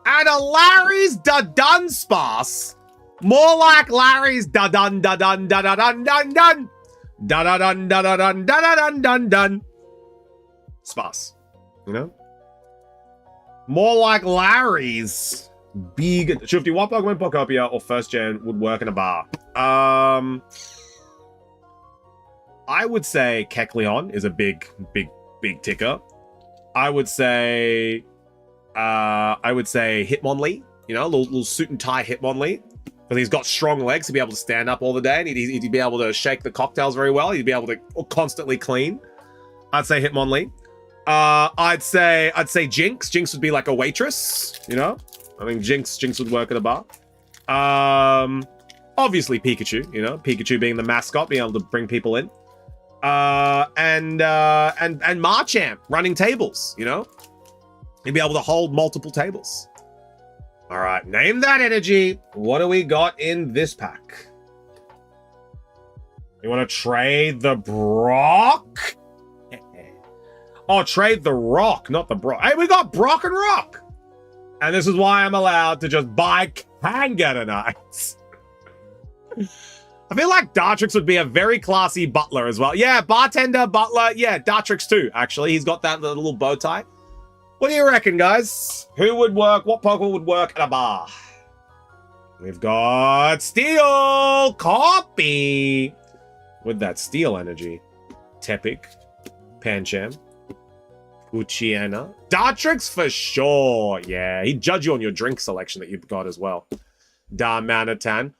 And a Larry's Dunsparce. More like Larry's dun dun dun dun dun dun dun dun dun dun dun dun dun dun dun dun. Sparse, you know. More like Larry's big. Shifty, what Pokemon Pokopia or first gen would work in a bar? I would say Kecleon is a big ticker. I would say Hitmonlee. You know, little suit and tie Hitmonlee. Because he's got strong legs to be able to stand up all the day, and he'd be able to shake the cocktails very well. He'd be able to constantly clean. I'd say Hitmonlee. I'd say Jinx. Jinx would be like a waitress, you know? I think Jinx would work at a bar. Obviously Pikachu, you know? Pikachu being the mascot, being able to bring people in. And Marchant running tables, you know? He'd be able to hold multiple tables. All right, name that energy. What do we got in this pack? You want to trade the Brock? Oh, trade the Rock, not the Brock. Hey, we got Brock and Rock. And this is why I'm allowed to just buy Kangenites. I feel like Dartrix would be a very classy butler as well. Yeah, bartender, butler. Yeah, Dartrix too, actually. He's got that little bow tie. What do you reckon, guys? Who would work? What Pokemon would work at a bar? We've got Steel, Copy, with that Steel energy. Tepic, Pancham, Uchiana. Dartrix for sure. Yeah, he'd judge you on your drink selection that you've got as well. Darmanitan.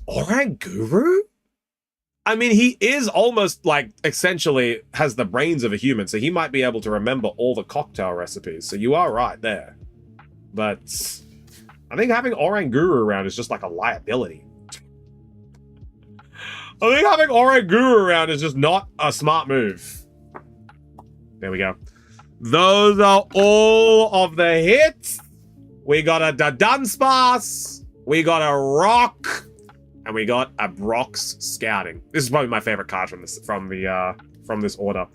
Oranguru? I mean, he is almost like essentially has the brains of a human, so he might be able to remember all the cocktail recipes. So you are right there. But I think having Oranguru around is just like a liability. I think having Oranguru around is just not a smart move. There we go. Those are all of the hits. We got a Dunsparce. We got a Rock. And we got a Brock's Scouting. This is probably my favorite card from this order.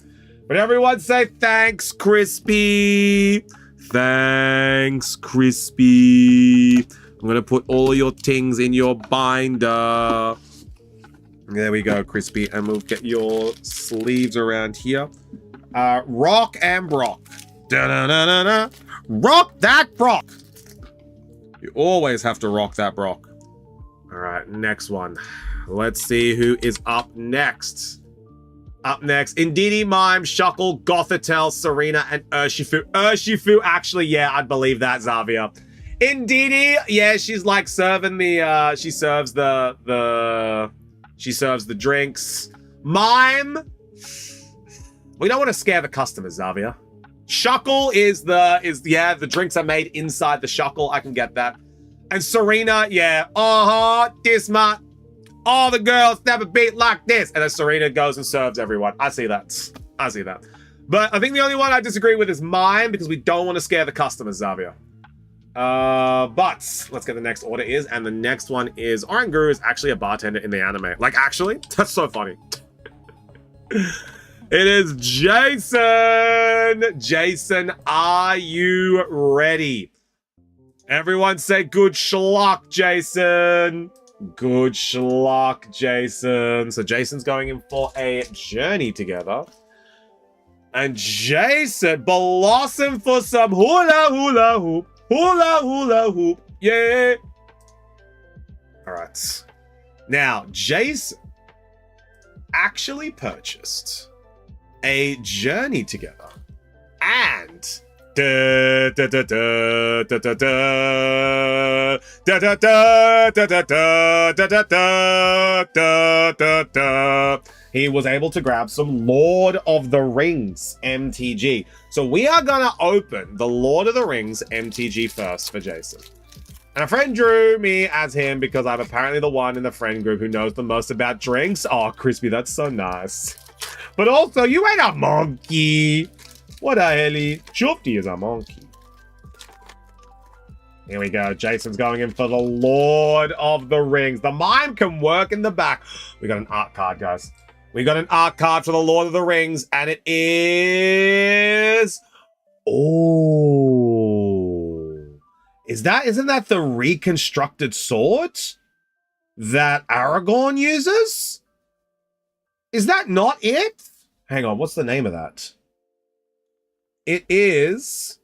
But everyone say thanks, Crispy. Thanks, Crispy. I'm gonna put all your things in your binder. There we go, Crispy. And we'll get your sleeves around here. Rock and Brock. Da-da-da-da-da. Rock that Brock. You always have to rock that Brock. All right, next one. Let's see who is up next. Up next, Indeedee, Mime, Shuckle, Gothitelle, Serena, and Urshifu. Urshifu, actually, yeah, I'd believe that, Xavier. Indeedee, yeah, she's like serving the, she serves the drinks. Mime, we don't want to scare the customers, Xavier. Shuckle is the drinks are made inside the Shuckle. I can get that. And Serena, yeah, this much. All the girls never beat like this. And then Serena goes and serves everyone. I see that. I see that. But I think the only one I disagree with is Mime because we don't want to scare the customers, Xavier. But let's get the next order is. And the next one is Oranguru is actually a bartender in the anime. Like, actually? That's so funny. It is Jason. Jason, are you ready? Everyone say good schluck, Jason. Good schluck, Jason. So Jason's going in for a journey together. And Jason blossom for some hula hula hoop. Hula hula hoop. Yeah. All right. Now, Jason actually purchased a journey together. And he was able to grab some Lord of the Rings MTG. So we are gonna open the Lord of the Rings MTG first for Jason. And a friend drew me as him because I'm apparently the one in the friend group who knows the most about drinks. Oh, Crispy, that's so nice. But also, you ain't a monkey. What a helly. Shufty is a monkey. Here we go. Jason's going in for the Lord of the Rings. The mime can work in the back. We got an art card, guys. We got an art card for the Lord of the Rings, and it is... Oh. Isn't that the reconstructed sword that Aragorn uses? Is that not it? Hang on, what's the name of that? It is...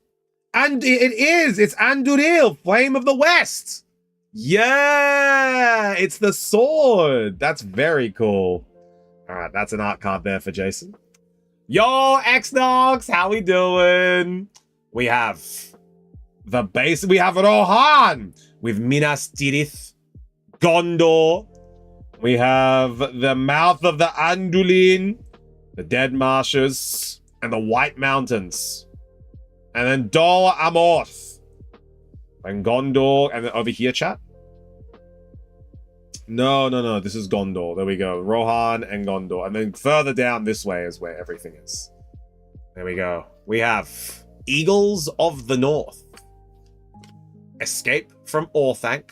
And it is! It's Anduril, Flame of the West! Yeah! It's the sword! That's very cool. Alright, that's an art card there for Jason. Yo, X-Nox! How we doing? We have the base. We have Rohan with Minas Tirith, Gondor. We have the mouth of the Andulin, the Dead Marshes, and the White Mountains. And then Dol Amorth. And Gondor. And then over here, chat. No. This is Gondor. There we go. Rohan and Gondor. And then further down this way is where everything is. There we go. We have Eagles of the North. Escape from Orthanc.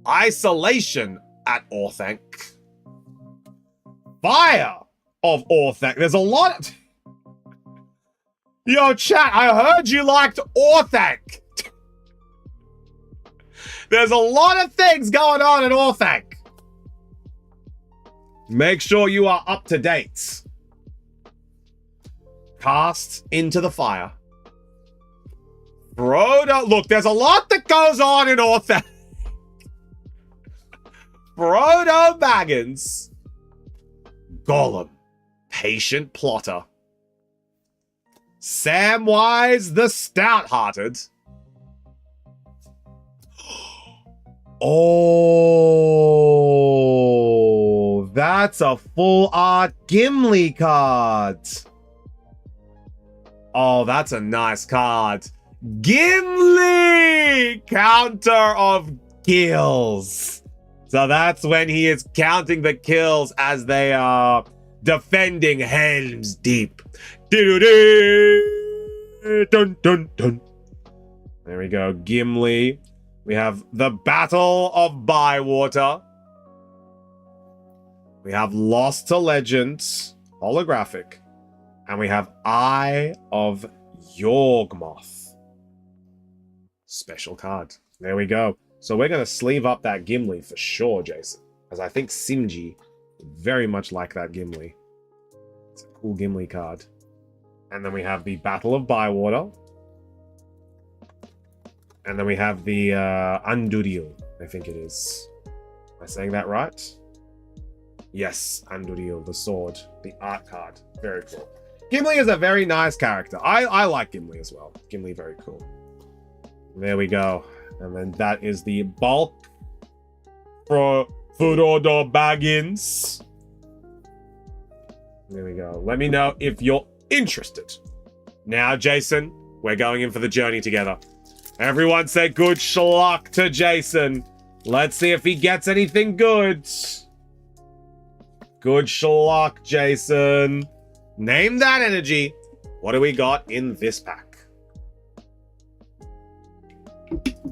Isolation at Orthanc. Fire of Orthanc. There's a lot of... Yo, chat, I heard you liked Orthanc. There's a lot of things going on in Orthanc. Make sure you are up to date. Cast into the fire. Frodo, look, there's a lot that goes on in Orthanc. Frodo Baggins. Gollum, patient plotter. Samwise the stout-hearted. Oh, that's a full art Gimli card. Oh, that's a nice card. Gimli! Counter of kills. So that's when he is counting the kills as they are defending Helm's Deep. Dun, dun, dun. There we go, Gimli. We have the Battle of Bywater. We have Lost to Legends, holographic. And we have Eye of Yawgmoth. Special card. There we go. So we're going to sleeve up that Gimli for sure, Jason. Because I think Simji would very much like that Gimli. It's a cool Gimli card. And then we have the Battle of Bywater. And then we have the Anduril, I think it is. Am I saying that right? Yes, Anduril, the sword, the art card. Very cool. Gimli is a very nice character. I like Gimli as well. Gimli, very cool. There we go. And then that is the bulk for Frodo Baggins. There we go. Let me know if you're interested. Now, Jason, we're going in for the journey together. Everyone say good luck to Jason. Let's see if he gets anything good. Good luck, Jason. Name that energy. What do we got in this pack?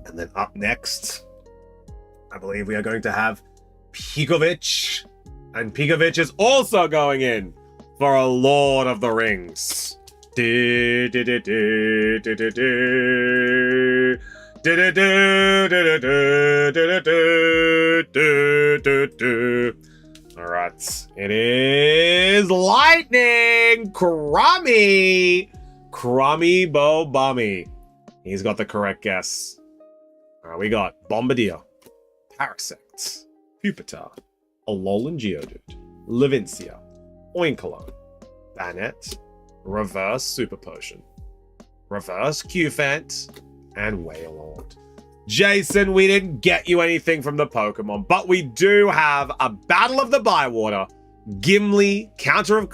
And then up next, I believe we are going to have Pikovic. And Pikovic is also going in for a Lord of the Rings. Alright. It is Lightning Crummy. Crummy Bo Bummy. He's got the correct guess. Alright, we got Bombardier, Parasect, Pupitar, Alolan Geodude, Levincia, Oinkologne, Banette, Reverse Super Potion, Reverse Q-Fant, and Wailord. Jason, we didn't get you anything from the Pokemon, but we do have a Battle of the Bywater, Gimli, Counter of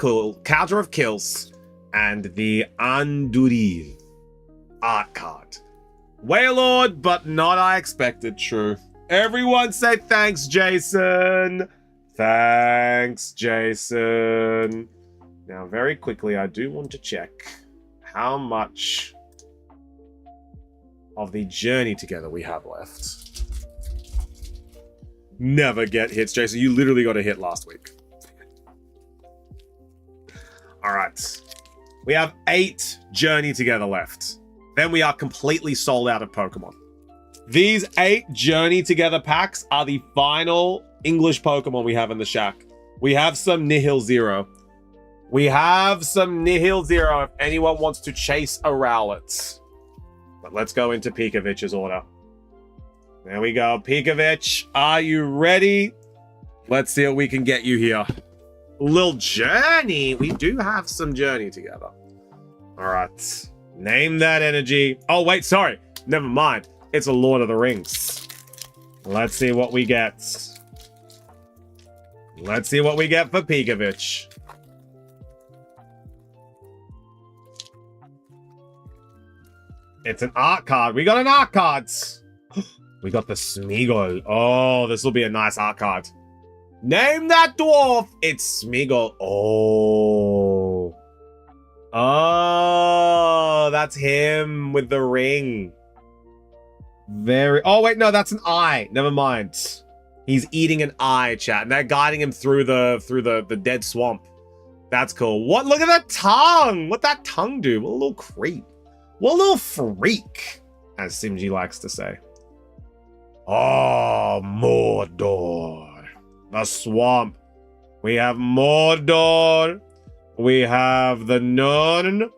Kills, and the Anduril art card. Wailord, but not I expected, true. Everyone say thanks, Jason. Thanks, Jason. Now, very quickly, I do want to check how much of the journey together we have left. Never get hits, Jason. You literally got a hit last week. All right. We have 8 journey together left. Then we are completely sold out of Pokemon. These 8 journey together packs are the final English Pokemon we have in the shack. We have some Nihil Zero. We have some Nihil Zero if anyone wants to chase a Rowlet. But let's go into Pikovic's order. There we go. Pikovic, are you ready? Let's see what we can get you here. Little journey. We do have some journey together. All right. Name that energy. Oh, wait, sorry. Never mind. It's a Lord of the Rings. Let's see what we get. Let's see what we get for Pikovic. It's an art card. We got an art card. We got the Smeagol. Oh, this will be a nice art card. Name that dwarf. It's Smeagol. Oh. Oh, that's him with the ring. Very. Oh, wait, no, that's an eye. Never mind. He's eating an eye, chat, and they're guiding him through the dead swamp. That's cool. What? Look at that tongue. What that tongue do? What a little creep. What a little freak, as Simji likes to say. Oh, Mordor. The swamp. We have Mordor. We have the Nun.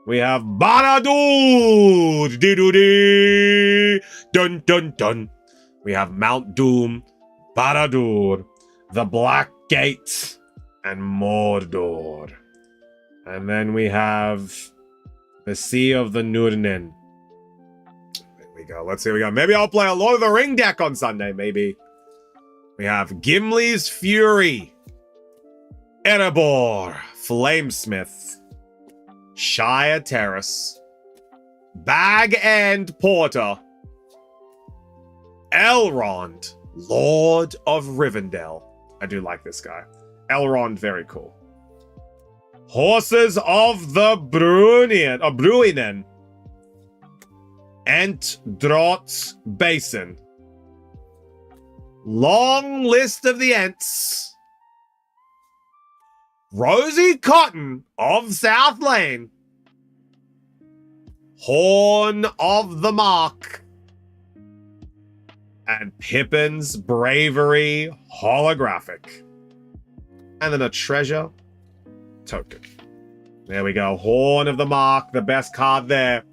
We have Barad-dûr. Dee-doo-dee. Dun, dun, dun. We have Mount Doom, Barad-dûr, the Black Gate, and Mordor. And then we have the Sea of the Nurnen. There we go. Let's see what we got. Maybe I'll play a Lord of the Ring deck on Sunday, maybe. We have Gimli's Fury, Erebor, Flamesmith, Shire Terrace, Bag End Porter, Elrond, Lord of Rivendell. I do like this guy. Elrond, very cool. Horses of the Bruinen. Ent Drot Basin. Long list of the Ents. Rosie Cotton of South Lane. Horn of the Mark. And Pippin's Bravery holographic. And then a treasure token. There we go. Horn of the Mark, the best card there.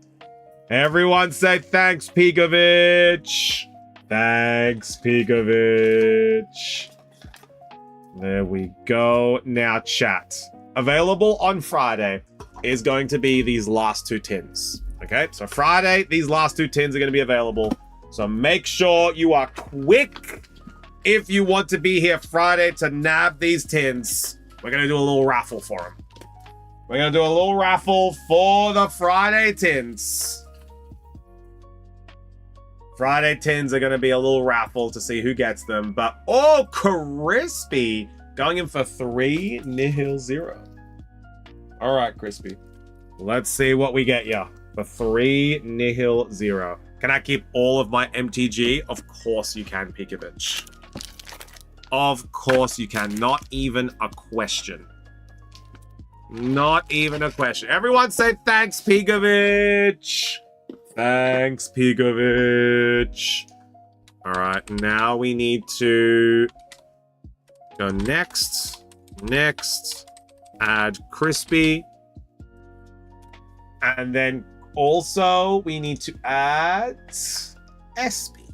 Everyone say thanks, Pekovic. Thanks, Pekovic. There we go. Now, chat. Available on Friday is going to be these last two tins. Okay, so Friday, these last two tins are going to be available. So make sure you are quick if you want to be here Friday to nab these tins. We're going to do a little raffle for them. We're going to do a little raffle for the Friday tins. Friday tins are going to be a little raffle to see who gets them. But, oh, Crispy going in for 3-0. All right, Crispy. Let's see what we get ya for 3-0. Can I keep all of my MTG? Of course you can, Pekovic. Of course you can. Not even a question. Not even a question. Everyone say thanks, Pekovic. Thanks, Pekovic. All right, now we need to go next. Next. Add Crispy. And then also, we need to add Espy.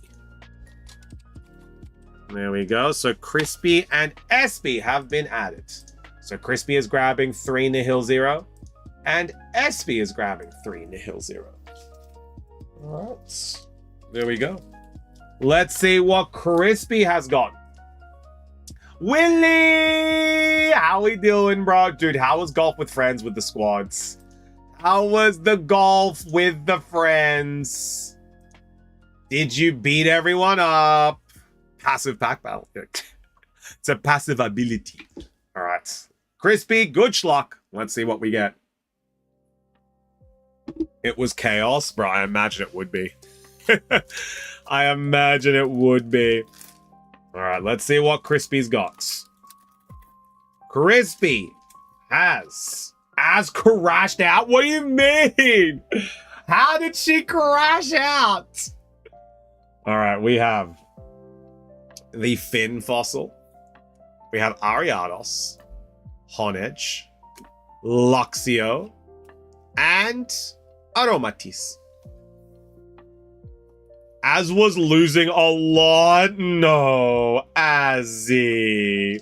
There we go. So Crispy and Espy have been added. So Crispy is grabbing 3-0, and Espy is grabbing 3-0. All right. There we go. Let's see what Crispy has got. Willie! How we doing, bro? Dude, how was golf with friends with the squads? How was the golf with the friends? Did you beat everyone up? Passive pack battle. It's a passive ability. All right. Crispy, good schluck. Let's see what we get. It was chaos. Bro, I imagine it would be. I imagine it would be. All right, let's see what Crispy's got. Crispy has crashed out? What do you mean? How did she crash out? All right, we have the Finn fossil. We have Ariados, Honedge, Luxio, and Aromatis. Az was losing a lot. No, Azzy.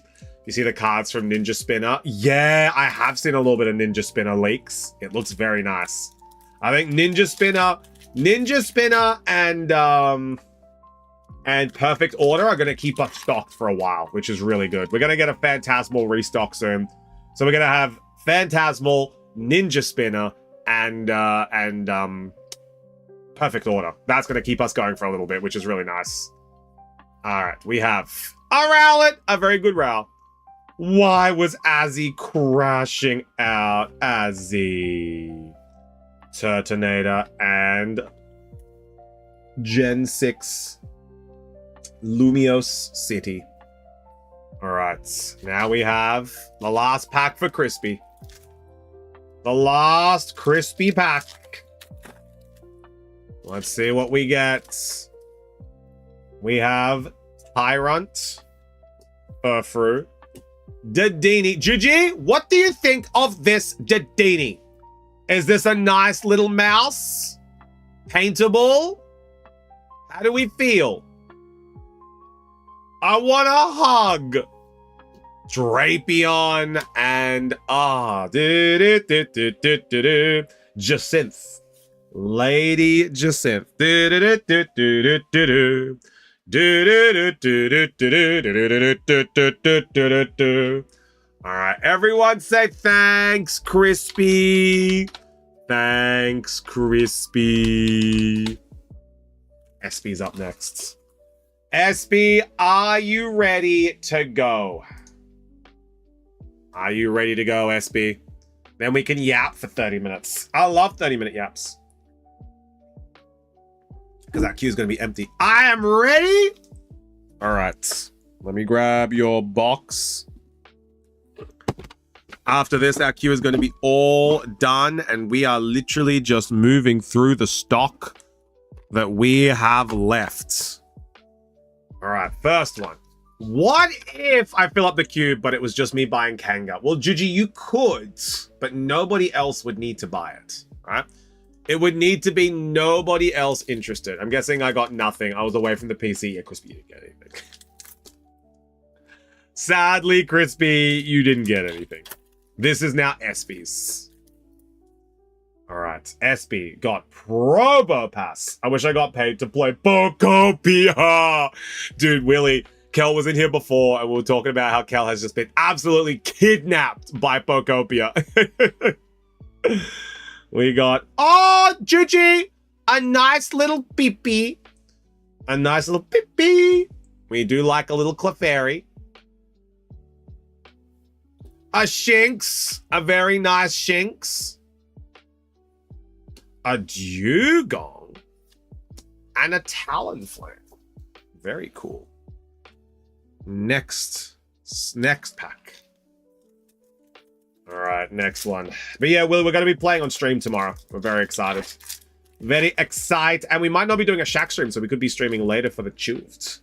You see the cards from Ninja Spinner? Yeah, I have seen a little bit of Ninja Spinner leaks. It looks very nice. I think Ninja Spinner and Perfect Order are going to keep us stocked for a while, which is really good. We're going to get a Phantasmal restock soon. So we're going to have Phantasmal, Ninja Spinner, and Perfect Order. That's going to keep us going for a little bit, which is really nice. All right, we have a Rowlet, a very good Row. Why was Azzy crashing out? Azzy, Turtonator, and Gen 6 Lumiose City. All right, now we have the last pack for Crispy. The last Crispy pack. Let's see what we get. We have Tyrant, Urfru, Dedini. Gigi, what do you think of this Dedini? Is this a nice little mouse? Paintable? How do we feel? I want a hug. Drapion and Jacinth. Lady Jacinth. All right, everyone say thanks, Crispy. Thanks, Crispy. SP's up next. SB, are you ready to go? Are you ready to go, SB? Then we can yap for 30 minutes. I love 30-minute yaps. Because that queue is going to be empty. I am ready. All right. Let me grab your box. After this, our queue is going to be all done. And we are literally just moving through the stock that we have left. All right. First one. What if I fill up the queue, but it was just me buying Kanga? Well, Gigi, you could, but nobody else would need to buy it, right? It would need to be nobody else interested. I'm guessing I got nothing. I was away from the PC. Yeah, Crispy, you didn't get anything. Sadly, Crispy, you didn't get anything. This is now SB's. All right, SB got Probo Pass. I wish I got paid to play Pokopia. Dude, Willie. Kel was in here before, and we were talking about how Kel has just been absolutely kidnapped by Pokopia. We got, oh, Gigi, a nice little peepee. A nice little peepee. We do like a little Clefairy. A Shinx, a very nice Shinx. A Dugong. And a Talonflame. Very cool. Next pack. All right, next one. But yeah, we're going to be playing on stream tomorrow. We're very excited. Very excited. And we might not be doing a Shack stream, so we could be streaming later for the Chuved.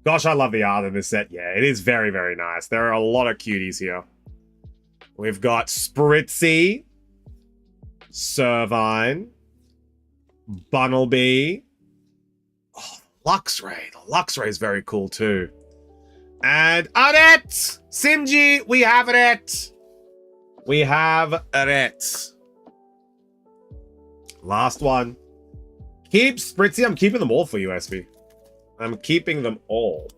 Gosh, I love the art of this set. Yeah, it is very, very nice. There are a lot of cuties here. We've got Spritzy, Servine, Bunnelby. Oh, Luxray. The Luxray is very cool too. And Arete! Simji, we have it. We have Arete. Last one. Keep Spritzy. I'm keeping them all for you, SB. I'm keeping them all.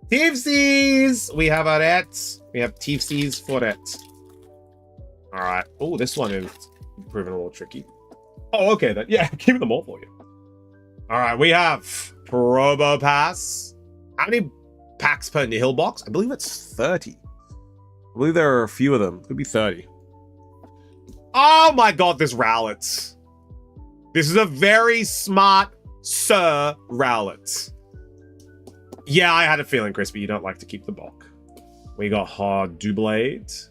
Tifsies! We have Arete. We have Tifsies for it. Alright. Oh, this one is proving a little tricky. Oh, okay then. Yeah, I'm keeping them all for you. Alright, we have Probo Pass. How many packs per Nihil box? I believe it's 30. I believe there are a few of them. Could be 30. Oh my god, this Rowlet. This is a very smart Sir Rowlet. Yeah, I had a feeling, Crispy, you don't like to keep the bulk. We got Hard Doublade.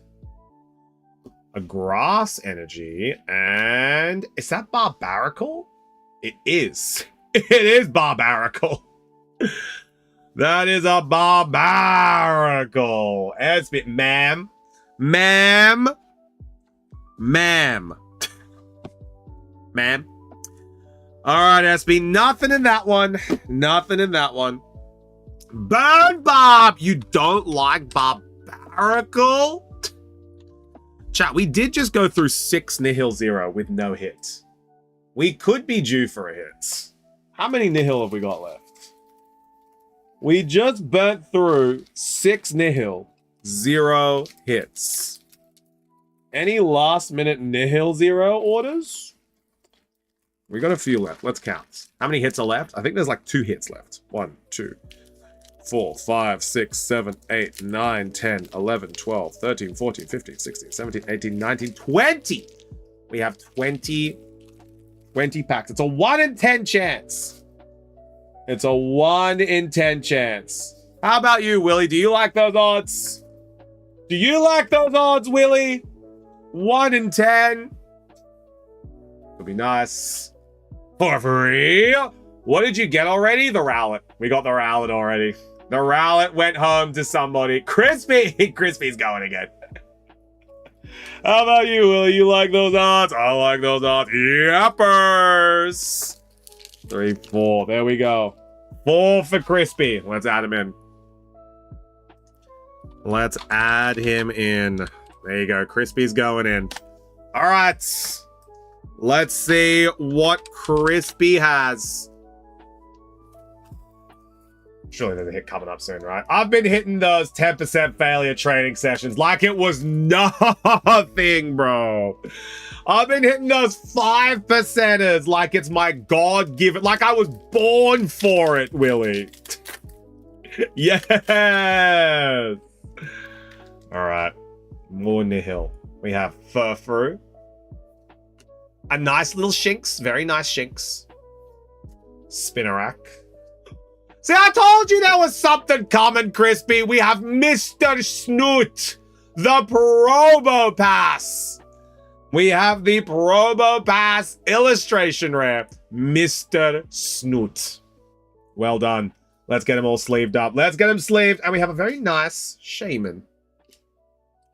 A Grass Energy. And is that Barbaracle? It is. It is Barbaracle. That is a Barbaracle. SB, ma'am. Ma'am. Ma'am. Ma'am. All right, SB. Nothing in that one. Nothing in that one. Burn Bob. You don't like Barbaracle? Chat, we did just go through 6 Nihil 0 with no hit. We could be due for a hit. How many Nihil have we got left? We just burnt through 6 Nihil, 0 hits. Any last minute Nihil 0 orders? We got a few left. Let's count. How many hits are left? I think there's like 2 hits left. 1, 2, 4, 5, 6, 7, 8, 9, 10, 11, 12, 13, 14, 15, 16, 17, 18, 19, 20. We have 20 packs. It's a 1 in 10 chance. It's a 1 in 10 chance. How about you, Willie? Do you like those odds? Do you like those odds, Willie? 1 in 10. Would be nice. For free. What did you get already? The Rowlet. We got the Rowlet already. The Rowlet went home to somebody. Crispy! Crispy's going again. How about you, Willie? You like those odds? I like those odds. Yappers! 3, 4. There we go. 4 for Crispy. Let's add him in. Let's add him in. There you go. Crispy's going in. All right. Let's see what Crispy has. Surely there's a hit coming up soon, right? I've been hitting those 10% failure training sessions like it was nothing, bro. I've been hitting those 5%ers like it's my God-given, like I was born for it, Willie. Yes. All right. More Nihil. We have Furfru. A nice little Shinx. Very nice Shinx. Spinarak. See, I told you there was something coming, Crispy. We have Mr. Snoot, the Probopass. We have the Probopass illustration rare, Mr. Snoot. Well done. Let's get him all sleeved up. Let's get him sleeved. And we have a very nice Shaman.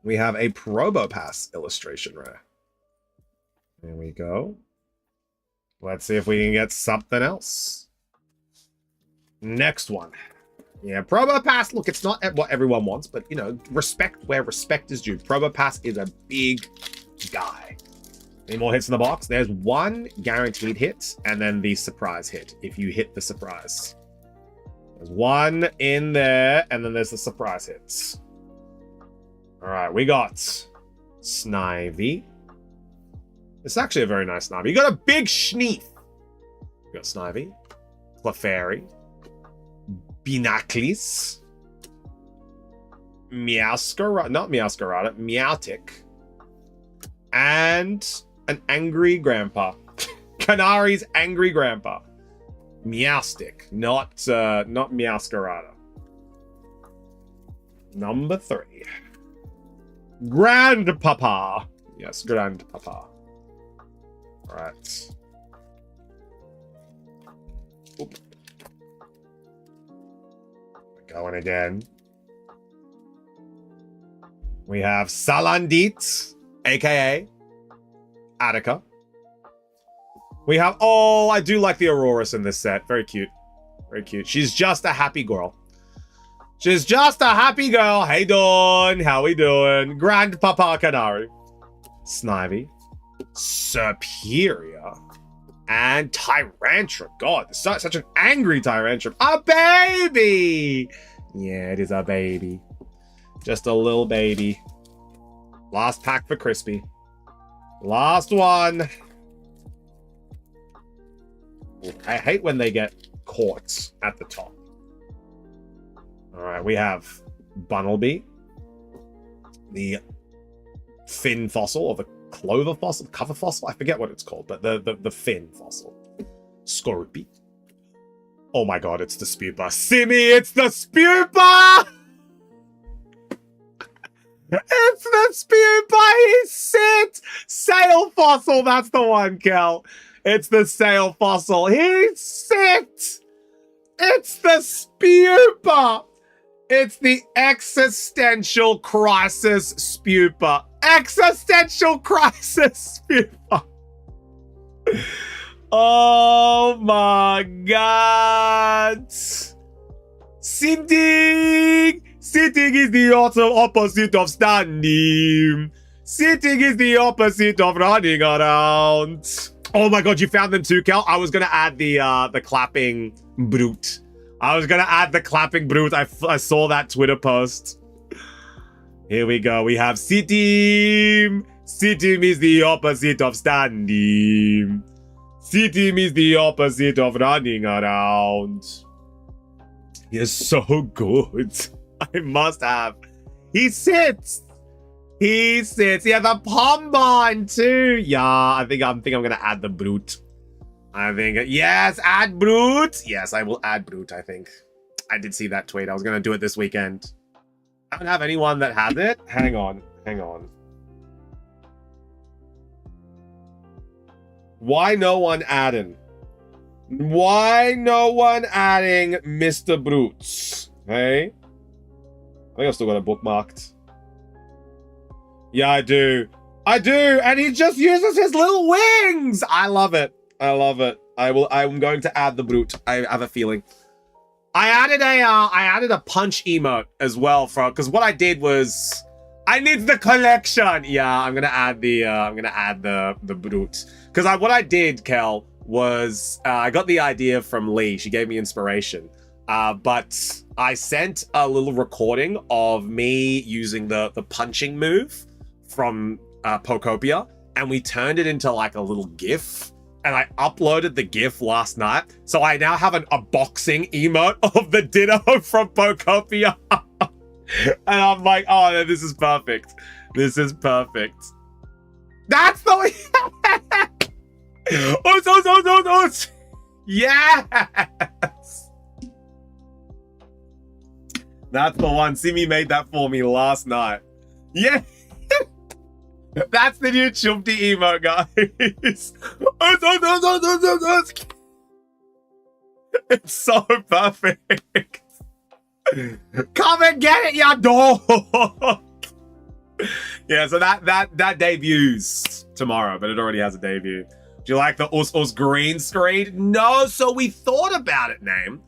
We have a Probopass illustration rare. There we go. Let's see if we can get something else. Next one. Yeah, Probopass. Look, it's not what everyone wants, but, you know, respect where respect is due. Probopass is a big guy. Any more hits in the box? There's one guaranteed hit, and then the surprise hit, if you hit the surprise. There's one in there, and then there's the surprise hits. All right, we got Snivy. It's actually a very nice Snivy. You got a big Schneef. You got Snivy, Clefairy, Binaclis, Meowscarada, not Meowscarada, Meowtic, and an angry grandpa. Canari's angry grandpa. Meowstic, not Meowscarada. Number 3. Grandpapa. Yes, Grandpapa. All right. Oop. Going again. We have Salandit, aka Attica. We have, oh, I do like the Auroras in this set. Very cute. Very cute. She's just a happy girl. She's just a happy girl. Hey, Dawn. How we doing? Grandpapa Canary. Snivy. Superior. And Tyrantrum. God, such an angry Tyrantrum. A baby! Yeah, it is a baby. Just a little baby. Last pack for Crispy. Last one. I hate when they get caught at the top. All right, we have Bunnelby. The fin fossil, or the clover fossil, cover fossil. I forget what it's called, but the fin fossil. Skorupi. Oh my god, it's the Spupa. Simi, it's the Spupa! It's the Spupa! He's sit! Sail fossil, that's the one, Kel. It's the sail fossil. He's sit! It's the Spupa! It's the existential crisis Spupa. Existential crisis Spupa. Oh my god. Sitting. Sitting is the opposite of standing. Sitting is the opposite of running around. Oh my god, you found them too, Cal? I was gonna add the clapping brute. I was gonna add the clapping brute. I saw that Twitter post. Here we go. We have sitting. Sitting is the opposite of standing. Sitting is the opposite of running around. He is so good. I must have. He sits. He sits. Yeah, the Pombine too. Yeah, I think I'm gonna add the brute. I think, yes, add brute. Yes, I will add brute, I think. I did see that tweet. I was gonna do it this weekend. I don't have anyone that has it. Hang on. Why no one adding? Why no one adding Mr. Brutes? Hey? I think I've still got it bookmarked. Yeah, I do. I do! And he just uses his little wings! I love it. I love it. I'm going to add the brute. I have a feeling. I added a punch emote as well because what I did was I need the collection. Yeah, I'm gonna add the brute because what I did, Kel, was I got the idea from Lee. She gave me inspiration, but I sent a little recording of me using the punching move from Pokopia, and we turned it into like a little GIF. And I uploaded the GIF last night. So I now have a boxing emote of the Ditto from Pokopia. And I'm like, oh, this is perfect. This is perfect. That's the way. Oh. Yes. That's the one. Simi made that for me last night. Yeah. That's the new Chumpty emote, guys. It's so perfect. Come and get it, ya dog. Yeah, so that debuts tomorrow, but it already has a debut. Do you like the us green screen? No, so we thought about it, name.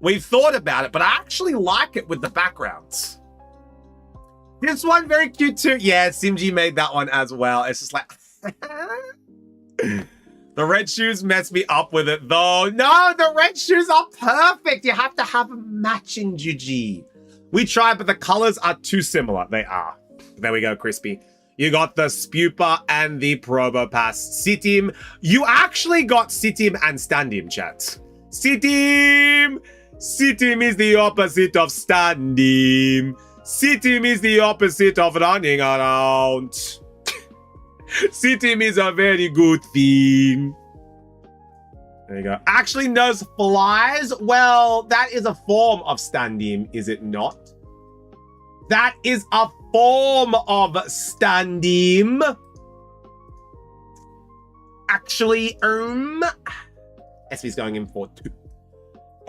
We thought about it, but I actually like it with the backgrounds. This one very cute too. Yeah, Simji made that one as well. It's just like the red shoes mess me up with it though. No, the red shoes are perfect. You have to have a matching Juji. We tried, but the colors are too similar. They are. There we go, Crispy. You got the Spupa and the Probopass. Sitim. You actually got Sitim and Standim, chat. Sitim! Sitim is the opposite of Standim. Sitim is the opposite of running around. Sitim is a very good thing. There you go. Actually knows flies. Well, that is a form of Standim, is it not? That is a form of Standim. Actually, SB's going in for 2.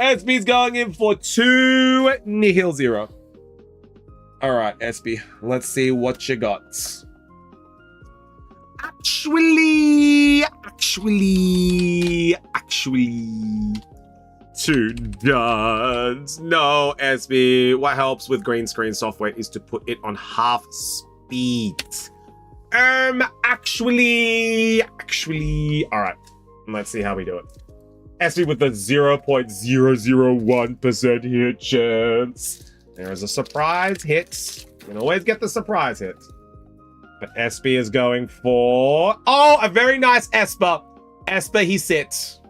SB's going in for 2. Nihil 0. All right, SB, let's see what you got. Actually. 2 duds. No, SB. What helps with green screen software is to put it on half speed. Actually. All right, let's see how we do it. SB with the 0.001% hit chance. There's a surprise hit. You can always get the surprise hit. But SB is going for... Oh, a very nice Esper. Esper, he sits.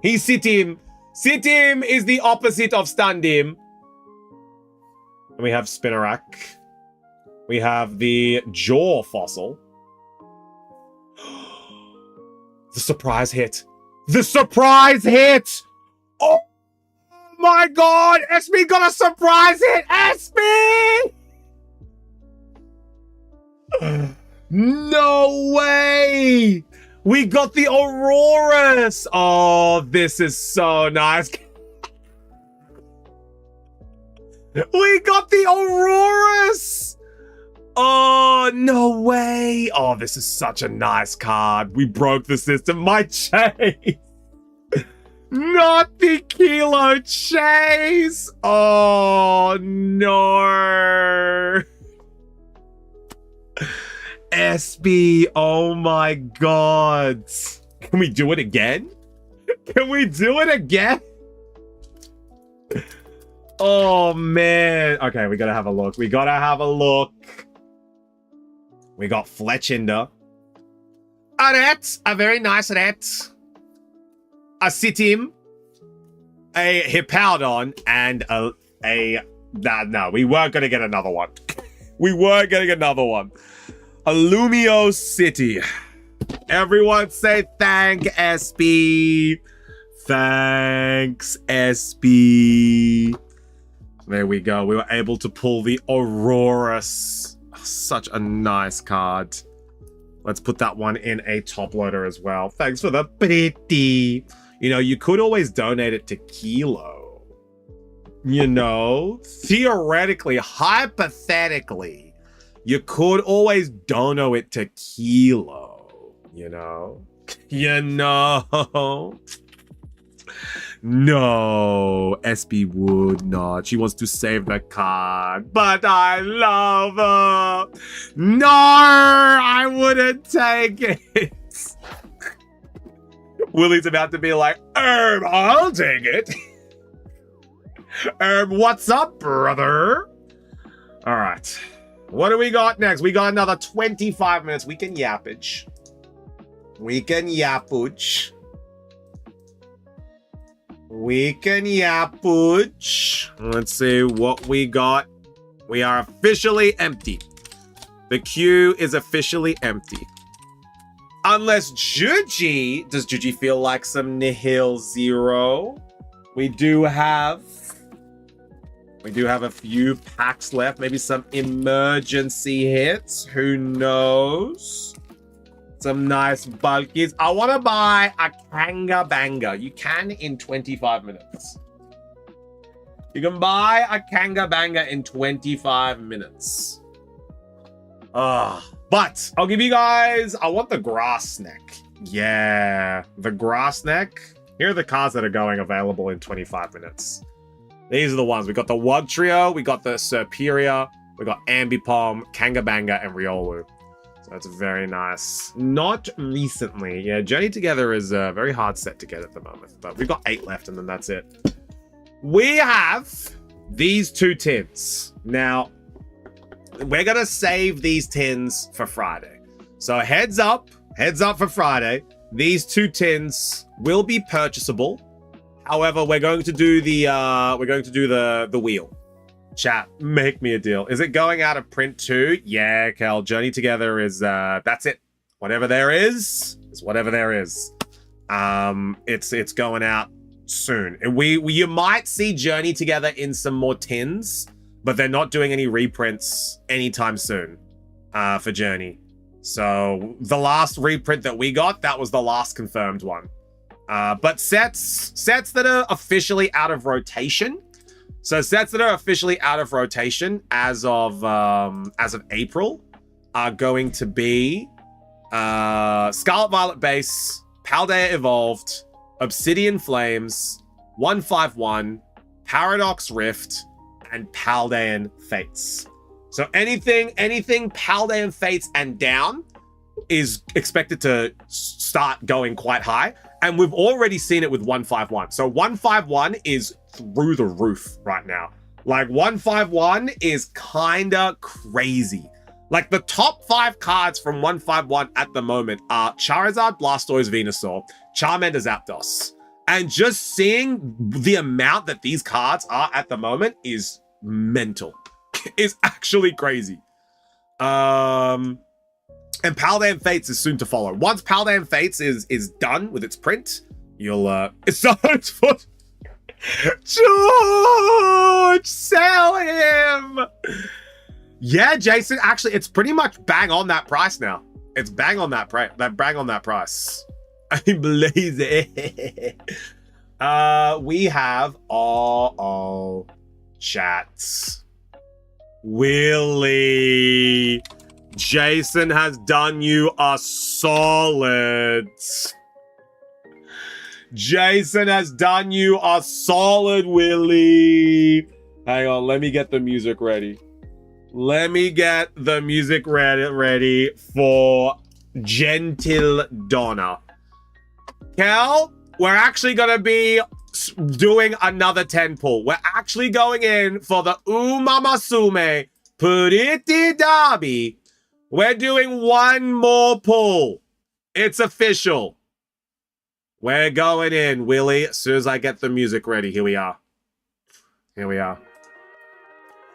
He Sitim. Sitim is the opposite of Standim. And we have Spinarak. We have the Jaw Fossil. The surprise hit. The surprise hit! Oh! My God, SB got a surprise hit! SB! No way! We got the Auroras! Oh, this is so nice. We got the Auroras! Oh, no way! Oh, this is such a nice card. We broke the system. My chase! Not the Kilo Chase! Oh, no! SB, oh my God. Can we do it again? Can we do it again? Oh, man. Okay, we gotta have a look. We gotta have a look. We got Fletchinder. A rat, a very nice rat. A Sitim, a Hippowdon, and no, we weren't going to get another one. We weren't getting another one. A Lumio City. Everyone say thank SB. Thanks, SB. There we go. We were able to pull the Aurorus. Such a nice card. Let's put that one in a top loader as well. Thanks for the pretty. You know, you could always donate it to Kilo. You know, theoretically, hypothetically, you could always dono it to Kilo, you know? You know? No, SB would not. She wants to save the card, but I love her. No, I wouldn't take it. Willie's about to be like, I'll take it. What's up, brother? All right. What do we got next? We got another 25 minutes. We can yappage. We can yappage. We can yappage. Let's see what we got. We are officially empty. The queue is officially empty. Unless Juji, does Juji feel like some nihil zero? We do have a few packs left. Maybe some emergency hits. Who knows? Some nice bulkies. I want to buy a Kanga Banga. You can in 25 minutes. You can buy a Kanga Banga in 25 minutes. But I'll give you guys, I want the grass neck. Yeah, the grass neck. Here are the cards that are going available in 25 minutes. These are the ones. We got the Wug Trio, we got the Superior, we got Ambipom, Kangabanga, and Riolu. So that's very nice. Not recently. Yeah, Journey Together is a very hard set to get at the moment. But we've got 8 left and then that's it. We have these 2 tins. Now, we're going to save these tins for Friday. So heads up for Friday. These 2 tins will be purchasable. However, we're going to do the wheel. Chat, make me a deal. Is it going out of print too? Yeah, Kel. Journey Together is that's it. Whatever there is whatever there is. It's going out soon. You might see Journey Together in some more tins, but they're not doing any reprints anytime soon for Journey. So the last reprint that we got, that was the last confirmed one. But sets that are officially out of rotation. So sets that are officially out of rotation as of April are going to be Scarlet Violet Base, Paldea Evolved, Obsidian Flames, 151, Paradox Rift, and Paldean Fates. So anything Paldean Fates and down is expected to start going quite high. And we've already seen it with 151. So 151 is through the roof right now. Like 151 is kinda crazy. Like the top 5 cards from 151 at the moment are Charizard, Blastoise, Venusaur, Charmander, Zapdos. And just seeing the amount that these cards are at the moment is mental. Is actually crazy. And Paldean Fates is soon to follow. Once Paldean Fates is done with its print, you'll it's so foot. George, sell him. Yeah, Jason. Actually, it's pretty much bang on that price now. It's bang on that price. Bang on that price. I believe it. We have all chats. Willie. Jason has done you a solid. Jason has done you a solid, Willie. Hang on, let me get the music ready. Let me get the music ready for Gentil Donna. Kel, we're actually going to be doing another 10 pull. We're actually going in for the Umamasume Pretty Derby. We're doing one more pull. It's official. We're going in, Willie. As soon as I get the music ready. Here we are. Here we are.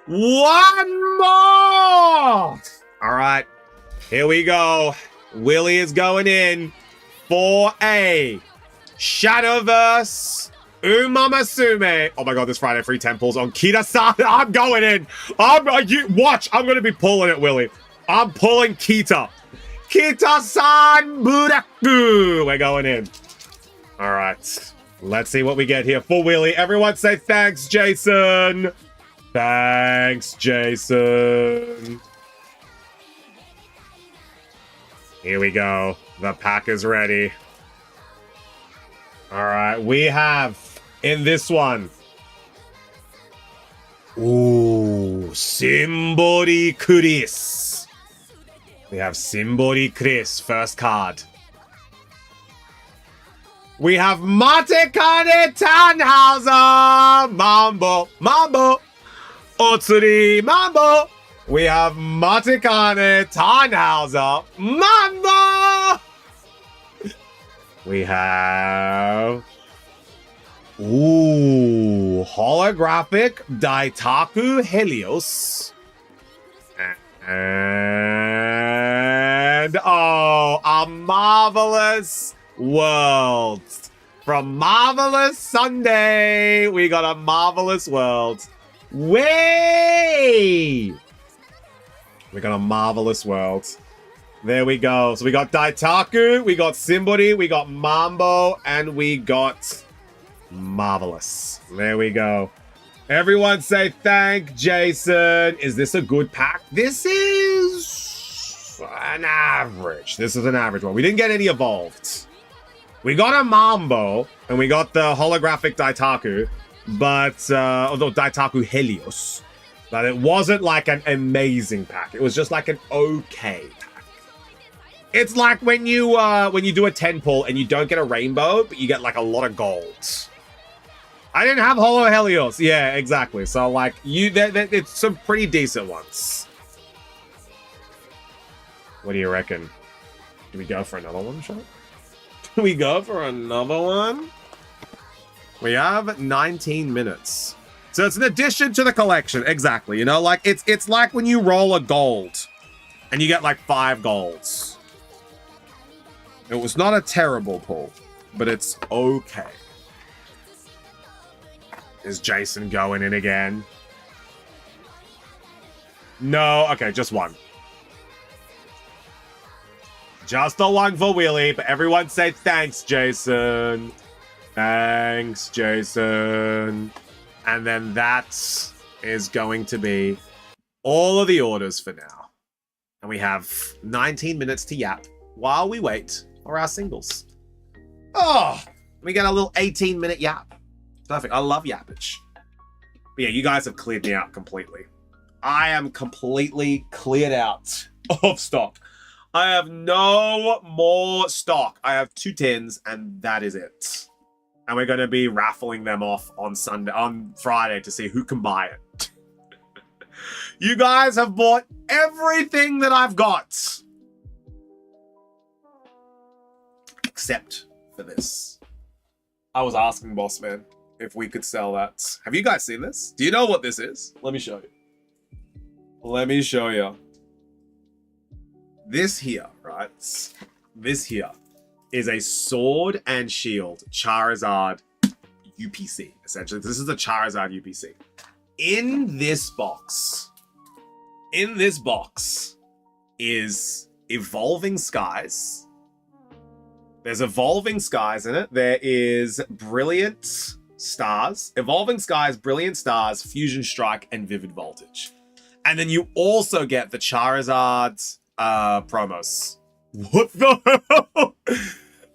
One more! All right. Here we go. Willie is going in for a Shadowverse Umamasume. Oh my god, this Friday free temples on Kita-san. I'm going in. Watch. I'm going to be pulling it, Willie. I'm pulling Kita. Kita-san Buraku. We're going in. All right. Let's see what we get here. Full wheelie. Everyone say thanks, Jason. Thanks, Jason. Here we go. The pack is ready. All right, we have in this one. Ooh, Simbori Chris. We have Simbori Chris, first card. We have Matekane Tannhauser, Mambo, Mambo, Otsuri, Mambo. We have Matekane Tannhauser, Mambo. We have, ooh, holographic Daitaku Helios. And, oh, a marvelous world. From Marvelous Sunday, we got a marvelous world. Way! We got a marvelous world. There we go. So we got Daitaku, we got Simbori, we got Mambo, and we got Marvelous. There we go. Everyone say thank Jason. Is this a good pack? This is an average. This is an average one. We didn't get any evolved. We got a Mambo, and we got the holographic Daitaku, but, although Daitaku Helios, but it wasn't like an amazing pack. It was just like an okay pack. It's like when you do a 10 pull and you don't get a rainbow, but you get like a lot of gold. I didn't have Holo Helios. Yeah, exactly. So like it's some pretty decent ones. What do you reckon? Do we go for another one shot? Do we go for another one? We have 19 minutes. So it's an addition to the collection. Exactly. You know, like it's like when you roll a gold and you get like 5 golds. It was not a terrible pull, but it's okay. Is Jason going in again? No. Okay, just one. Just a one for Wheelie, but everyone say thanks, Jason. Thanks, Jason. And then that is going to be all of the orders for now. And we have 19 minutes to yap while we wait for our singles. Oh, we get a little 18-minute yap. Perfect. I love yappage. But yeah, you guys have cleared me out completely. I am completely cleared out of stock. I have no more stock. I have 2 tins, and that is it. And we're going to be raffling them off on Friday to see who can buy it. You guys have bought everything that I've got. Except for this. I was asking Boss Man if we could sell that. Have you guys seen this? Do you know what this is? Let me show you. Let me show you. This here, right? This here is a Sword and Shield Charizard UPC, essentially. This is a Charizard UPC. In this box is Evolving Skies. There's Evolving Skies in it. There is Brilliant Stars. Evolving Skies, Brilliant Stars, Fusion Strike, and Vivid Voltage. And then you also get the Charizard promos. What the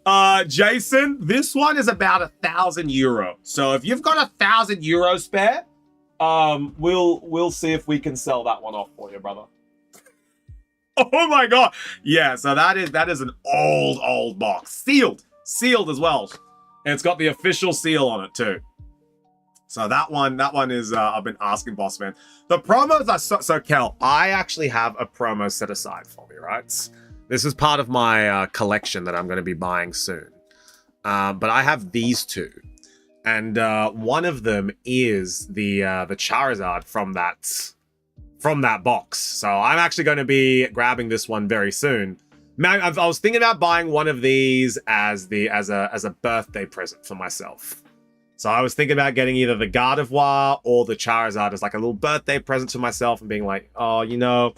hell? Jason, this one is about €1,000. So if you've got €1,000 spare, we'll see if we can sell that one off for you, brother. Oh my god. Yeah, so that is an old box. Sealed as well. And it's got the official seal on it too. So that one is I've been asking Boss Man. The promos are so Kel, I actually have a promo set aside for me, right? This is part of my collection that I'm going to be buying soon. But I have these 2. And one of them is the Charizard from that box. So I'm actually going to be grabbing this one very soon. Man, I was thinking about buying one of these as a birthday present for myself. So I was thinking about getting either the Gardevoir or the Charizard as like a little birthday present to myself and being like, oh, you know,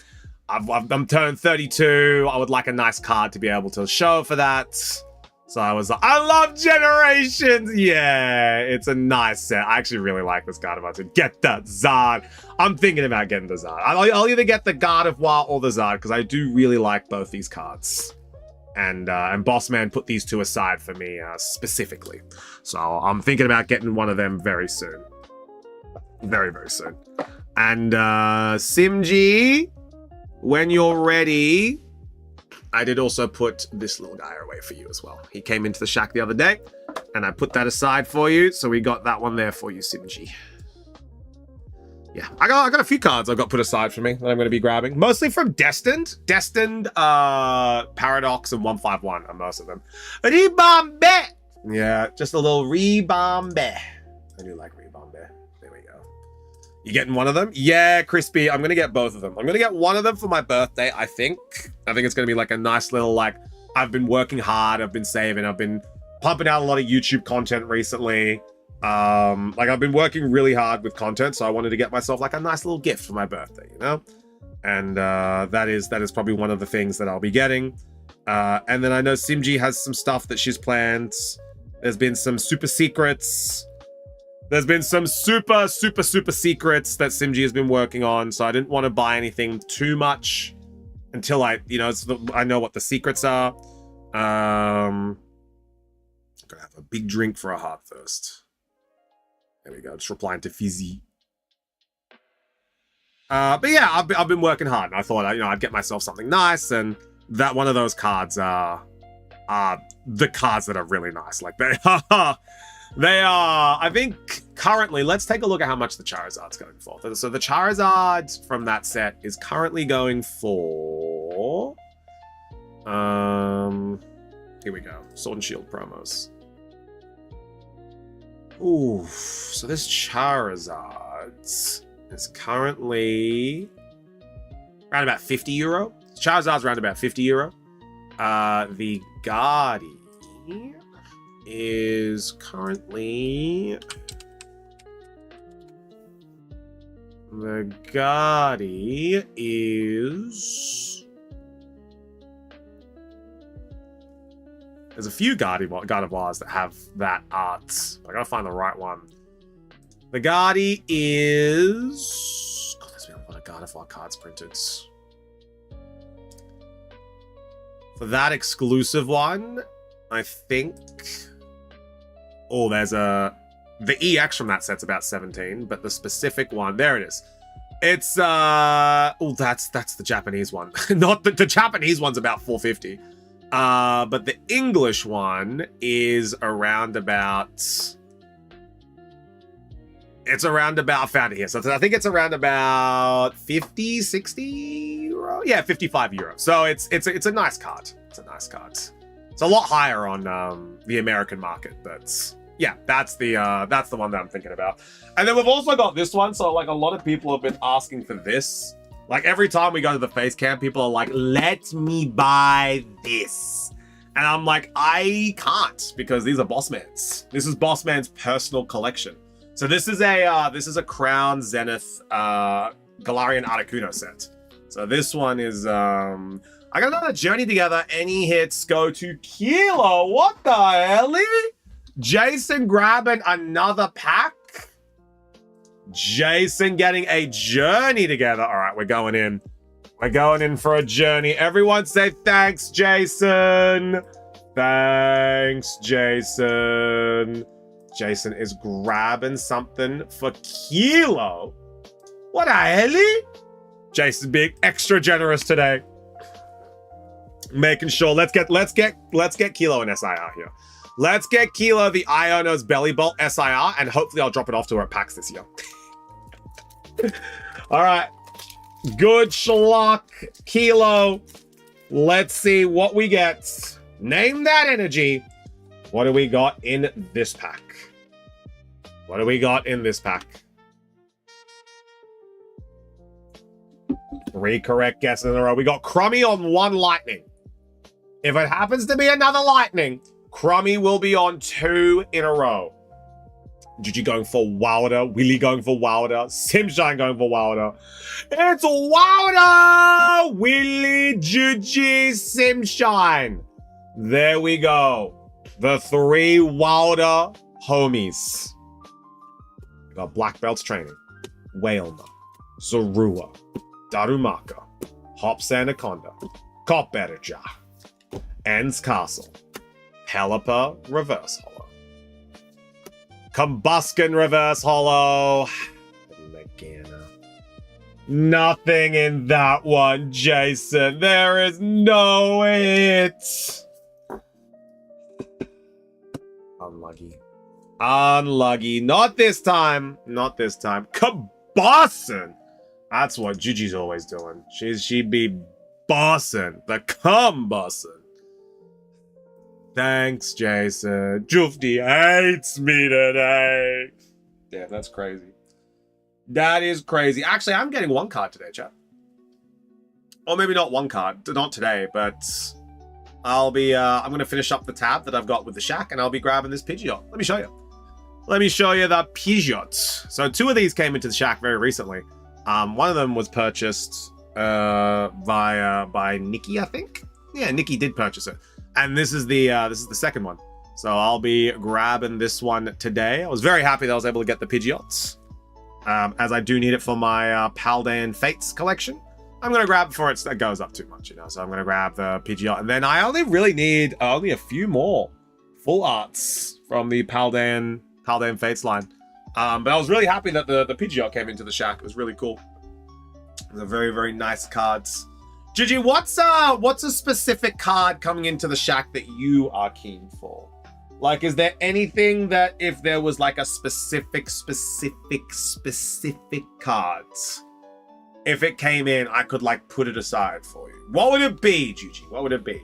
I'm turned 32. I would like a nice card to be able to show for that. So I was like, I love Generations. Yeah, it's a nice set. I actually really like this Garde of War. Get the Zard. I'm thinking about getting the Zard. I'll either get the Garde of War or the Zard because I do really like both these cards. And Bossman put these two aside for me specifically. So I'm thinking about getting one of them very soon. Very, very soon. And Simji, when you're ready, I did also put this little guy away for you as well. He came into the shack the other day, and I put that aside for you. So we got that one there for you, Simji. Yeah, I got a few cards I've got put aside for me that I'm going to be grabbing. Mostly from Destined. Destined, Paradox, and 151 are most of them. Rebombe! Yeah, just a little Rebombe. I do like Rebombe. There we go. You getting one of them? Yeah, Crispy. I'm going to get both of them. I'm going to get one of them for my birthday, I think. I think it's going to be like a nice little, like, I've been working hard. I've been saving. I've been pumping out a lot of YouTube content recently. Like I've been working really hard with content, so I wanted to get myself like a nice little gift for my birthday, you know? And that is probably one of the things that I'll be getting. And then I know Simji has some stuff that she's planned. There's been some super secrets. There's been some super secrets that Simji has been working on, so I didn't want to buy anything too much until I know what the secrets are. Gonna have a big drink for a heart thirst. There we go. Just replying to Fizzy. But yeah, I've been working hard, and I thought I'd get myself something nice, and that one of those cards are the cards that are really nice. Like they are. I think currently, let's take a look at how much the Charizard's going for. So the Charizard from that set is currently going for here we go. Sword and Shield promos. Ooh, so this Charizard is currently around about 50 euro. Charizard's around about 50 euro. The Guardi is currently... The Guardi is... There's a few God of Wars that have that art. I gotta find the right one. The Guardi is... God, there's been a lot of God of War cards printed. For that exclusive one, I think... Oh, there's a... The EX from that set's about 17, but the specific one... There it is. It's... Oh, that's the Japanese one. Not the Japanese one's about 450. But the English one is around about... It's around about... I found it here. So I think it's around about 50, 60 euro? Yeah, 55 euro. So it's a nice card. It's a nice card. It's a lot higher on the American market, but yeah, that's the one that I'm thinking about. And then we've also got this one. So like a lot of people have been asking for this. Like every time we go to the face cam, people are like, let me buy this. And I'm like, I can't because these are Bossman's. This is Bossman's personal collection. So this is a Crown Zenith Galarian Articuno set. So this one is I got another Journey Together. Any hits go to Kilo. What the hell? Jason grabbing another pack. Jason getting a Journey Together. All right, we're going in. We're going in for a journey. Everyone say thanks, Jason. Thanks, Jason. Jason is grabbing something for Kilo. What the hell? Jason's being extra generous today. Making sure let's get Kilo an SIR here. Let's get Kilo the Iono's Belly Bolt SIR, and hopefully I'll drop it off to her at PAX this year. All right. Good schlock, Kilo. Let's see what we get. Name that energy. What do we got in this pack? What do we got in this pack? 3 correct guesses in a row. We got Crummy on 1 lightning. If it happens to be another lightning, Crummy will be on 2 in a row. Gigi going for Wilder. Willy going for Wilder. Simshine going for Wilder. It's Wilder! Willy, Gigi, Simshine. There we go. The three Wilder homies. We got Black Belts Training, Whalmer, Zorua, Darumaka, Hops Anaconda, Copbettaja, Ends Castle, Pelipper Reverse Hollow, Combuskin Reverse Hollow, Megana. Nothing in that one, Jason. There is no hit. Unlucky. Unlucky. Not this time. Not this time. Combuskin. That's what Gigi's always doing. She be bossing. The combuskin. Thanks, Jason. Jufty hates me today. Damn, that's crazy. That is crazy. Actually, I'm getting one card today, chat. Or maybe not one card. Not today, but I'll be, I'm going to finish up the tab that I've got with the shack, and I'll be grabbing this Pidgeot. Let me show you. Let me show you the Pidgeot. So 2 of these came into the shack very recently. One of them was purchased by Nikki, I think. Yeah, Nikki did purchase it. And this is the second one. So I'll be grabbing this one today. I was very happy that I was able to get the Pidgeots. As I do need it for my Paldean Fates collection. I'm going to grab before it goes up too much, you know. So I'm going to grab the Pidgeot. And then I only really need only a few more full arts from the Paldean Fates line. But I was really happy that the Pidgeot came into the shack. It was really cool. It was a very, very nice cards. Gigi, what's a specific card coming into the shack that you are keen for? Like, is there anything that if there was like a specific cards, if it came in, I could like put it aside for you? What would it be, Gigi? What would it be?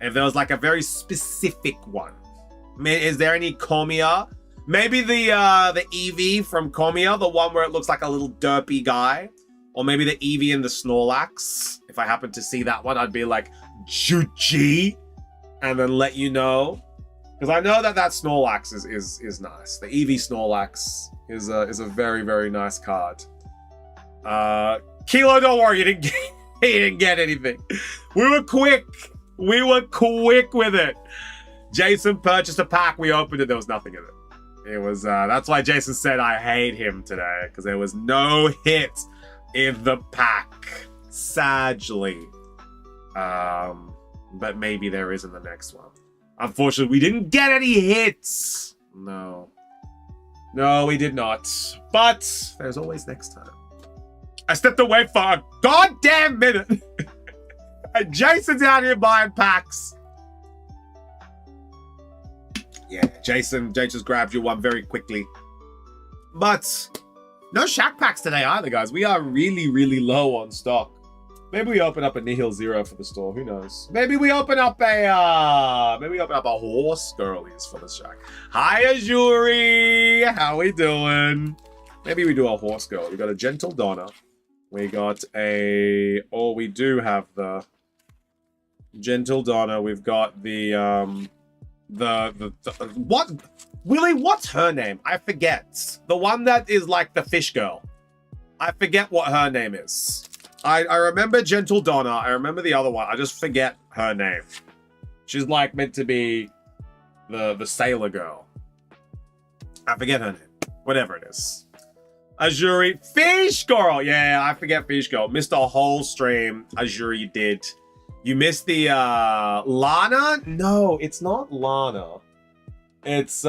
If there was like a very specific one. I mean, is there any Komiya? Maybe the Eevee from Komiya, the one where it looks like a little derpy guy. Or maybe the Eevee and the Snorlax. If I happen to see that one, I'd be like, Juji, and then let you know. Because I know that Snorlax is nice. The Eevee Snorlax is a very, very nice card. Kilo, don't worry, you didn't get anything. We were quick. We were quick with it. Jason purchased a pack. We opened it. There was nothing in it. It was that's why Jason said I hate him today, because there was no hit in the pack. Sadly. But maybe there is in the next one. Unfortunately, we didn't get any hits. No. No, we did not. But there's always next time. I stepped away for a goddamn minute. And Jason's out here buying packs. Yeah, Jason just grabbed you one very quickly. But no shack packs today either, guys. We are really, really low on stock. Maybe we open up a Nihil Zero for the store. Who knows? Maybe we open up a horse girlies for the shack. Hi, Azuri. How we doing? Maybe we do a horse girl. We got a Gentle Donna. We got a. Oh, we do have the Gentle Donna. We've got the what? Willie, what's her name? I forget. The one that is like the fish girl. I forget what her name is. I remember Gentle Donna. I remember the other one. I just forget her name. She's like meant to be the sailor girl. I forget her name. Whatever it is. Azuri. Fish girl. Yeah, I forget fish girl. Missed a whole stream. Azuri did. You missed the Lana? No, it's not Lana. It's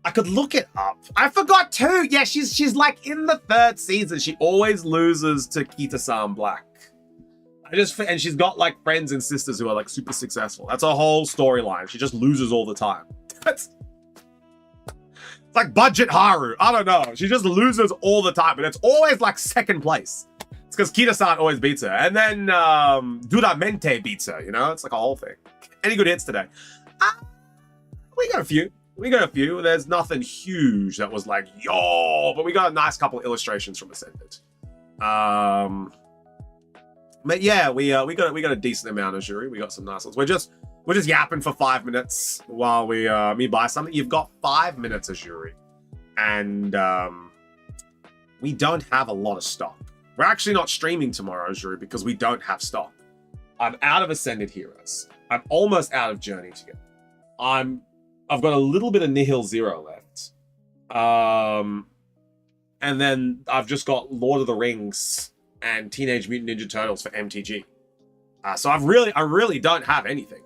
I could look it up. I forgot too. Yeah, she's like in the 3rd season. She always loses to Kita-san Black. And she's got like friends and sisters who are like super successful. That's a whole storyline. She just loses all the time. It's like Budget Haru. I don't know. She just loses all the time, but it's always like 2nd place. It's because Kita-san always beats her. And then Duramente beats her, you know? It's like a whole thing. Any good hits today? We got a few. There's nothing huge that was like, yo, but we got a nice couple of illustrations from Ascended. But yeah, we got a decent amount of jury. We got some nice ones. We're just yapping for 5 minutes while me buy something. You've got 5 minutes of jury, and we don't have a lot of stock. We're actually not streaming tomorrow, jury, because we don't have stock. I'm out of Ascended Heroes. I'm almost out of Journey to go. I've got a little bit of Nihil Zero left. And then I've just got Lord of the Rings and Teenage Mutant Ninja Turtles for MTG. So I really don't have anything.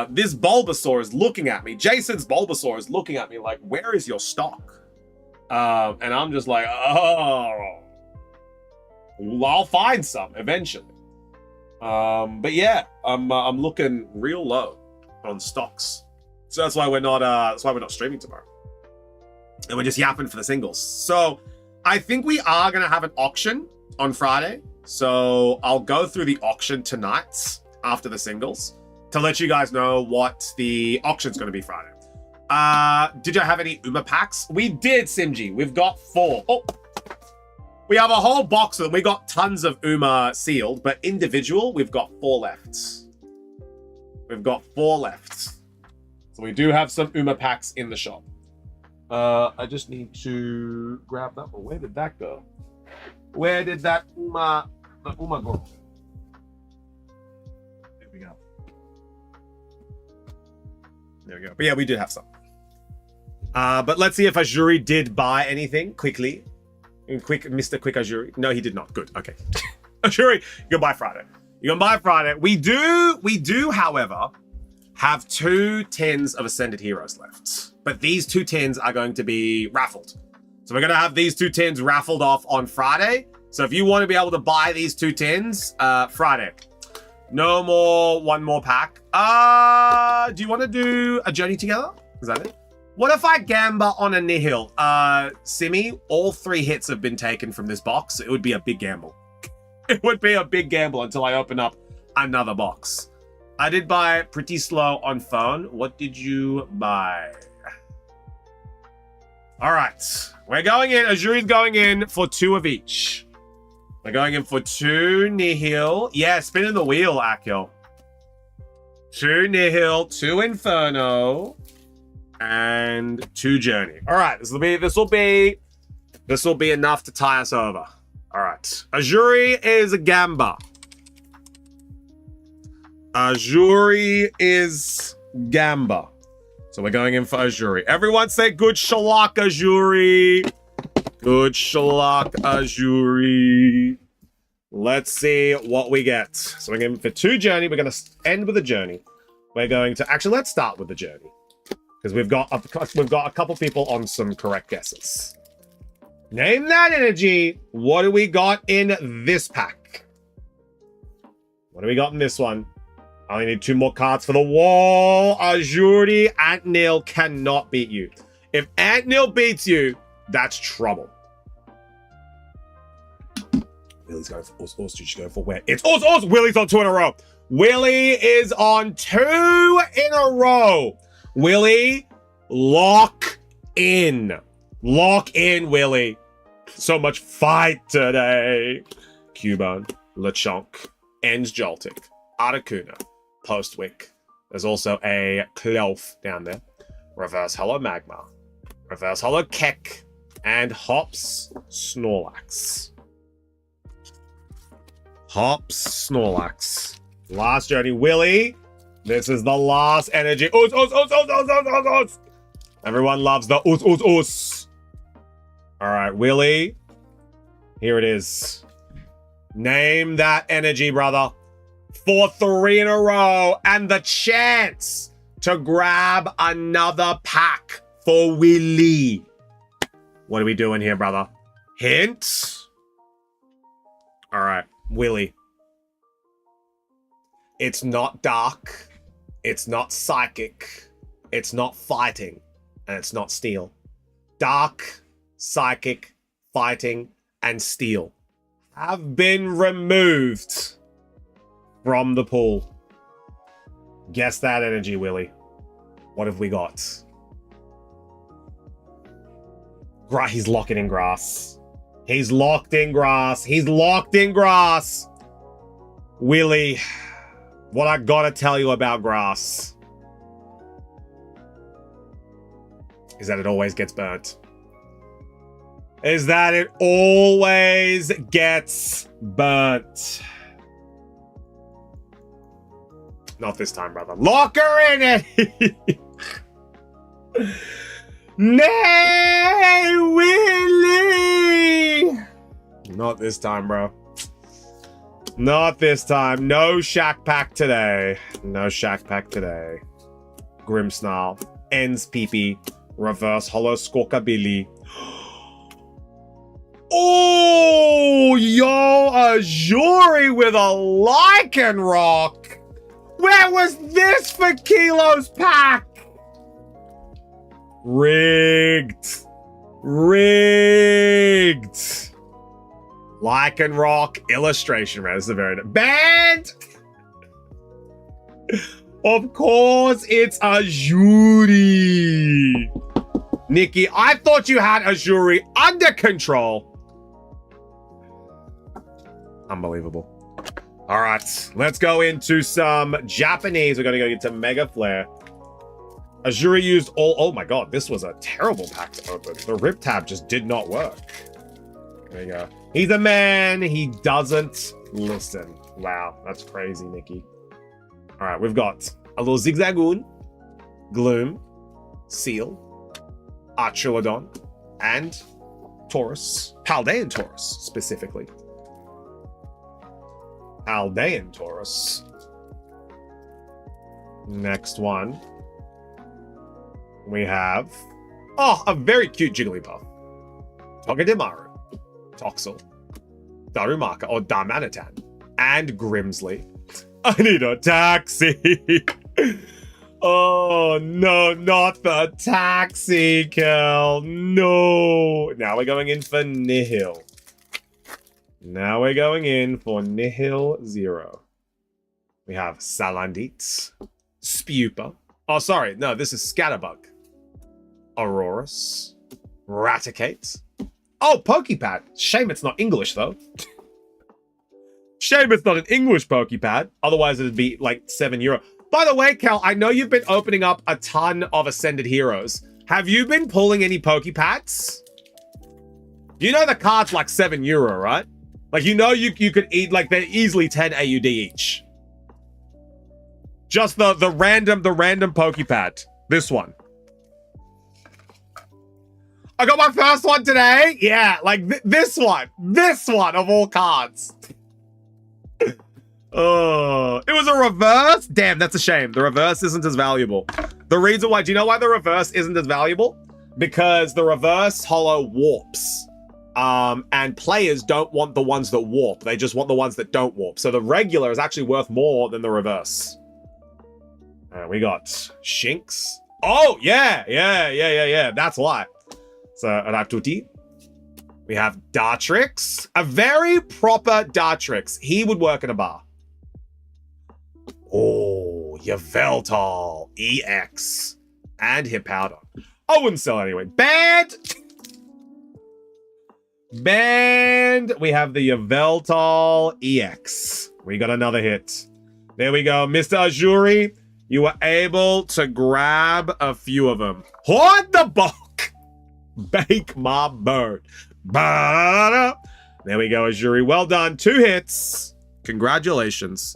This Bulbasaur is looking at me. Jason's Bulbasaur is looking at me like, where is your stock? And I'm just like, oh, well, I'll find some eventually. But yeah, I'm looking real low on stocks. So that's why we're not streaming tomorrow. And we're just yapping for the singles. So I think we are going to have an auction on Friday. So I'll go through the auction tonight after the singles to let you guys know what the auction's going to be Friday. Did you have any Uma packs? We did, Simji. We've got 4. Oh, we have a whole box of them. We got tons of Uma sealed, but individual, we've got 4 left. We've got 4 left. So we do have some Uma packs in the shop. I just need to grab that one. Where did that go? Where did that the Uma go? There we go. There we go. But yeah, we did have some. But let's see if Ajuri did buy anything quickly. Mr. Quick Ajuri. No, he did not. Good. Okay. Ajuri, you can buy Friday. You can buy Friday. We do, however, have 2 tins of Ascended Heroes left. But these 2 tins are going to be raffled. So we're going to have these 2 tins raffled off on Friday. So if you want to be able to buy these 2 tins, Friday. No more 1 more pack. Do you want to do a journey together? Is that it? What if I gamba on a Nihil? Simi, all 3 hits have been taken from this box. It would be a big gamble. It would be a big gamble until I open up another box. I did buy pretty slow on phone. What did you buy? All right. We're going in. Ajuri's going in for 2 of each. We're going in for 2 Nihil. Yeah, spinning the wheel, Akio. 2 Nihil, 2 Inferno, and 2 Journey. All right. This will be enough to tie us over. All right. Ajuri is a gamba. Ajuri is gamba. So we're going in for Ajuri. Everyone say good shalak, Ajuri. Good shalak, Ajuri. Let's see what we get. So we're going for 2 journey. We're going to end with a journey. We're going to actually let's start with the journey because we've got a couple people on some correct guesses. Name that energy. What do we got in this pack? What do we got in this one? I only need 2 more cards for the wall. Ajuri, Antnil cannot beat you. If Antnil beats you, that's trouble. Willie's going for Us. She's going for where? It's Us. Willie's on 2 in a row. Willie is on 2 in a row. Willie, lock in. Lock in, Willie. So much fight today. Cubone, Lechonk, Ends Joltik, Articuno, Postwick. There's also a Cloth down there. Reverse Hollow Magma. Reverse Hollow Keck. And Hops Snorlax. Hops Snorlax. Last journey, Willie. This is the last energy. Us. Everyone loves the us. All right, Willie. Here it is. Name that energy, brother. For 3 in a row. And the chance to grab another pack for Willie. What are we doing here, brother? Hint. All right, Willie. It's not dark. It's not psychic. It's not fighting. And it's not steel. Dark, psychic, fighting, and steel have been removed from the pool. Guess that energy, Willie. What have we got? He's locking in grass. He's locked in grass. He's locked in grass. Willie, what I gotta tell you about grass is that it always gets burnt. Is that it always gets burnt. Not this time, brother. Lock her in it! Nay, Willie! Not this time, bro. Not this time. No Shack Pack today. No Shack Pack today. Grimmsnarl. Ends Peepee. Reverse Hollow Squawkabilly. Oh, yo, Azuri with a Lycanroc. Where was this for Kilo's pack? Rigged. Rigged. Lycanroc illustration, right? This is a very banned. Of course, it's Azuri. Nikki, I thought you had Azuri under control. Unbelievable. All right, let's go into some Japanese. We're going to go into Mega Flare. Azuri used all... Oh my god, this was a terrible pack to open. The Rip Tab just did not work. There you go. He's a man. He doesn't listen. Wow, that's crazy, Nikki. All right, we've got a little Zigzagoon, Gloom, Seal, Archulodon, and Taurus. Paldean Taurus, specifically. Paldean Taurus. Next one. We have... Oh, a very cute Jigglypuff. Togedemaru, Toxel, Darumaka, or Darmanitan, and Grimsley. I need a taxi. Oh, no, not the taxi, Kel. No. Now we're going in for Nihil. Now we're going in for Nihil 0. We have Salandit, Spupa. Oh, sorry. No, this is Scatterbug. Aurorus, Raticate. Oh, Pokepad. Shame it's not English, though. Shame it's not an English Pokepad. Otherwise, it'd be like €7. By the way, Cal, I know you've been opening up a ton of Ascended Heroes. Have you been pulling any Pokepads? You know the card's like €7, right? Like, you know you could eat, like, they're easily 10 AUD each. Just the random Pokepad. This one. I got my first one today. Yeah, like this one. This one of all cards. Oh, it was a reverse? Damn, that's a shame. The reverse isn't as valuable. The reason why, do you know why the reverse isn't as valuable? Because the reverse holo warps. And players don't want the ones that warp. They just want the ones that don't warp. So the regular is actually worth more than the reverse. We got Shinx. Oh, yeah. That's why. So, Ratuti. We have Dartrix. A very proper Dartrix. He would work in a bar. Oh, Yveltal. EX. And Hippowdon. I wouldn't sell anyway. Banned. Banned. We have the Yveltal EX. We got another hit. There we go. Mr. Azuri, you were able to grab a few of them. Hoard the bulk. Bake my bird. Ba-da-da. There we go, Azuri. Well done. 2 hits. Congratulations.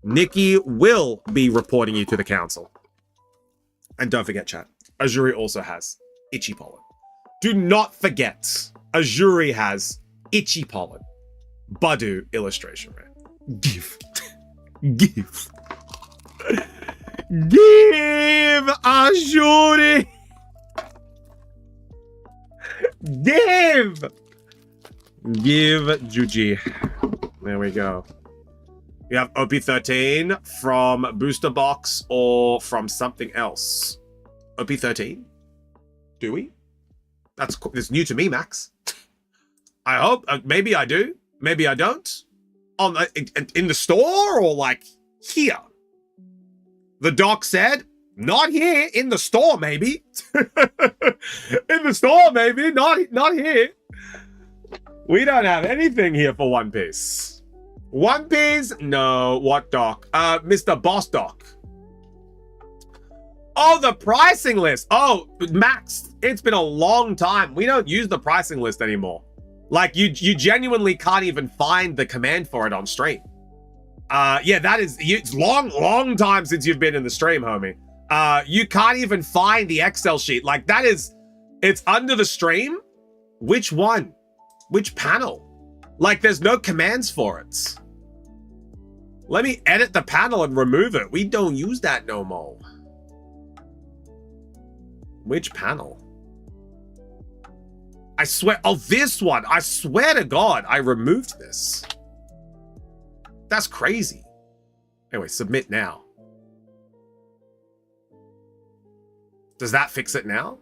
Nikki will be reporting you to the council. And don't forget, chat, Azuri also has Itchy Pollen. Do not forget, Azuri has Itchy Pollen. Badu illustration, right? Give. Give. Give, Azuri. Give Juji. There we go. We have OP13 from Booster Box or from something else. OP13? Do we? That's new to me, Max. I hope. Maybe I do. Maybe I don't. In the store or like here? The doc said, not here. In the store, maybe. In the store, maybe. Not here. We don't have anything here for One Piece. One Piece? No. What doc? Mr. Boss Doc. Oh, the pricing list. Oh, Max, it's been a long time. We don't use the pricing list anymore. Like, you genuinely can't even find the command for it on stream. Yeah, that is, it's long time since you've been in the stream, homie. You can't even find the Excel sheet. Like, that is, it's under the stream. Which one? Which panel? Like, there's no commands for it. Let me edit the panel and remove it. We don't use that no more. Which panel? I swear, oh, this one. I swear to God, I removed this. That's crazy. Anyway, submit now. Does that fix it now?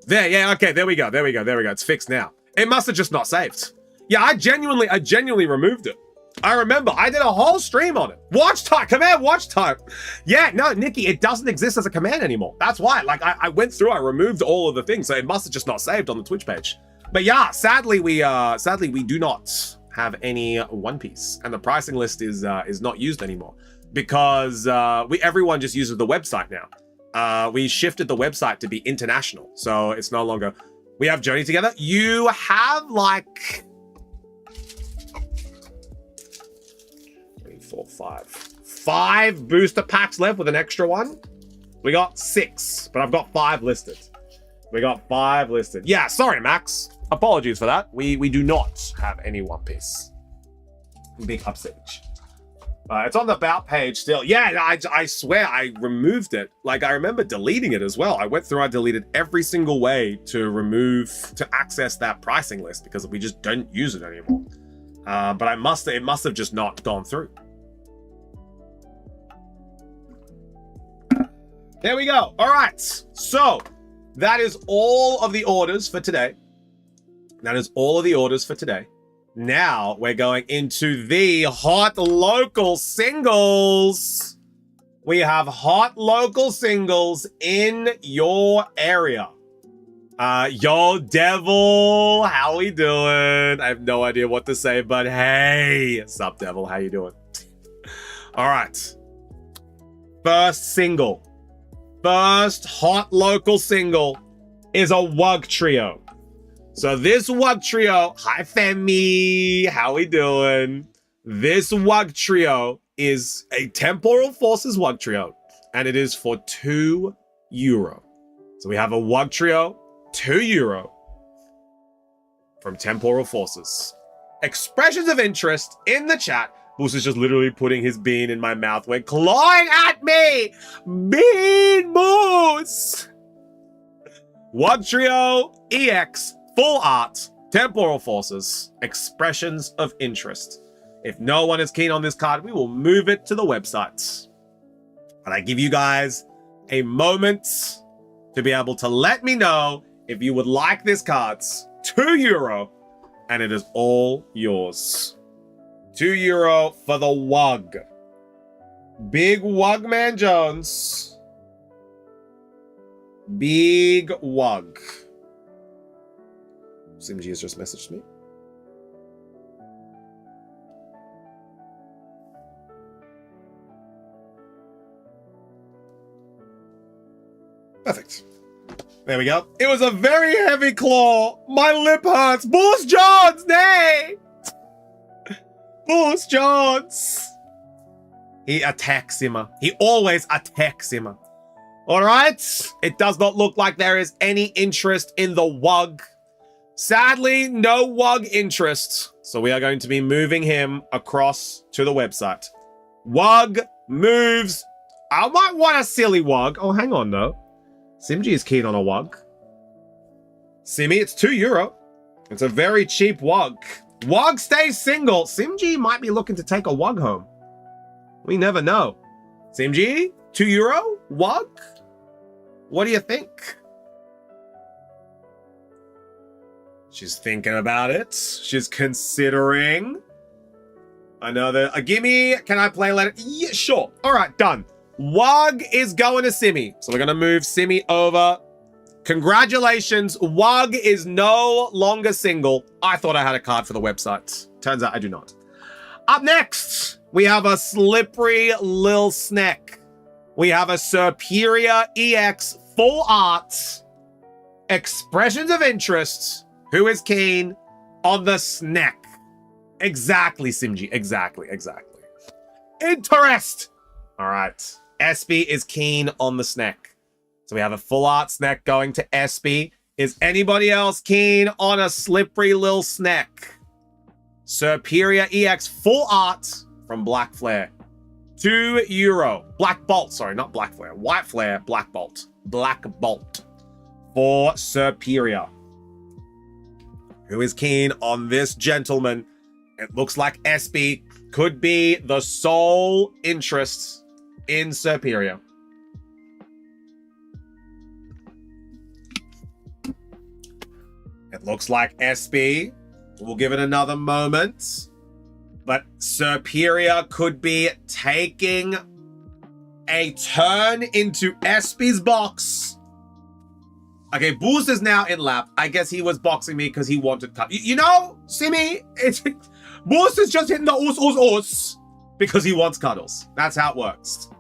There, yeah, okay, there we go. It's fixed now. It must have just not saved. Yeah, I genuinely removed it. I remember, I did a whole stream on it. Watch time, command watch time. Yeah, no, Nikki, it doesn't exist as a command anymore. That's why, like, I went through, I removed all of the things, so it must have just not saved on the Twitch page. But yeah, sadly, we do not have any One Piece, and the pricing list is not used anymore because everyone just uses the website now. We shifted the website to be international, so it's no longer. We have Journey together. You have like 3, 4, 5 booster packs left with an extra one. We got 6, but I've got 5 listed. We got 5 listed. Yeah, sorry, Max. Apologies for that. We do not have any One Piece. Big upstage. It's on the About page still. Yeah, I swear I removed it. Like, I remember deleting it as well. I went through, I deleted every single way to access that pricing list because we just don't use it anymore. But it must have just not gone through. There we go. All right. So that is all of the orders for today. Now we're going into the hot local singles. We have hot local singles in your area. Yo, Devil, how we doing? I have no idea what to say, but hey, sup, Devil, how you doing? All right. First hot local single is a Wug Trio. So this Wug Trio, hi Femi, how we doing? This Wug Trio is a Temporal Forces Wug Trio, and it is for €2. So we have a Wug Trio, €2 from Temporal Forces. Expressions of interest in the chat. Moose is just literally putting his bean in my mouth. We're clawing at me! Bean Moose! Wug Trio, EX, Full Art, Temporal Forces, Expressions of Interest. If no one is keen on this card, we will move it to the website. And I give you guys a moment to be able to let me know if you would like this card. €2, and it is all yours. €2 for the Wug. Big Wugman Jones. Big Wug. Simji has just messaged me. Perfect. There we go. It was a very heavy claw. My lip hurts. Boost Johns, nay! Boost Johns. He attacks him. He always attacks him. All right. It does not look like there is any interest in the Wug. Sadly, no Wug interest. So we are going to be moving him across to the website. Wug moves. I might want a silly Wug. Oh, hang on, though. Simji is keen on a Wug. Simmy, it's €2. It's a very cheap Wug. Wug stays single. Simji might be looking to take a Wug home. We never know. Simji, €2? Wug? What do you think? She's thinking about it. She's considering. Another. Gimme. Can I play letter? Yeah, sure. All right, done. Wug is going to Simmy. So we're going to move Simmy over. Congratulations. Wug is no longer single. I thought I had a card for the website. Turns out I do not. Up next, we have a Slippery Lil Snack. We have a Superior EX Full Art. Expressions of Interest. Who is keen on the snack? Exactly, Simji. Exactly. Interest! All right. SB is keen on the snack. So we have a full art snack going to SB. Is anybody else keen on a slippery little snack? Superior EX full art from Black Flare. €2. Black Bolt. Sorry, not Black Flare. White Flare, Black Bolt. Black Bolt for Superior. Who is keen on this gentleman? It looks like SB could be the sole interest in Superior. It looks like SB. We'll give it another moment. But Superior could be taking a turn into SB's box. Okay, Boost is now in lap. I guess he was boxing me because he wanted cut. You know, Simi, Boost is just hitting the us because he wants cuddles. That's how it works.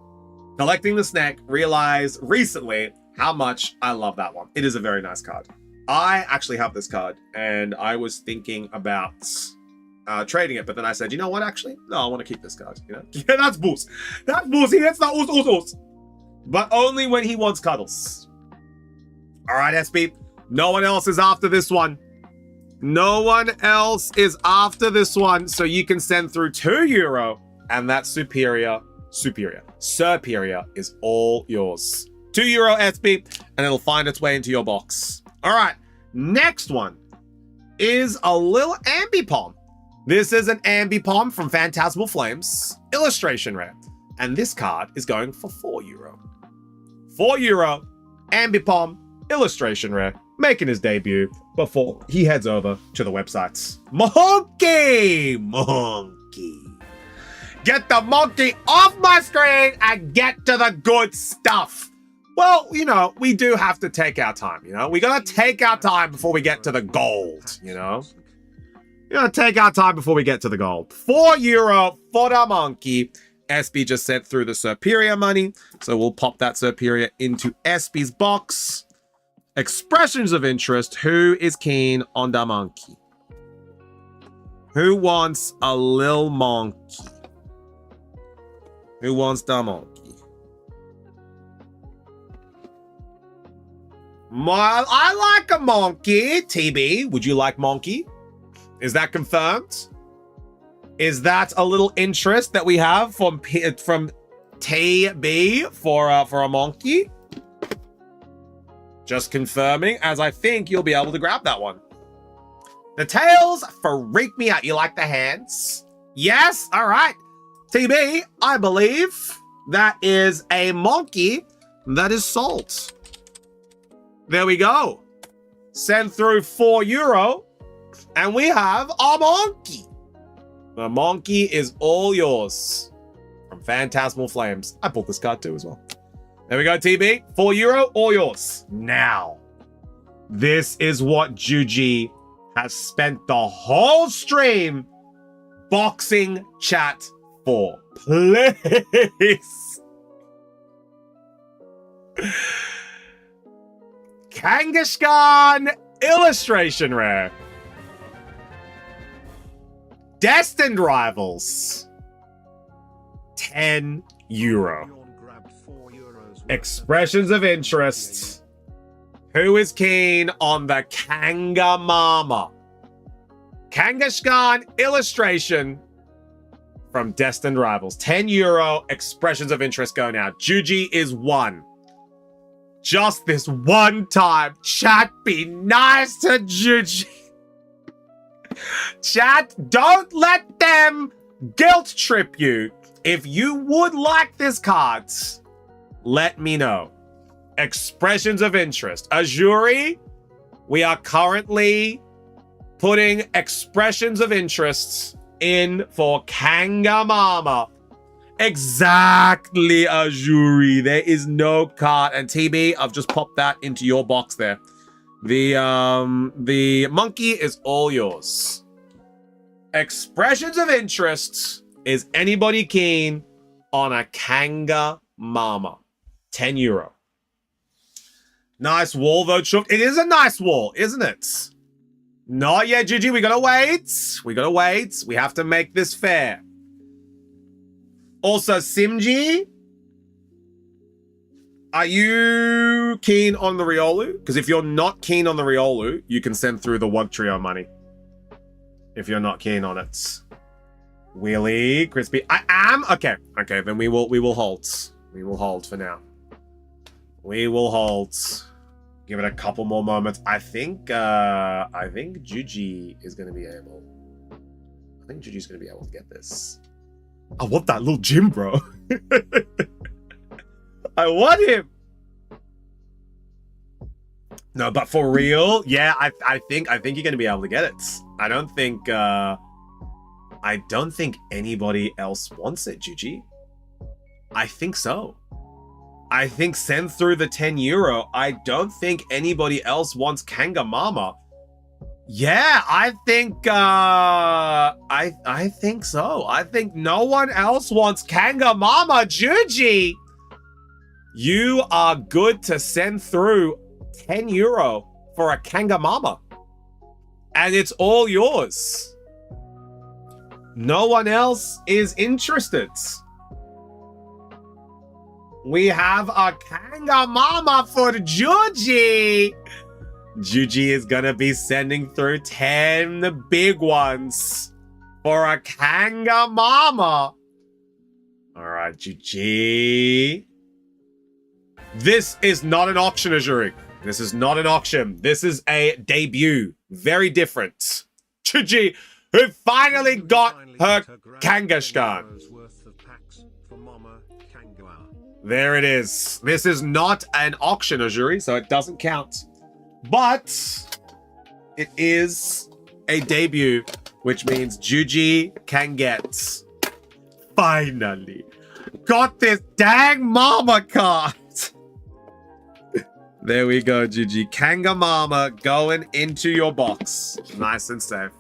Collecting the snack, realized recently how much I love that one. It is a very nice card. I actually have this card, and I was thinking about trading it, but then I said, you know what, actually? No, I want to keep this card, you know? Yeah, that's Boost. That's Boost. He hits the us. But only when he wants cuddles. All right, SB. No one else is after this one. No one else is after this one, so you can send through €2, and that's Superior is all yours. €2 SB, and it'll find its way into your box. All right, next one is a little Ambipom. This is an Ambipom from Phantasmal Flames, illustration rare, and this card is going for €4. €4, Ambipom, illustration rare, making his debut before he heads over to the websites. Monkey! Get the monkey off my screen and get to the good stuff. Well, you know, we do have to take our time, you know? We gotta take our time before we get to the gold, you know? We gotta take our time before we get to the gold. €4 for the monkey. SB just sent through the Superior money, so we'll pop that Superior into SB's box. Expressions of interest. Who is keen on the monkey? Who wants a lil monkey? Who wants the monkey? I like a monkey. TB, would you like monkey? Is that confirmed? Is that a little interest that we have from TB for a monkey? Just confirming, as I think you'll be able to grab that one. The tails freak me out. You like the hands? Yes? All right. TB, I believe that is a monkey that is sold. There we go. Send through €4, and we have a monkey. The monkey is all yours from Phantasmal Flames. I pulled this card too as well. There we go, TB. €4, all yours. Now, this is what Juji has spent the whole stream boxing chat for. Please. Kangaskhan illustration rare. Destined Rivals. €10. Expressions of interest. Who is keen on the Kangamama? Kangaskhan illustration from Destined Rivals. €10. Expressions of interest go now. Juji is 1. Just this one time. Chat, be nice to Juji. Chat, don't let them guilt trip you. If you would like this card, let me know. Expressions of interest. Azuri, we are currently putting expressions of interest in for Kangamama. Exactly, Azuri. There is no card. And TB, I've just popped that into your box there. The monkey is all yours. Expressions of interest. Is anybody keen on a Kangamama? €10. Nice wall though, Chook. It is a nice wall, isn't it? Not yet, Gigi. We gotta wait. We gotta wait. We have to make this fair. Also, Simji, are you keen on the Riolu? Because if you're not keen on the Riolu, you can send through the Wug Trio money. If you're not keen on it. Wheelie, Crispy. I am? Okay. Okay, then we will hold. We will hold for now. We will hold. Give it a couple more moments. I think Juji is gonna be able. I think Juji's gonna be able to get this. I want that little Jim, bro. I want him. No, but for real, yeah, I think you're gonna be able to get it. I don't think anybody else wants it, Juji. I think so. I think send through the €10. I don't think anybody else wants Kanga Mama. Yeah, I think I think so. I think no one else wants Kanga Mama, Juji. You are good to send through €10 for a Kanga Mama. And it's all yours. No one else is interested. We have a Kanga Mama for Juji. Juji is gonna be sending through 10 big ones for a Kanga Mama. All right, Juji. This is not an auction, Azuri. This is not an auction. This is a debut. Very different. Juji, who finally got her Kangaskhan. There it is. This is not an auction, Azuri, so it doesn't count. But it is a debut, which means Juji can get, finally, got this dang Mama card. There we go, Juji. Kanga Mama going into your box. Nice and safe.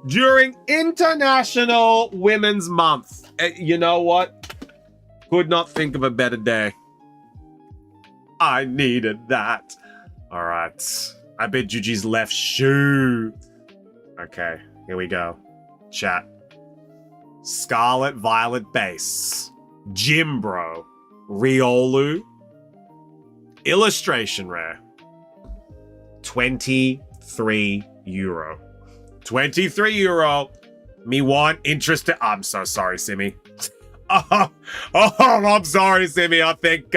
During International Women's Month. You know what? Could not think of a better day. I needed that. All right. I bet Juji's left shoe. Okay, here we go. Chat. Scarlet Violet Base. Jimbro. Riolu. Illustration Rare. €23. €23. Me want interest. I'm so sorry, Simi. I'm sorry, Simi. I think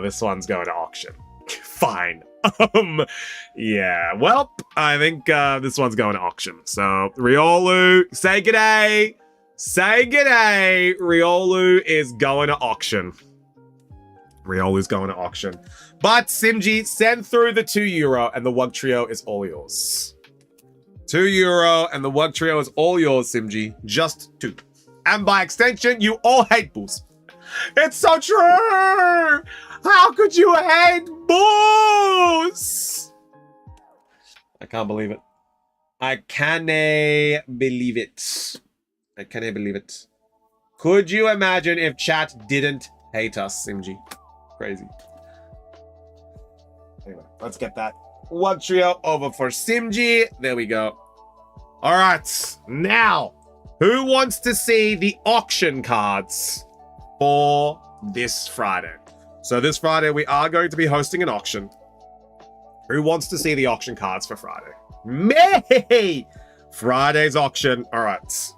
this one's going to auction. Fine. Yeah. Well, I think this one's going to auction. So Riolu, say g'day. Say g'day. Riolu is going to auction. Riolu's going to auction. But Simji, send through the €2 and the Wug Trio is all yours. €2 and the Wug Trio is all yours, Simji. Just 2. And by extension, you all hate Bulls. It's so true! How could you hate Bulls? I can't believe it. I can't believe it. I can't believe it. Could you imagine if chat didn't hate us, Simji? Crazy. Anyway, let's get that Wug Trio over for Simji. There we go. All right. Now, who wants to see the auction cards for this Friday? So this Friday, we are going to be hosting an auction. Who wants to see the auction cards for Friday? Me! Friday's auction. All right.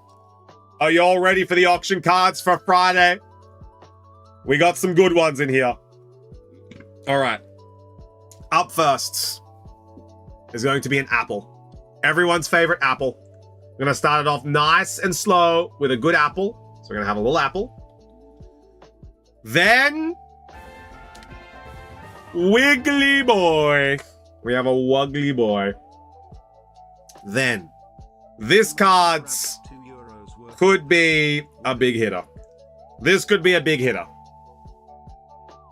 Are you all ready for the auction cards for Friday? We got some good ones in here. All right. Up first is going to be an apple. Everyone's favorite apple. We're going to start it off nice and slow with a good apple. So we're going to have a little apple. Then, Wiggly Boy. We have a Wuggly Boy. Then, this card's could be a big hitter. This could be a big hitter.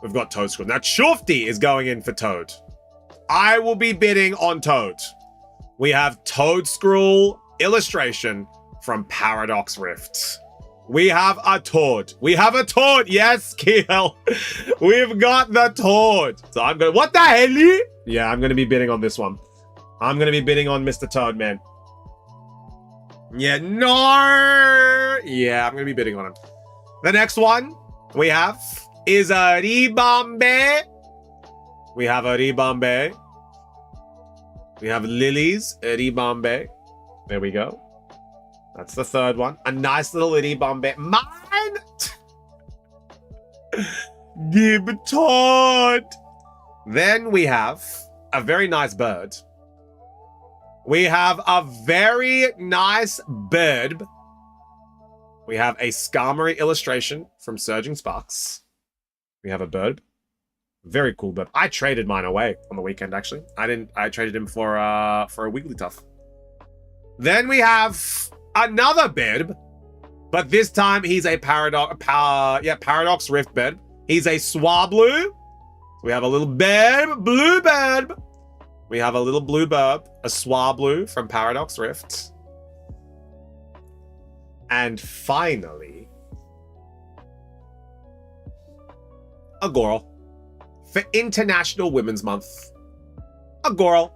We've got Toad Scroll. Now, Shufti is going in for Toad. I will be bidding on Toad. We have Toad Scroll illustration from Paradox Rift. We have a Tord. We have a Tord. Yes, Kiel. We've got the Tord. So I'm going to... What the hell? Yeah, I'm going to be bidding on this one. I'm going to be bidding on Mr. Toad, man. Yeah, no. Yeah, I'm going to be bidding on him. The next one we have is a Ribambe. We have a Ribambe. We have Lilies, a Ribambe. There we go. That's the third one. A nice little Ribambe. Mine! Gib Todd. Then we have a very nice bird. We have a very nice bird. We have a Skarmory illustration from Surging Sparks. We have a bird. Very cool bird. I traded mine away on the weekend, actually. I traded him for a Wigglytuff. Then we have another bird, but this time he's a Paradox Rift bird. He's a Swablu. We have a little bird, blue bird. We have a little blue bird, a Swablu from Paradox Rift. And finally, a Goral for International Women's Month. A Goral.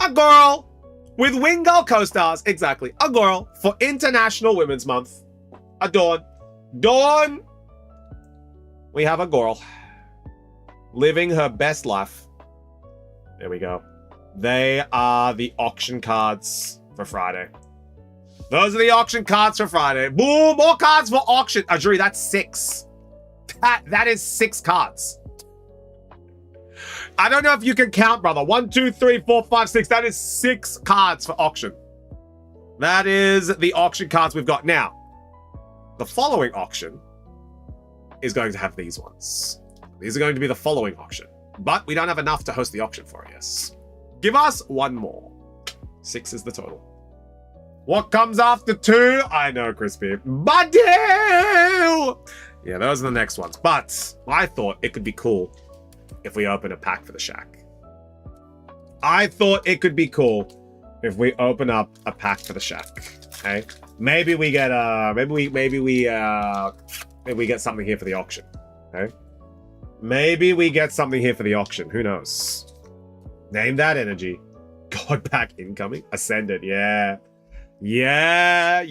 A Goral with Wingull co-stars. Exactly. A Goral for International Women's Month. A Dawn. Dawn. We have a Goral living her best life. There we go. They are the auction cards for Friday. Those are the auction cards for Friday. Boom! More cards for auction. Ajuri, that's 6. That is 6 cards. I don't know if you can count, brother. 1, 2, 3, 4, 5, 6. That is 6 cards for auction. That is the auction cards we've got. Now, the following auction is going to have these ones. These are going to be the following auction. But we don't have enough to host the auction for, yes. Give us one more. 6 is the total. What comes after 2? I know, Crispy. Badu! Yeah, those are the next ones. But I thought it could be cool if we open a pack for the shack. I thought it could be cool if we open up a pack for the shack. Okay? Maybe we get maybe we get something here for the auction. Okay? Maybe we get something here for the auction. Who knows? Name that energy. God pack incoming. Ascended, yeah. Yeah.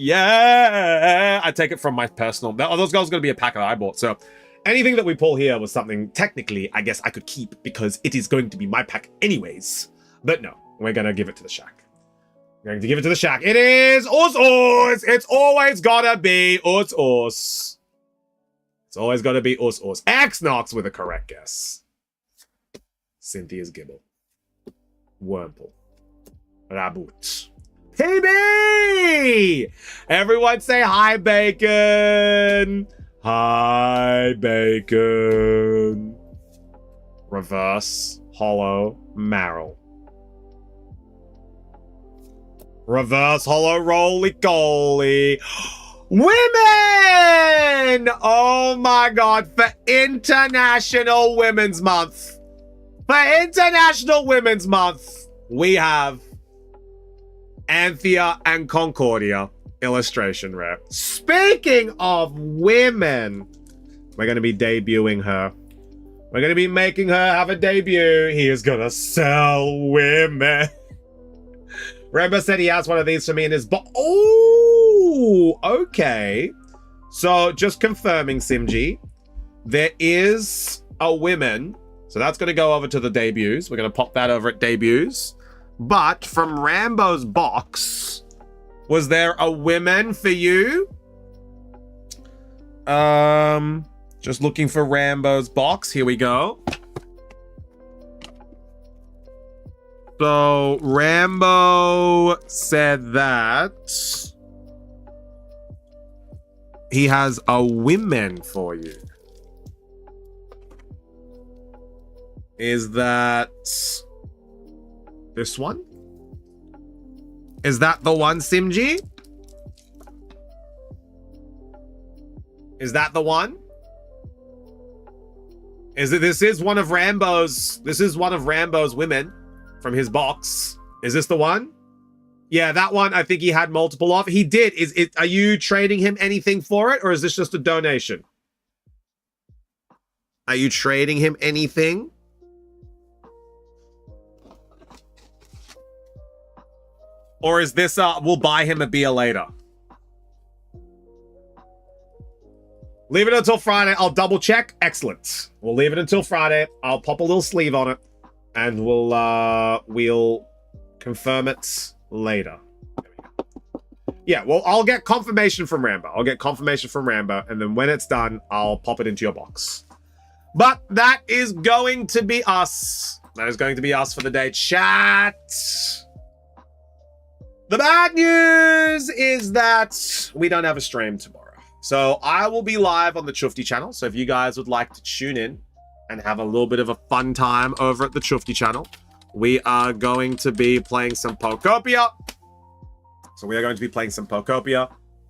I take it from my personal... those guys are going to be a pack that I bought. So anything that we pull here was something technically I guess I could keep because it is going to be my pack anyways. But no, we're going to give it to the shack. We're going to give it to the shack. It is Us. It's always got to be Us. It's always got to be Us. X-Nox with a correct guess. Cynthia's Gibble. Wurmple. Raboot. PB! Everyone say hi, Bacon! Hi, Bacon. Reverse, Hollow, Marrow. Reverse, Hollow, Roly-Goly. Women! Oh my god, for International Women's Month. For International Women's Month, we have Anthea and Concordia illustration rare. Speaking of women, we're going to be debuting her. We're going to be making her have a debut. He is going to sell women. Remember said he has one of these for me in his box. Oh, okay. So just confirming, Simji, there is a women. So that's going to go over to the debuts. We're going to pop that over at debuts. But from Rambo's box, was there a women for you? Just looking for Rambo's box. Here we go. So Rambo said that he has a women for you. Is that this one? Is that the one, Simji? Is that the one? This is one of Rambo's women from his box. Is this the one? Yeah, that one, I think he had multiple off. He did. Are you trading him anything for it, or is this just a donation? Are you trading him anything? Or is this, we'll buy him a beer later? Leave it until Friday. I'll double check. Excellent. We'll leave it until Friday. I'll pop a little sleeve on it. And we'll confirm it later. Yeah, well, I'll get confirmation from Rambo. And then when it's done, I'll pop it into your box. But that is going to be us. That is going to be us for the day, chat. The bad news is that we don't have a stream tomorrow. So I will be live on the Chufty channel. So if you guys would like to tune in and have a little bit of a fun time over at the Chufty channel, we are going to be playing some Pokopia.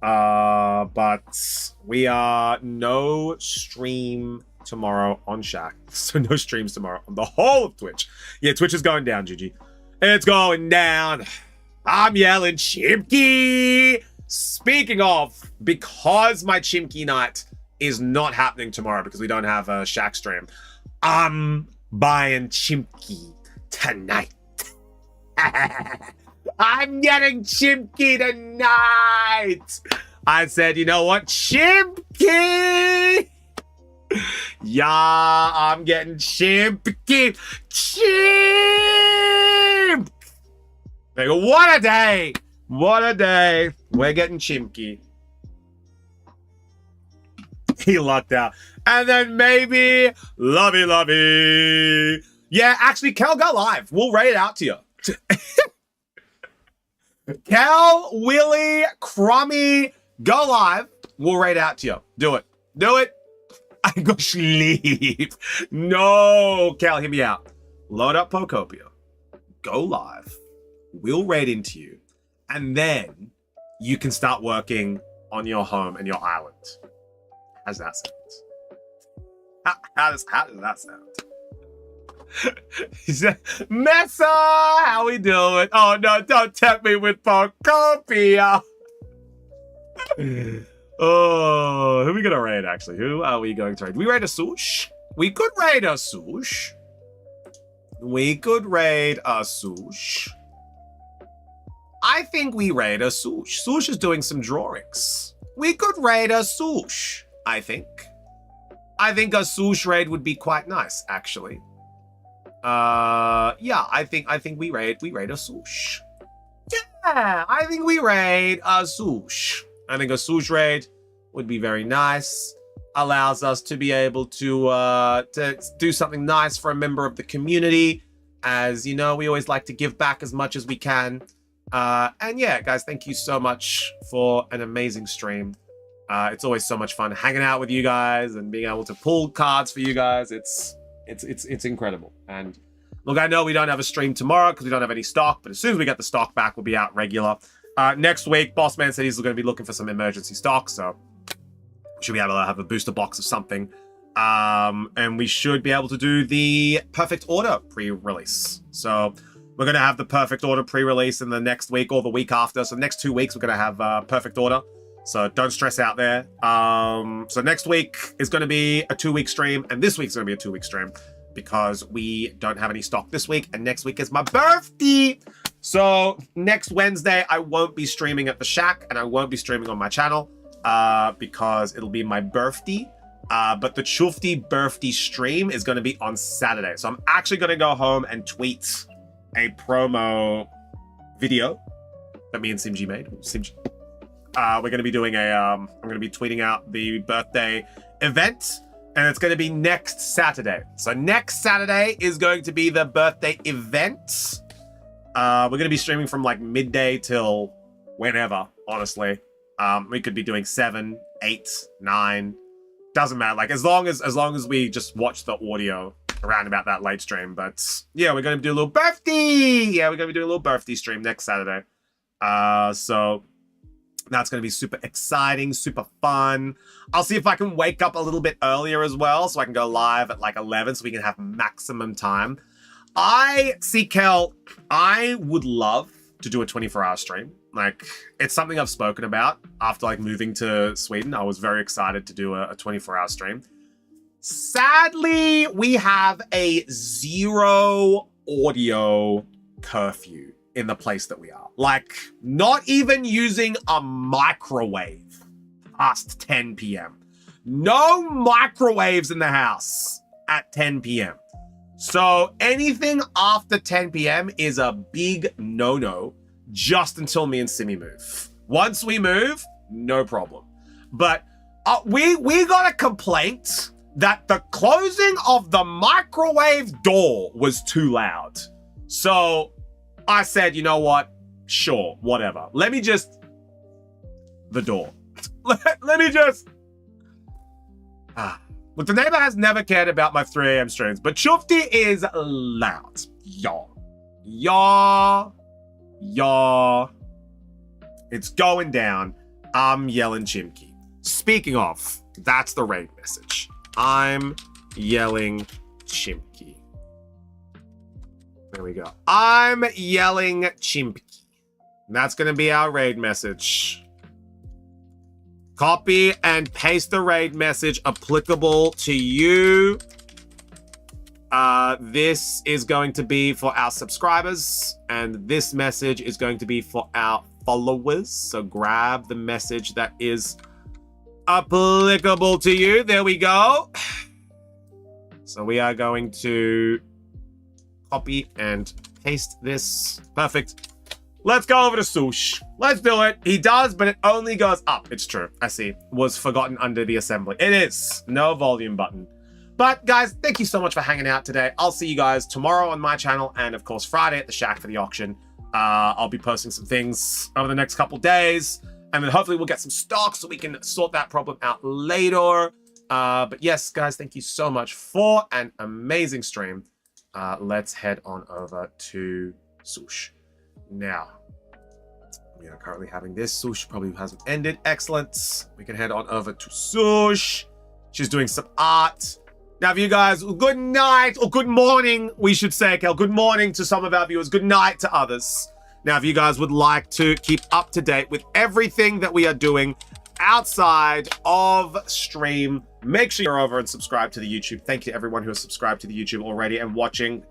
But we are no stream tomorrow on Shack. So no streams tomorrow on the whole of Twitch. Yeah, Twitch is going down, Gigi. It's going down. I'm yelling Chimkey. Speaking of, because my Chimkey night is not happening tomorrow because we don't have a Shack stream, I'm buying Chimkey tonight. I'm getting Chimkey tonight. I said, you know what? Chimkey! Yeah, I'm getting Chimkey. Chimp! Like, what a day! What a day. We're getting Chimkey. He lucked out. And then maybe Lovey. Yeah, actually, Kel, go live. We'll rate it out to you. Kel, Willie, Crummy, go live. We'll rate it out to you. Do it. I go sleep. No, Kel, hear me out. Load up Pokopia. Go live. We'll raid into you. And then you can start working on your home and your island. How's that sound? How does that sound? He said, Messa, how we doing? Oh no, don't tempt me with Pokopia. Oh, who are we gonna raid actually? Who are we going to raid? We raid a Swoosh? We could raid a Swoosh. I think we raid a Swoosh. Swoosh is doing some drawings. We could raid a Swoosh, I think. I think a Swoosh raid would be quite nice, actually. Yeah, I think we raid a Swoosh. Yeah, I think we raid a Swoosh. I think a Swoosh raid would be very nice. Allows us to be able to do something nice for a member of the community. As you know, we always like to give back as much as we can. And yeah, guys, thank you so much for an amazing stream. It's always so much fun hanging out with you guys and being able to pull cards for you guys. It's incredible. And look, I know we don't have a stream tomorrow because we don't have any stock, but as soon as we get the stock back, we'll be out regular. Next week, Boss Man said he's going to be looking for some emergency stock, so we should be able to have a booster box of something. And we should be able to do the Perfect Order pre-release. So we're going to have the Perfect Order pre-release in the next week or the week after. So next 2 weeks, we're going to have Perfect Order. So don't stress out there. So next week is going to be a 2-week stream, and this week's going to be a 2-week stream because we don't have any stock this week, and next week is my birthday. So next Wednesday, I won't be streaming at the Shack, and I won't be streaming on my channel because it'll be my birthday. But the Chufty birthday stream is going to be on Saturday. So I'm actually going to go home and tweet a promo video that me and Simji made. We're going to be doing I'm going to be tweeting out the birthday event, and it's going to be next Saturday. So next Saturday is going to be the birthday event. We're going to be streaming from like midday till whenever, honestly. We could be doing 7, 8, 9. Doesn't matter. Like as long as we just watch the audio around about that late stream. But yeah, we're going to do a little birthday. Yeah, we're going to be doing a little birthday stream next Saturday. So that's going to be super exciting, super fun. I'll see if I can wake up a little bit earlier as well, so I can go live at like 11 so we can have maximum time. Kel, I would love to do a 24-hour stream. Like, it's something I've spoken about after like moving to Sweden. I was very excited to do a 24-hour stream. Sadly, we have a 0 audio curfew in the place that we are. Like, not even using a microwave past 10 p.m. No microwaves in the house at 10 p.m. So anything after 10 p.m. is a big no-no just until me and Simi move. Once we move, no problem. But we got a complaint that the closing of the microwave door was too loud. So I said, you know what? Sure, whatever. Let me just... The door. Let me just... Look, the neighbor has never cared about my 3 a.m. streams, but Shufti is loud. Yaw. It's going down. I'm yelling Chimki. Speaking of, that's the raid message. I'm yelling Chimki. There we go. I'm yelling Chimki. And that's going to be our raid message. Copy and paste the raid message applicable to you. This is going to be for our subscribers, and this message is going to be for our followers. So grab the message that is applicable to you. There we go. So we are going to copy and paste this. Perfect. Let's go over to Sush. Let's do it. He does, but it only goes up. It's true. I see. Was forgotten under the assembly. It is. No volume button. But guys, thank you so much for hanging out today. I'll see you guys tomorrow on my channel, and of course Friday at the Shack for the auction. I'll be posting some things over the next couple days, and then hopefully we'll get some stock so we can sort that problem out later. But yes, guys, thank you so much for an amazing stream. Let's head on over to Sush. Now, we are currently having this. Sush probably hasn't ended. Excellent. We can head on over to Sush. She's doing some art. Now, if you guys, good night, or good morning, we should say, Kel. Good morning to some of our viewers. Good night to others. Now, if you guys would like to keep up to date with everything that we are doing outside of stream, make sure you're over and subscribe to the YouTube. Thank you to everyone who has subscribed to the YouTube already and watching.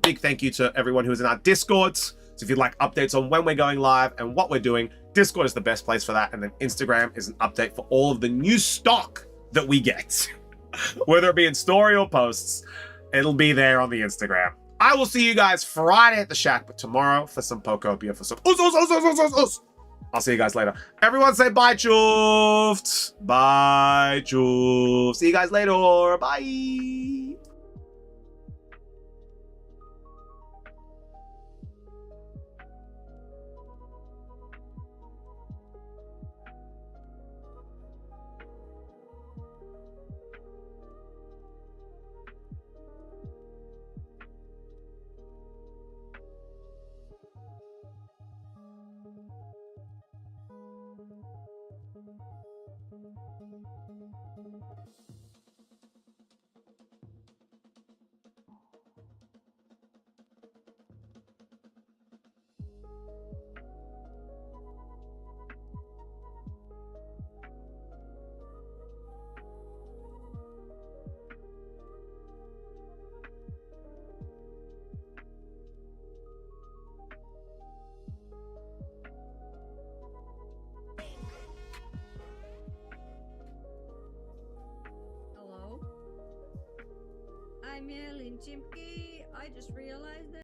Big thank you to everyone who is in our Discords. So if you'd like updates on when we're going live and what we're doing, Discord is the best place for that. And then Instagram is an update for all of the new stock that we get. Whether it be in story or posts, it'll be there on the Instagram. I will see you guys Friday at the Shack, but tomorrow for some Pokopia, for some us. I'll see you guys later. Everyone say bye, Chuft. Bye, Chuft. See you guys later. Bye. I'm Yelling Chimki. I just realized that